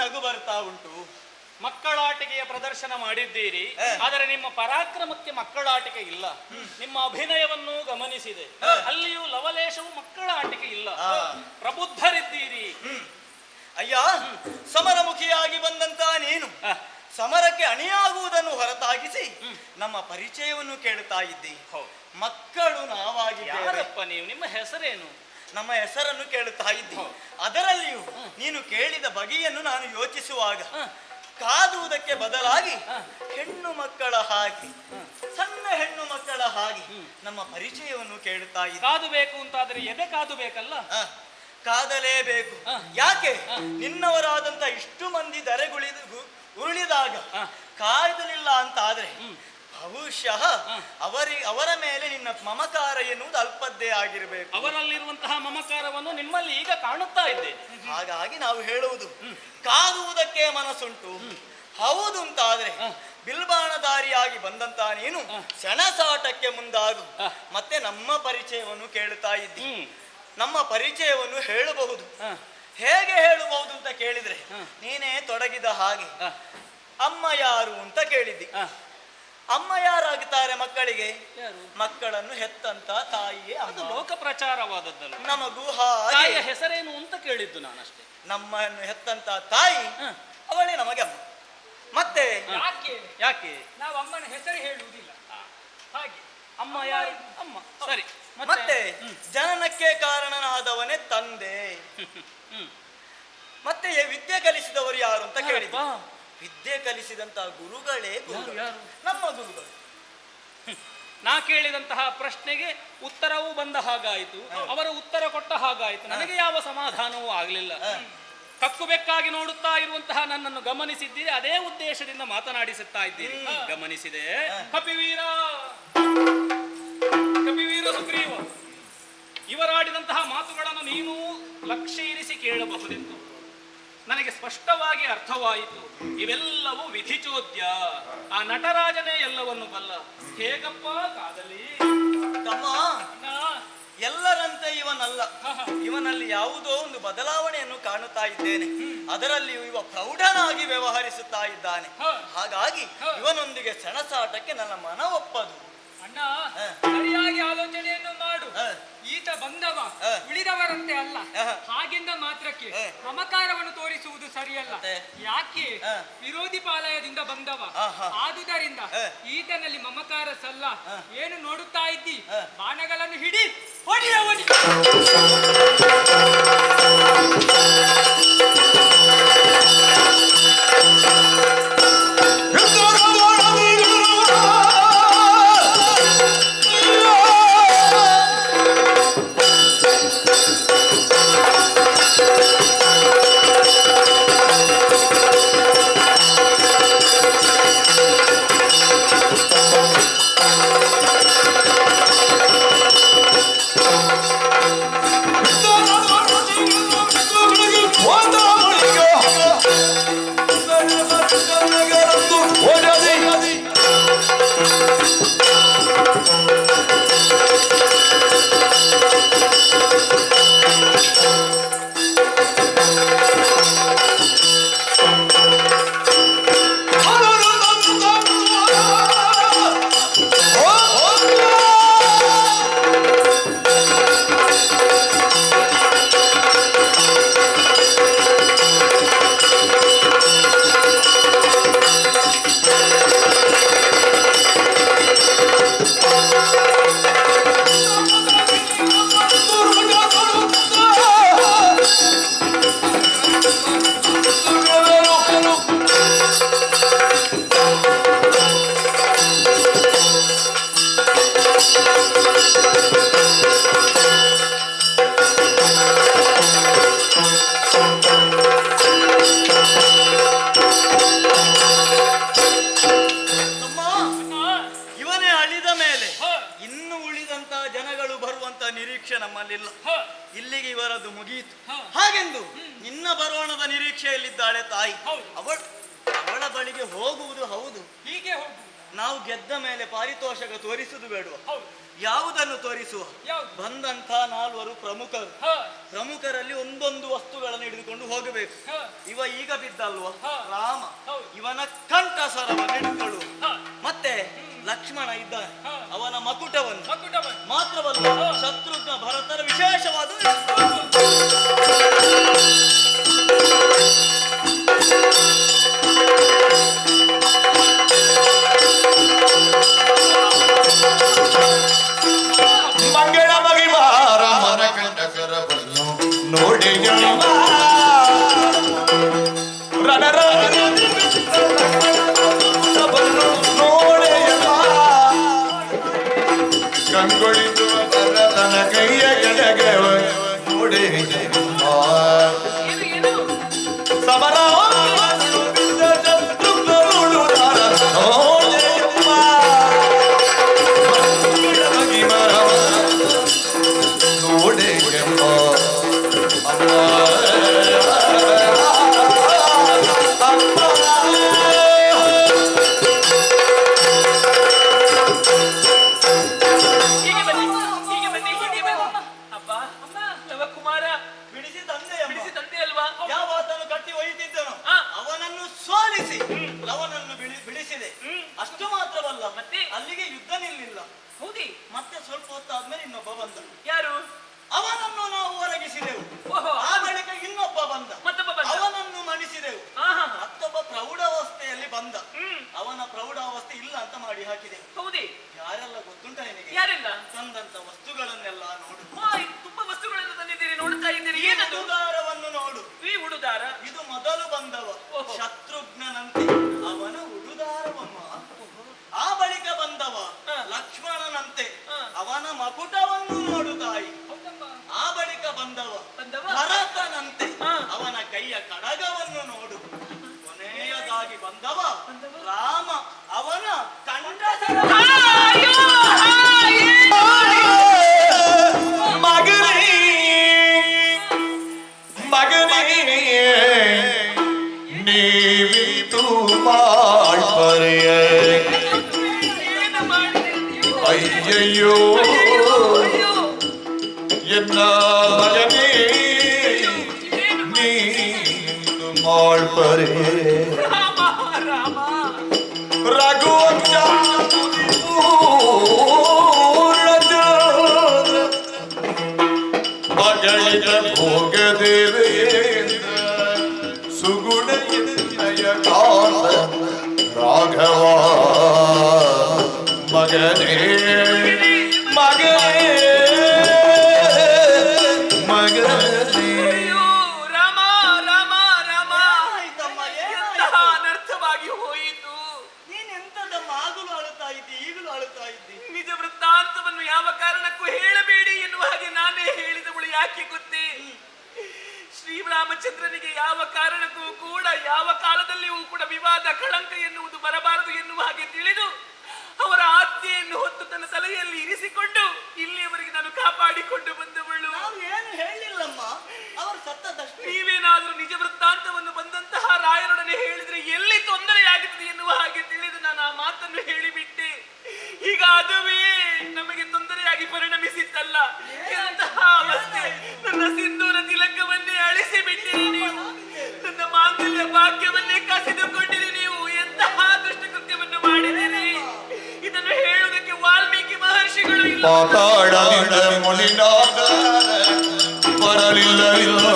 ನಗು ಬರ್ತಾ ಉಂಟು? ಮಕ್ಕಳಾಟಿಕೆಯ ಪ್ರದರ್ಶನ ಮಾಡಿದ್ದೀರಿ, ಹ. ಆದರೆ ನಿಮ್ಮ ಪರಾಕ್ರಮಕ್ಕೆ ಮಕ್ಕಳಾಟಿಕೆ ಇಲ್ಲ. ನಿಮ್ಮ ಅಭಿನಯವನ್ನು ಗಮನಿಸಿದೆ, ಅಲ್ಲಿಯೂ ಲವಲೇಶವು ಮಕ್ಕಳ ಆಟಿಕೆ ಇಲ್ಲ. ಆ. ಪ್ರಬುದ್ಧರಿದ್ದೀರಿ. ಅಯ್ಯ, ಸಮರಮುಖಿಯಾಗಿ ಬಂದಂತ ನೀನು ಹ. ಸಮರಕ್ಕೆ ಅಣಿಯಾಗುವುದನ್ನು ಹೊರತಾಗಿಸಿ ನಮ್ಮ ಪರಿಚಯವನ್ನು ಕೇಳುತ್ತಾ ಇದ್ದಿ. ಹೌದು. ಮಕ್ಕಳು ನಾವಾಗಿದ್ದೇವೆ. ಯಾರಪ್ಪ ನೀವು? ನಿಮ್ಮ ಹೆಸರೇನು? ನಮ್ಮ ಹೆಸರನ್ನು ಕೇಳುತ್ತಾ ಇದ್ದಿ. ಅದರಲ್ಲಿಯೂ ನೀನು ಕೇಳಿದ ಬಗೆಯನ್ನು ನಾನು ಯೋಚಿಸುವಾಗ ಕಾದುವುದಕ್ಕೆ ಬದಲಾಗಿ ಹೆಣ್ಣು ಮಕ್ಕಳ ಹಾಗೆ, ಸಣ್ಣ ಹೆಣ್ಣು ಮಕ್ಕಳ ಹಾಗೆ ನಮ್ಮ ಪರಿಚಯವನ್ನು ಕೇಳುತ್ತಾ ಇದ್ದಿ. ಕಾದು ಬೇಕು ಅಂತಾದ್ರೆ ಎದೆ ಕಾದು ಬೇಕಲ್ಲ? ಕಾದಲೇಬೇಕು. ಯಾಕೆ? ನಿನ್ನವರಾದಂತ ಇಷ್ಟು ಮಂದಿ ಉರುಳಿದಾಗ ಕಾಯ್ದಲಿಲ್ಲ ಅಂತ ಆದ್ರೆ ಬಹುಶಃ ಅವರ ಮೇಲೆ ನಿನ್ನ ಮಮಕಾರ ಎನ್ನುವುದು ಅಲ್ಪದ್ದೇ ಆಗಿರಬೇಕು. ಅವರಲ್ಲಿರುವಂತಹ ಮಮಕಾರವನ್ನು ನಿಮ್ಮಲ್ಲಿ ಈಗ ಕಾಣುತ್ತಾ ಇದ್ದೇನೆ. ಹಾಗಾಗಿ ನಾವು ಹೇಳುವುದು, ಕಾದುವುದಕ್ಕೆ ಮನಸ್ಸುಂಟು ಹೌದು ಅಂತಾದ್ರೆ ಬಿಲ್ಬಾಣದಾರಿಯಾಗಿ ಬಂದಂತ ನೀನು ಸೆಣಸಾಟಕ್ಕೆ ಮುಂದಾಗು. ಮತ್ತೆ ನಮ್ಮ ಪರಿಚಯವನ್ನು ಕೇಳುತ್ತಾ ಇದ್ದಿ. ನಮ್ಮ ಪರಿಚಯವನ್ನು ಹೇಳಬಹುದು. ಹೇಗೆ ಹೇಳಬಹುದು ಅಂತ ಕೇಳಿದ್ರೆ ನೀನೇ ತೊಡಗಿದ ಹಾಗೆ. ಅಮ್ಮ ಯಾರು ಅಂತ ಕೇಳಿದ್ದಿ. ಅಮ್ಮ ಯಾರಾಗುತ್ತಾರೆ ಮಕ್ಕಳಿಗೆ? ಮಕ್ಕಳನ್ನು ಹೆತ್ತಂತ ತಾಯಿಯೇ ಅದು ಅಮ್ಮ. ಲೋಕ ಪ್ರಚಾರವಾದದ್ದಲ್ಲ. ನಮಗೂ ತಾಯಿಯ ಹಾಗೆ. ಹೆಸರೇನು ಅಂತ ಕೇಳಿದ್ದು ನಾನಷ್ಟೇ. ನಮ್ಮನ್ನು ಹೆತ್ತಂತ ತಾಯಿ ಅವಳೇ ನಮಗೆ ಅಮ್ಮ. ಮತ್ತೆ ಯಾಕೆ ಯಾಕೆ? ನಾವು ಅಮ್ಮನ ಹೆಸರು ಹೇಳುವುದಿಲ್ಲ. ಹಾಗೆ ಅಮ್ಮ ಯಾರು? ಅಮ್ಮ. ಸರಿ. ಮತ್ತೆ ಜನನಕ್ಕೆ ಕಾರಣನಾದವನೇ ತಂದೆ. ಮತ್ತೆ ವಿದ್ಯೆ ಕಲಿಸಿದವರು ಯಾರು ಅಂತ ಕೇಳಿದ. ವಿದ್ಯೆ ಕಲಿಸಿದಂತ ಗುರುಗಳೇ ಗುರುಗಳು. ಯಾರು? ನಮ್ಮ ಗುರುಗಳು. ನಾ ಕೇಳಿದಂತಹ ಪ್ರಶ್ನೆಗೆ ಉತ್ತರವೂ ಬಂದ ಹಾಗಾಯಿತು, ಅವರ ಉತ್ತರ ಕೊಟ್ಟ ಹಾಗಾಯಿತು. ನನಗೆ ಯಾವ ಸಮಾಧಾನವೂ ಆಗಲಿಲ್ಲ. ಕಕ್ಕು ಬೆಕ್ಕಾಗಿ ನೋಡುತ್ತಾ ಇರುವಂತಹ ನನ್ನನ್ನು ಗಮನಿಸಿದ್ದೀರಿ, ಅದೇ ಉದ್ದೇಶದಿಂದ ಮಾತನಾಡಿಸುತ್ತಾ ಇದ್ದೀರಿ. ಗಮನಿಸಿದೆ. ಕಪಿವೀರ ಸುಗ್ರೀವ ಇವರಾಡಿದಂತಹ ಮಾತುಗಳನ್ನು ನೀನು ಲಕ್ಷ್ಯ ಇರಿಸಿ ಕೇಳಬಹುದೆಂದು ನನಗೆ ಸ್ಪಷ್ಟವಾಗಿ ಅರ್ಥವಾಯಿತು. ಇವೆಲ್ಲವೂ ವಿಧಿಚೋದ್ಯ. ಆ ನಟರಾಜನೇ ಎಲ್ಲವನ್ನು ಬಲ್ಲ. ಹೇಗಪ್ಪ ಕಾದಲಿ? ತಮ್ಮ, ಎಲ್ಲರಂತೆ ಇವನಲ್ಲ. ಇವನಲ್ಲಿ ಯಾವುದೋ ಒಂದು ಬದಲಾವಣೆಯನ್ನು ಕಾಣುತ್ತಾ ಇದ್ದೇನೆ. ಅದರಲ್ಲಿಯೂ ಇವ ಪ್ರೌಢನಾಗಿ ವ್ಯವಹರಿಸುತ್ತಾ ಇದ್ದಾನೆ. ಹಾಗಾಗಿ ಇವನೊಂದಿಗೆ ಸೆಣಸಾಟಕ್ಕೆ ನನ್ನ ಮನ ಒಪ್ಪದು. ಅಣ್ಣ, ಸರಿಯಾಗಿ ಆಲೋಚನೆಯನ್ನು ಮಾಡು. ಈತ ಬಂದವ ಉಳಿದವರಂತೆ ಅಲ್ಲ. ಹಾಗೆಂದ ಮಾತ್ರಕ್ಕೆ ಮಮಕಾರವನ್ನು ತೋರಿಸುವುದು ಸರಿಯಲ್ಲ. ಯಾಕೆ? ವಿರೋಧಿ ಪಾಲಯದಿಂದ ಬಂದವ. ಆದುದರಿಂದ ಈತನಲ್ಲಿ ಮಮಕಾರ ಸಲ್ಲ. ಏನು ನೋಡುತ್ತಾ ಇದ್ದಿ? ಬಾಣಗಳನ್ನು ಹಿಡಿ, ಹೊಡಿಯವನಿ. ನಿರೀಕ್ಷೆ ನಮ್ಮಲ್ಲಿಲ್ಲ. ಇಲ್ಲಿಗೆ ಇವರದ್ದು ಮುಗಿಯಿತು. ಹಾಗೆಂದು ನಿನ್ನ ಬರೋಣದ ನಿರೀಕ್ಷೆಯಲ್ಲಿದ್ದಾಳೆ ತಾಯಿ. ಅವಳ ಬಳಿಗೆ ಹೋಗುವುದು ಹೌದು. ಹೀಗೆ ಹೋಗು. ನಾವು ಗೆದ್ದ ಮೇಲೆ ಪಾರಿತೋಷಕ ತೋರಿಸುವುದು ಬೇಡುವ? ಹೌದು. ಯಾವುದನ್ನು ತೋರಿಸುವ? ಯಾವುದು? ಬಂದಂಥ 4 ಪ್ರಮುಖರು, ಹ, ಪ್ರಮುಖರಲ್ಲಿ ಒಂದೊಂದು ವಸ್ತುಗಳನ್ನು ಹಿಡಿದುಕೊಂಡು ಹೋಗಬೇಕು. ಹ, ಇವ ಈಗ ಬಿದ್ದಲ್ವ ಹ. ರಾಮ, ಹೌದು. ಇವನ ಕಂಠಸರವನ್ನು ಹಿಡಿದುಕೊಳ್ಳುವ. ಹ, ಮತ್ತೆ ಲಕ್ಷ್ಮಣ ಇದ್ದಾನೆ, ಹ. ಅವನ ಮಕುಟವನ್ನು ಮಕುಟವನ್ನು. ಮಾತ್ರವಲ್ಲ ಹ. ಶತ್ರುಘ್ನ ಭರತರ ವಿಶೇಷವಾದ ಮಂಗಳ ಮಗಿಮಾರ ಮನ ಕಂಡಕರವನ್ನು ನೋಡೆಯ ರಣರ ನೋಡೆಯ ಕಂಗೊಳಿಸುವ ಭರತನ ಕೈಯ ಕೆಳಗವ ನೋಡೆಯ ಏನು ಸಮರ ಹೀಗೆ ಬನ್ನಿ, ಹೀಗೆ ಬನ್ನಿ, ಹೀಗೆ ಬನ್ನಿ. ಅಪ್ಪ, ನವ ಕುಮಾರ ಬಿಡಿಸಿ ತಂದೆ ಬಿಡಿಸಿ ತಂದೆ ಅಲ್ವಾ? ಯಾವ ಆತನು ಕಟ್ಟಿ ಒಯ್ಯುತ್ತಿದ್ದನು ಆ. ಅವನನ್ನು ಸೋಲಿಸಿ ಅವನನ್ನು ಬಿಡಿಸಿದೆ. ಅಷ್ಟು ಮಾತ್ರವಲ್ಲ, ಮತ್ತೆ? ಅಲ್ಲಿಗೆ ಯುದ್ಧ ನಿಲ್ಲಿಲ್ಲ. ಹೌದಿ? ಮತ್ತೆ ಸ್ವಲ್ಪ ಹೊತ್ತಾದ್ಮೇಲೆ ಇನ್ನೊಬ್ಬ ಬಂದ, ಯಾರು? ಅವನನ್ನು ನಾವು ಹೊರಗಿಸಿದೆವು. ಓಹೋ. ಆ ಬಳಿಕ ಇನ್ನೊಬ್ಬ ಬಂದ, ಮತ್ತೊಬ್ಬ ಬಂದ. ಅವನನ್ನು ಮಣಿಸಿದೆವು. ಆಹಾ. ಮತ್ತೊಬ್ಬ ಪ್ರೌಢಾವಸ್ಥೆಯಲ್ಲಿ ಬಂದ, ಹ್ಮ್. ಅವನ ಪ್ರೌಢಾವಸ್ಥೆ ಇಲ್ಲ ಅಂತ ಮಾಡಿ ಹಾಕಿದೆವು. ಹೌದಿ? ಯಾರೆಲ್ಲ ಗೊತ್ತುಂಟ ನಿನಗೆ? ಯಾರೆಲ್ಲ? ತಂದಂತ ವಸ್ತುಗಳನ್ನೆಲ್ಲ ನೋಡು. ಇದು ತುಂಬಾ ವಸ್ತುಗಳನ್ನು ತಂದಿದ್ದೀರಿ, ನೋಡ್ತಾ ಇದ್ದೀರಿ. ಈ ಏನದು? ಉಡುದಾರವನ್ನು ನೋಡು. ಈ ಉಡುದಾರ. ಇದು ಮೊದಲು ಬಂದವ ಓಹೋ. ಶತ್ರುಘ್ನನಂತೆ, ಅವನ ಉಡುದಾರವಮ್ಮ. ಆ ಬಳಿಕ ಬಂದವ ಹ. ಲಕ್ಷ್ಮಣನಂತೆ, ಹ. ಅವನ ಮಕುಟವನ್ನು ನೋಡು ತಾಯಿ. ಹೌದಮ್ಮ. ಆ ಬಳಿಕ ಬಂದವ ಬಂದವ? ಭರತನಂತೆ, ಹ. ಅವನ ಕೈಯ ಕಡಗವನ್ನು ನೋಡು. ಕೊನೆಯದಾಗಿ ಬಂದವ ಬಂದವ? ರಾಮ, ಅವನ ಕಂಠಸರ ಅಯ್ಯೋ, ಮಗನೇ ಮಗನೇ ನೀವಿತು ಮಾಡ್ಪರೆಯ ಏನು ಮಾಡಿದೆ? ಅಯ್ಯಯ್ಯೋ ಅಯ್ಯೋ, ಎನ್ನ ಮಗನೇ ನೀನು ಮಾಡ್ಪರೆಯ ರಾಮ, ರಾಮ. ರಘುವಂಶ ಅಗಣಿತ ಭೋಗದೇವೇಂದ್ರ ಸುಗುಣ ಎನ್ನಯ ಕಾಂತ ರಾಘವ ಮಗನೇ ಮಗನೇ ಮಗನೇ ಅಯ್ಯೋ, ರಾಮ, ರಾಮ, ರಾಮ. ಆಯ್ತಮ್ಮ, ಎಂತಹ ಅನರ್ಥವಾಗಿ ಹೋಯಿತು. ನೀನೆಂತದ ಆಗಲು ಅಳುತ್ತಾ ಇದ್ದಿ, ಈಗಲೂ ಅಳುತ್ತಾ ಇದ್ದಿ. ನಿಜ ವೃತ್ತಾಂತವನ್ನು ಯಾವ ಕಾರಣಕ್ಕೂ ಹೇಳಬೇಡಿ ಎನ್ನುವ ಹಾಗೆ ನಾನೇ ಹೇಳಿದವಳು ಯಾಕೆ ಗೊತ್ತೇ? ಶ್ರೀರಾಮಚಂದ್ರನಿಗೆ ಯಾವ ಕಾರಣಕ್ಕೂ ಕೂಡ ಯಾವ ಕಾಲದಲ್ಲಿಯೂ ಕೂಡ ವಿವಾದ ಕಳಂಕ ಎನ್ನುವುದು ಬರಬಾರದು ಎನ್ನುವ ಹಾಗೆ ತಿಳಿದು ಅವರ ಆಜ್ಞೆಯನ್ನು ಹೊತ್ತು ತನ್ನ ತಲೆಯಲ್ಲಿ ಇರಿಸಿಕೊಂಡು ಇಲ್ಲಿಯವರೆಗೆ ನಾನು ಕಾಪಾಡಿಕೊಂಡು ಬಂದವಳು. ನಾವು ಏನು ಹೇಳಿಲ್ಲಮ್ಮ, ಅವರು ಸತ್ತದಷ್ಟೇ. ನೀವೇನಾದ್ರೂ ನಿಜ ವೃತ್ತಾಂತವನ್ನು ಬಂದಂತಹ ರಾಯರೊಡನೆ ಹೇಳಿದ್ರೆ ಎಲ್ಲಿ ತೊಂದರೆಯಾಗುತ್ತದೆ ಎನ್ನುವ ಹಾಗೆ ತಿಳಿದು ನಾನು ಆ ಮಾತನ್ನು ಹೇಳಿಬಿಟ್ಟೆ. ಈಗ ಅದುವೇ ನಮಗೆ ತೊಂದರೆಯಾಗಿ ಪರಿಣಮಿಸಿತ್ತಲ್ಲ. ಎಂತಹ ಅವಸ್ಥೆ! ನನ್ನ ಸಿಂಧೂರ ತಿಲಕವನ್ನೇ ಅಳಿಸಿಬಿಟ್ಟಿರಿ ನೀವು, ನನ್ನ ಮಾಂಗಲ್ಯ ಭಾಗ್ಯವನ್ನೇ ಕಸಿದುಕೊಂಡಿರಿ ನೀವು. ಎಂತಹ ದುಷ್ಟಕೃತ್ಯವನ್ನು ಮಾಡಿದಿರಿ! ಇದನ್ನು ಹೇಳುವುದಕ್ಕೆ ವಾಲ್ಮೀಕಿ ಮಹರ್ಷಿಗಳು ಇಲ್ಲ. ಪಾತಾಳದಿಂದ ಮುನಿನಾದ ಬರಲಿಲ್ಲವಿಲ್ಲ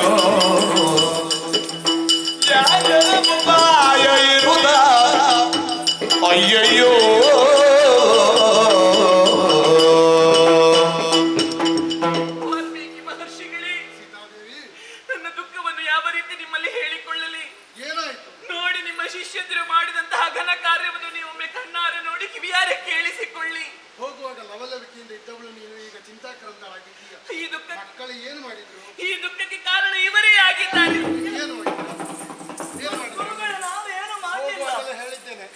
ಯಾರ ಉಪಾಯ ಇರುದ ಅಯ್ಯಯ್ಯೋ ವಾಲ್ಮೀಕಿ ಮಹರ್ಷಿಗಳೇ, ಸೀತಾದೇವಿ, ನನ್ನ ದುಃಖವನ್ನು ಯಾವ ರೀತಿ ನಿಮ್ಮಲ್ಲಿ ಹೇಳಿಕೊಳ್ಳಲಿ? ಏನಾಯ್ತು? ನೋಡಿ, ನಿಮ್ಮ ಶಿಷ್ಯಂದಿರು ಮಾಡಿದಂತಹ ಘನ ಕಾರ್ಯವನ್ನು ನೀವು ಒಮ್ಮೆ ಕಣ್ಣಾರೆ ನೋಡಿ ಕಿವಿಯಾರೆ ಕೇಳಿಸಿಕೊಳ್ಳಿ. ಹೋಗುವಾಗ ಲವಲವಿಕೆಯಿಂದ ಇದ್ದವಳು ನೀನು ಈಗ ಚಿಂತಾಕ್ರಾಂತಳಾಗಿದ್ದೀಯ. ಈ ದುಃಖ ಮಕ್ಕಳು ಏನು ಮಾಡಿದ್ರು? ಈ ದುಃಖಕ್ಕೆ ಕಾರಣ ಇವರೇ ಆಗಿದ್ದಾರೆ. ಏನು ಮಾಡಿದ್ರು? ಏನು ಮಾಡಿದ್ರು? ಗುರುಗಳು, ನಾವೇನು ಮಾಡಲಿಲ್ಲ. ಹೋಗುವಾಗಲೇ ಹೇಳಿದ್ದೇನೆ,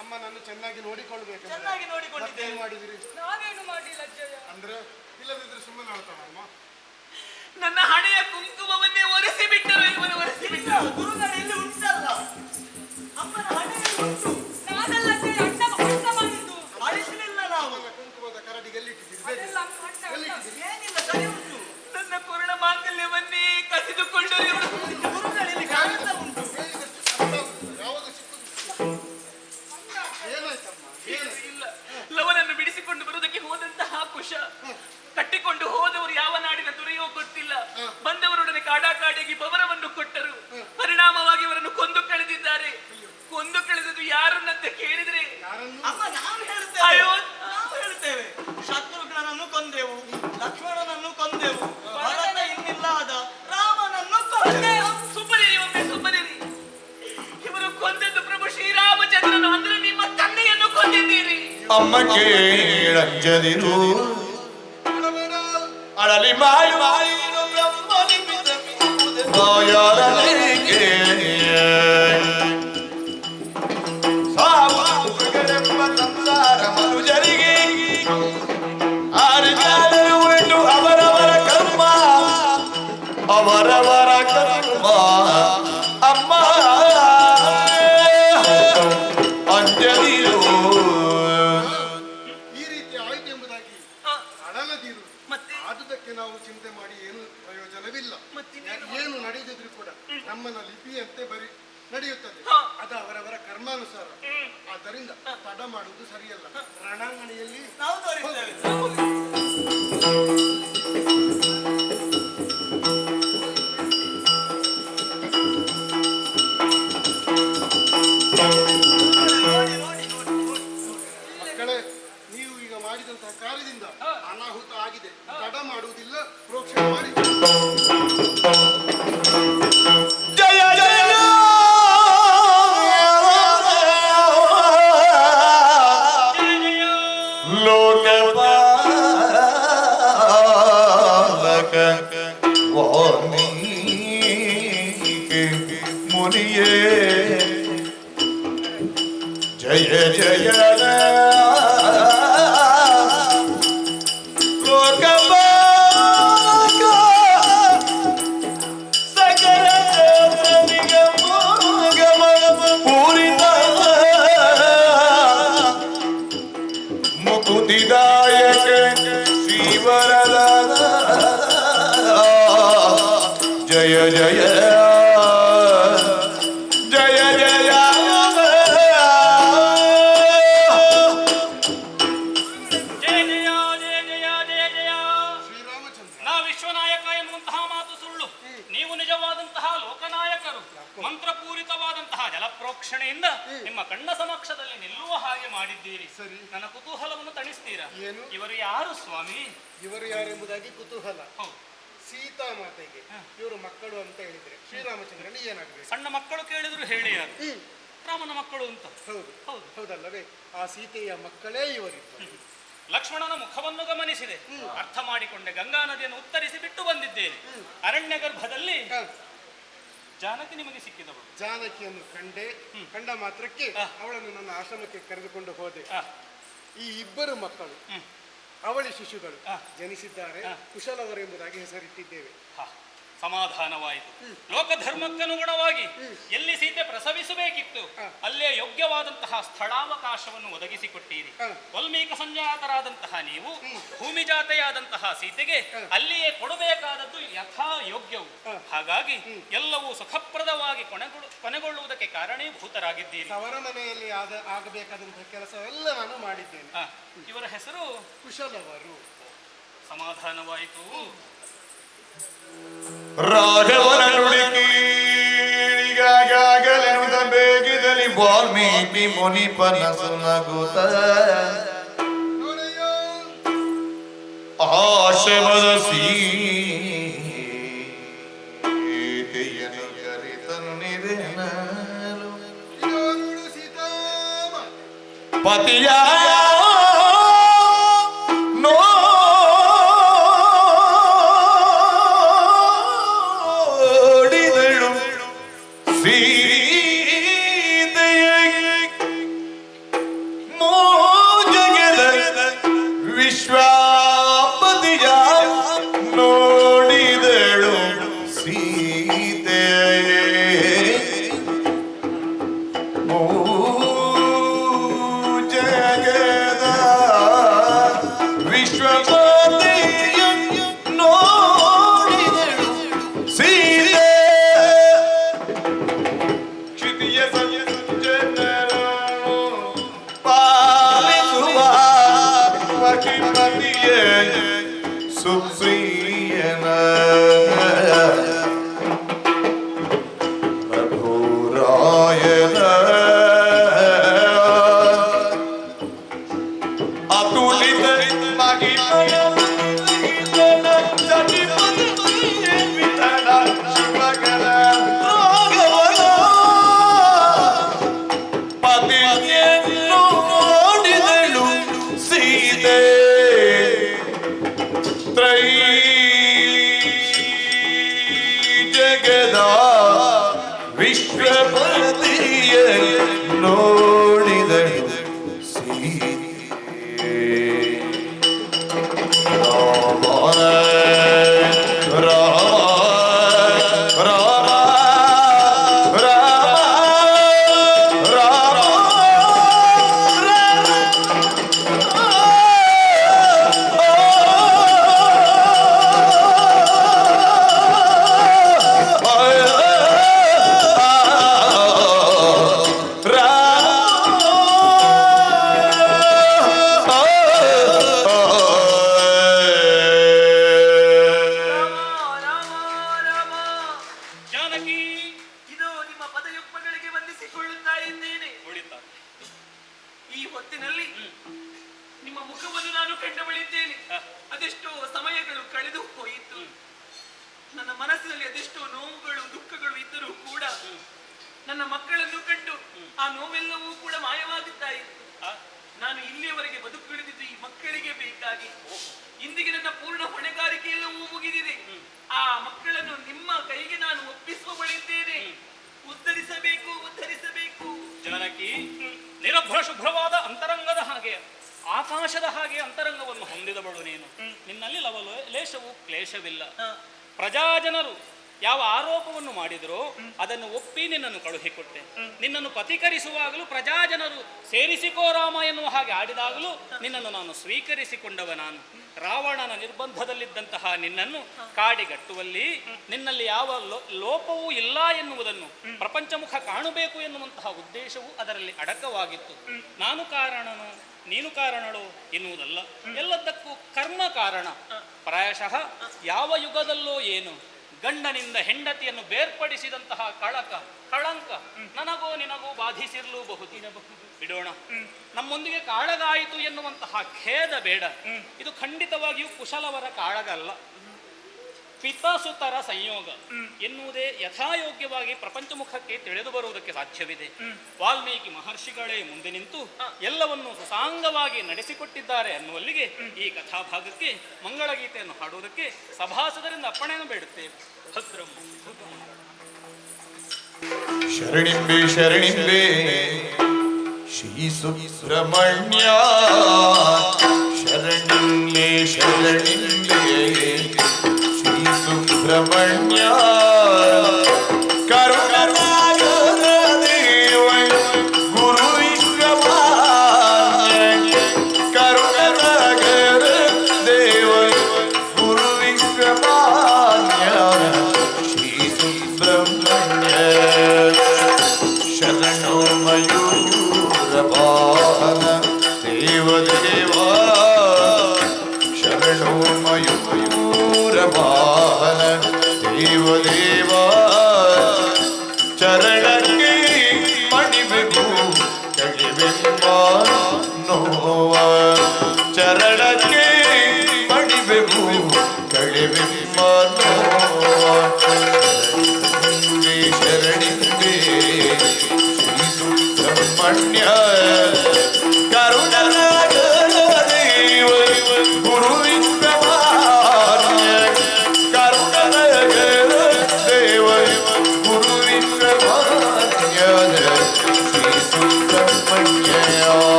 ಅಮ್ಮ ನನ್ನ ಚೆನ್ನಾಗಿ ನೋಡಿಕೊಳ್ಬೇಕು. ಚೆನ್ನಾಗಿ ನೋಡಿಕೊಂಡಿದ್ದೇವೆ. ಮತ್ತೇನು ಮಾಡಿದಿರಿ? ನಾವೇನು ಮಾಡಿಲ್ಲ ಅಜ್ಜಯ್ಯ. ಅಂದ್ರೆ ಇಲ್ಲದಿದ್ರೆ ಸುಮ್ಮನೆ ಆಳ್ತಾಳಮ್ಮ. ನನ್ನ ಹಣೆಯ ಕುಂಕುಮವನ್ನೇ ಒರೆಸಿ ಬಿಟ್ಟರು, ಇವನು ಒರೆಸಿ ಇಲ್ಲ, ಬಿಟ್ಟರು. ಗುರುಗಳು ಇಲ್ಲಿ ಉಂಟಲ್ಲ, ಅಮ್ಮನ ಹಣೆಯಲ್ಲಿ ಉಂಟು. ನಾನಲ್ಲ ಅಜ್ಜಯ್ಯ, ಅಣ್ಣ ಯಾರನ್ನಂತ ಕೇಳಿದ್ರೆ ಯಾರನ್ನು? ಅಮ್ಮ ನಾವು ಹೇಳ್ತೇವೆ, ಅಯ್ಯೋ. ನಾವು ಹೇಳ್ತೇವೆ. ಶತ್ರುಘ್ನನನ್ನು ಕೊಂದೆವು, ಲಕ್ಷ್ಮಣನನ್ನು ಕೊಂದೆವು, ಭರತ ಇನ್ನಿಲ್ಲದ ರಾಮನನ್ನು ಕೊಂದೆವು. ಸುಮ್ಮನಿರಿ ಒಮ್ಮೆ, ಸುಮ್ಮನಿರಿ. ಇವರು ಕೊಂದದ್ದು ಪ್ರಭು ಶ್ರೀರಾಮಚಂದ್ರನು, ಅಂದ್ರೆ ನಿಮ್ಮ ತಂದೆಯನ್ನು ಕೊಂದಿದ್ದೀರಿ. ಅಮ್ಮ ಕೇಳಂಜದಿರು ಅಳಲಿ ಮಾಡು ಮಾಯಿರು ಬ್ರಹ್ಮನಿಮಿತ ಮಾಯಾರನಿಗೆ ಸಾವಾಗರೆಂಬ ಸಂಸಾರ ಮನುಜರಿಗೆ ಆರಿಗಾದರೂ ಉಂಟು ಅವರವರ ಕರ್ಮ, ಅವರವರ ಕರ್ಮ. ಅಮ್ಮ ಅಂಜದಿರು ಈ ರೀತಿ ಆಯ್ತು ಎಂಬುದಾಗಿ ಅಳಲದಿರು. ಮತ್ತೆ ಆದುದಕ್ಕೆ ನಾವು ಚಿಂತೆ ಮಾಡಿ ಏನು ಪ್ರಯೋಜನವಿಲ್ಲ. ಮತ್ತಿನ್ನೇನು ಏನು ನಡೆದಿದ್ರು ಕೂಡ ನಮ್ಮನ್ನ ಲಿಪಿಯಂತೆ ಬರಿ ನಡೆಯುತ್ತದೆ. ಅದು ಅವರವರ ಕರ್ಮಾನುಸಾರ. ಆದ್ದರಿಂದ ತಡ ಮಾಡುವುದು ಸರಿಯಲ್ಲ. ರಣಾಂಗಣೆಯಲ್ಲಿ ನಾವು ತೋರಿಸ್ತೇವೆ. ಮಕ್ಕಳೇ, ನೀವು ಈಗ ಮಾಡಿದಂತಹ ಕಾರ್ಯದಿಂದ ಅನಾಹುತ ಆಗಿದೆ. ತಡ ಮಾಡುವುದಿಲ್ಲ, ಪ್ರೋಕ್ಷಣೆ ಮಾಡಿ. ಜಯ ಜಯ ಲೋಕಪಾಲಕ ವಾಲ್ಮೀಕಿ ಮುನಿಯೇ ಜಯ ಜಯ ಲೋಕಪಾಲಕ ಸಕಲ ನಿಗಮ ಪೂರಿತ ಮುಕುತಿದಾಯಕ ಶ್ರೀವರದ ಜಯ ಜಯ ಜಯ ಜಯ ಜಯ ಜಯ ಜಯ ಜಯ ಜಯ ಜಯ. ಶ್ರೀರಾಮಚಂದ್ರ ನಾ ವಿಶ್ವನಾಯಕ ಎನ್ನುವಂತಹ ಮಾತು ಸುಳ್ಳು. ನೀವು ನಿಜವಾದಂತಹ ಲೋಕನಾಯಕರು. ಮಂತ್ರಪೂರಿತವಾದಂತಹ ಜಲಪ್ರೋಕ್ಷಣೆಯಿಂದ ನಿಮ್ಮ ಕಣ್ಣ ಸಮಕ್ಷದಲ್ಲಿ ನಿಲ್ಲುವ ಹಾಗೆ ಮಾಡಿದ್ದೀರಿ. ಸರಿ. ನನ್ನ ಕುತೂಹಲವನ್ನು ತಣಿಸ್ತೀರಾ? ಏನು? ಇವರು ಯಾರು ಸ್ವಾಮಿ? ಇವರು ಯಾರೆಂಬುದಾಗಿ ಕುತೂಹಲ. ಹೌದು. ಸೀತಾ ಮಾತೆಗೆ ಇವರು ಮಕ್ಕಳು ಅಂತ ಹೇಳಿದ್ರೆ ಶ್ರೀರಾಮಚಂದ್ರನಿಗೆ ಏನಾಗಬೇಕು? ಸಣ್ಣ ಮಕ್ಕಳು ಕೇಳಿದ್ರು ಹೇಳಿ ಯಾರು? ರಾಮನ ಮಕ್ಕಳು ಅಂತ. ಹೌದು ಹೌದು. ಹೌದಲ್ಲವೇ? ಆ ಸೀತೆಯ ಮಕ್ಕಳೇ ಇವರಿಬ್ಬರು. ಲಕ್ಷ್ಮಣನ ಮುಖವನ್ನು ಗಮನಿಸಿದೆ, ಅರ್ಥ ಮಾಡಿಕೊಂಡೆ. ಗಂಗಾ ನದಿಯನ್ನು ಉತ್ತರಿಸಿ ಬಿಟ್ಟು ಬಂದಿದ್ದೇನೆ. ಅರಣ್ಯ ಗರ್ಭದಲ್ಲಿ ಹ, ಜಾನಕಿ ನಿಮಗೆ ಸಿಕ್ಕಿದವಳು. ಜಾನಕಿಯನ್ನು ಕಂಡೆ. ಕಂಡ ಮಾತ್ರಕ್ಕೆ ಅವಳನ್ನು ನನ್ನ ಆಶ್ರಮಕ್ಕೆ ಕರೆದುಕೊಂಡು ಹೋದೆ. ಆ, ಈ ಇಬ್ಬರು ಮಕ್ಕಳು ಅವಳಿ ಶಿಶುಗಳು ಹ. ಜನಿಸಿದ್ದಾರೆ. ಕುಶಲವರೆಂಬುದಾಗಿ ಹೆಸರಿಟ್ಟಿದ್ದೇವೆ. ಹ, ಸಮಾಧಾನವಾಯಿತು. ಲೋಕಧರ್ಮಕ್ಕನುಗುಣವಾಗಿ ಎಲ್ಲಿ ಸೀತೆ ಪ್ರಸವಿಸಬೇಕಿತ್ತು ಅಲ್ಲೇ ಯೋಗ್ಯವಾದಂತಹ ಸ್ಥಳಾವಕಾಶವನ್ನು ಒದಗಿಸಿಕೊಟ್ಟೀರಿ. ವಾಲ್ಮೀಕ ಸಂಜಾತರಾದಂತಹ ನೀವು ಭೂಮಿಜಾತೆಯಾದಂತಹ ಸೀತೆಗೆ ಅಲ್ಲಿಯೇ ಕೊಡಬೇಕಾದದ್ದು ಯಥಾ ಯೋಗ್ಯವು. ಹಾಗಾಗಿ ಎಲ್ಲವೂ ಸುಖಪ್ರದವಾಗಿ ಕೊನೆಗೊಳ್ಳುವುದಕ್ಕೆ ಕಾರಣೀಭೂತರಾಗಿದ್ದೀರಿ. ಅವರ ಮನೆಯಲ್ಲಿ ಆಗಬೇಕಾದಂತಹ ಕೆಲಸವೆಲ್ಲ ನಾನು ಮಾಡಿದ್ದೇನೆ. ಹ, ಇವರ ಹೆಸರು ಕುಶಲವರು. ಸಮಾಧಾನವಾಯಿತು. ರಾಘವನ ನುಡಿಗೀಗಾಗಲೆನುದ ಬೇಗಿದಲ್ಲಿ ವಾಲ್ಮೀಕಿ ಮುನಿಪನ ಸುನಗುತ ನೋಡಯ್ಯೋ, ಆಶವದ ಸೀತೆಯನ್ನು ಕರೆತನು ನಿರೆನಲು ಇದೋ ನೋಡು ಸೀತಾಮ. ಪತಿಯ ನೋಡಿದಳು ಸೀತೆಯ ಮೋಜಗೆದ ವಿಶ್ವಾಪತಿಯ ನೋಡಿದಳು ಸೀತೆ ಜಗದ ವಿಶ್ವಪತಿಯ ನೋಡಿದಳು ಸೀತೆ ಕ್ಷಿತಿಯ ಸಂಜನರು ಪಾಲಿಸುವ ಪತಿಪತಿಯ ಸುಪ್ರಿಯನ ಪ್ರಭುರಾಯನ ಹೊತ್ತಿನಲ್ಲಿ ನಿಮ್ಮ ಮುಖವನ್ನು ನಾನು ಕಂಡುಬಳಿದ್ದೇನೆ. ಅದೆಷ್ಟೋ ಸಮಯಗಳು ಕಳೆದು ಹೋಯಿತು. ನನ್ನ ಮನಸ್ಸಿನಲ್ಲಿ ಅದೆಷ್ಟೋ ನೋವುಗಳು ದುಃಖಗಳು ಇದ್ದರೂ ಕೂಡ ನನ್ನ ಮಕ್ಕಳನ್ನು ಕಂಡು ಆ ನೋವೆಲ್ಲವೂ ಕೂಡ ಮಾಯವಾಗುತ್ತಾ ಇತ್ತು. ನಾನು ಇಲ್ಲಿಯವರೆಗೆ ಬದುಕುಳಿದಿದ್ದು ಈ ಮಕ್ಕಳಿಗೆ ಬೇಕಾಗಿ. ಇಂದಿಗೆ ನನ್ನ ಪೂರ್ಣ ಹೊಣೆಗಾರಿಕೆ ಎಲ್ಲವೂ ಮುಗಿದಿದೆ. ಆ ಮಕ್ಕಳನ್ನು ನಿಮ್ಮ ಕೈಗೆ ನಾನು ಒಪ್ಪಿಸುವವಳಿದ್ದೇನೆ. ಉದ್ಧರಿಸಬೇಕು, ಉದ್ಧರಿಸಬೇಕು. ಜಾನಕಿ, ನಿರಭ್ರ ಶುಭ್ರವಾದ ಅಂತರಂಗದ ಹಾಗೆ, ಆಕಾಶದ ಹಾಗೆ ಅಂತರಂಗವನ್ನು ಹೊಂದಿದವಳು ನೀನು. ನಿನ್ನಲ್ಲಿ ಲೇಷವೂ ಕ್ಲೇಶವಿಲ್ಲ. ಪ್ರಜಾಜನರು ಯಾವ ಆರೋಪವನ್ನು ಮಾಡಿದರೋ ಅದನ್ನು ಒಪ್ಪಿ ನಿನ್ನನ್ನು ಕಳುಹಿಕೊಟ್ಟೆ. ನಿನ್ನನ್ನು ಪಥೀಕರಿಸುವಾಗಲೂ ಪ್ರಜಾಜನರು ಸೇರಿಸಿಕೋ ರಾಮ ಎನ್ನುವ ಹಾಗೆ ಆಡಿದಾಗಲೂ ನಿನ್ನನ್ನು ನಾನು ಸ್ವೀಕರಿಸಿಕೊಂಡವ ನಾನು. ರಾವಣನ ನಿರ್ಬಂಧದಲ್ಲಿದ್ದಂತಹ ನಿನ್ನನ್ನು ಕಾಡಿಗಟ್ಟುವಲ್ಲಿ ನಿನ್ನಲ್ಲಿ ಯಾವ ಲೋಪವೂ ಇಲ್ಲ ಎನ್ನುವುದನ್ನು ಪ್ರಪಂಚಮುಖ ಕಾಣಬೇಕು ಎನ್ನುವಂತಹ ಉದ್ದೇಶವು ಅದರಲ್ಲಿ ಅಡಕವಾಗಿತ್ತು. ನಾನು ಕಾರಣನು, ನೀನು ಕಾರಣಳು ಎನ್ನುವುದಲ್ಲ, ಎಲ್ಲದಕ್ಕೂ ಕರ್ಮ ಕಾರಣ. ಪ್ರಾಯಶಃ ಯಾವ ಯುಗದಲ್ಲೋ ಏನು ಗಂಡನಿಂದ ಹೆಂಡತಿಯನ್ನು ಬೇರ್ಪಡಿಸಿದಂತಹ ಕಳಂಕ ನನಗೋ ನಿನಗೋ ಬಾಧಿಸಿರಲೂಬಹುದು. ಬಿಡೋಣ, ನಮ್ಮೊಂದಿಗೆ ಕಾಳಗಾಯಿತು ಎನ್ನುವಂತಹ ಖೇದ ಬೇಡ. ಇದು ಖಂಡಿತವಾಗಿಯೂ ಕುಶಲವರ ಕಾಳಗ ಅಲ್ಲ, ಪಿತಾಸುತರ ಸಂಯೋಗ ಎನ್ನುವುದೇ ಯಥಾಯೋಗ್ಯವಾಗಿ ಪ್ರಪಂಚಮುಖಕ್ಕೆ ತಿಳಿದು ಬರುವುದಕ್ಕೆ ಸಾಧ್ಯವಿದೆ. ವಾಲ್ಮೀಕಿ ಮಹರ್ಷಿಗಳೇ ಮುಂದೆ ನಿಂತು ಎಲ್ಲವನ್ನು ಸುಸಾಂಗವಾಗಿ ನಡೆಸಿಕೊಟ್ಟಿದ್ದಾರೆ ಅನ್ನುವಲ್ಲಿಗೆ ಈ ಕಥಾಭಾಗಕ್ಕೆ ಮಂಗಳಗೀತೆಯನ್ನು ಹಾಡುವುದಕ್ಕೆ ಸಭಾಸದರಿಂದ ಅಪ್ಪಣೆಯನ್ನು ಬೇಡುತ್ತೇವೆ. ಭದ್ರಂ ಶರಣಿಂಬೆ ಶರಣಿಂಬೆ ಶ್ರೀ ಸುಬ್ರಹ್ಮಣ್ಯ ಶರಣಿಂಬೆ ಶರಣಿಂಬೆ ಶ್ರೀ ಸುಬ್ರಹ್ಮಣ್ಯ ಕರುಣಾಕರ ದೇವ ಗುರು ವಿಶ್ವಮಾನ್ಯ ಕರುಣಾಕರ ದೇವ ಗುರು ವಿಶ್ವಮಾನ್ಯ ಶ್ರೀ ಸುಬ್ರಹ್ಮಣ್ಯ ಶರಣೋ ಮಯೂರವಾಹನ ದೇವದೇವ ಶರಣೋ ಮಯೂರವಾಹನ ದೇವದೇವ ಚರಣಕ್ಕೆ ಮಣಿಬೆಗು ಕಳಿಬೆಂಬ ನೋವ ಚರಣಕ್ಕೆ ಮಣಿಬೆಗು ಕಳಿಬೆಂಬ ನೋವ ಶರಣಿಂದೆ ಶ್ರೀ ಸುಬ್ರಹ್ಮಣ್ಯ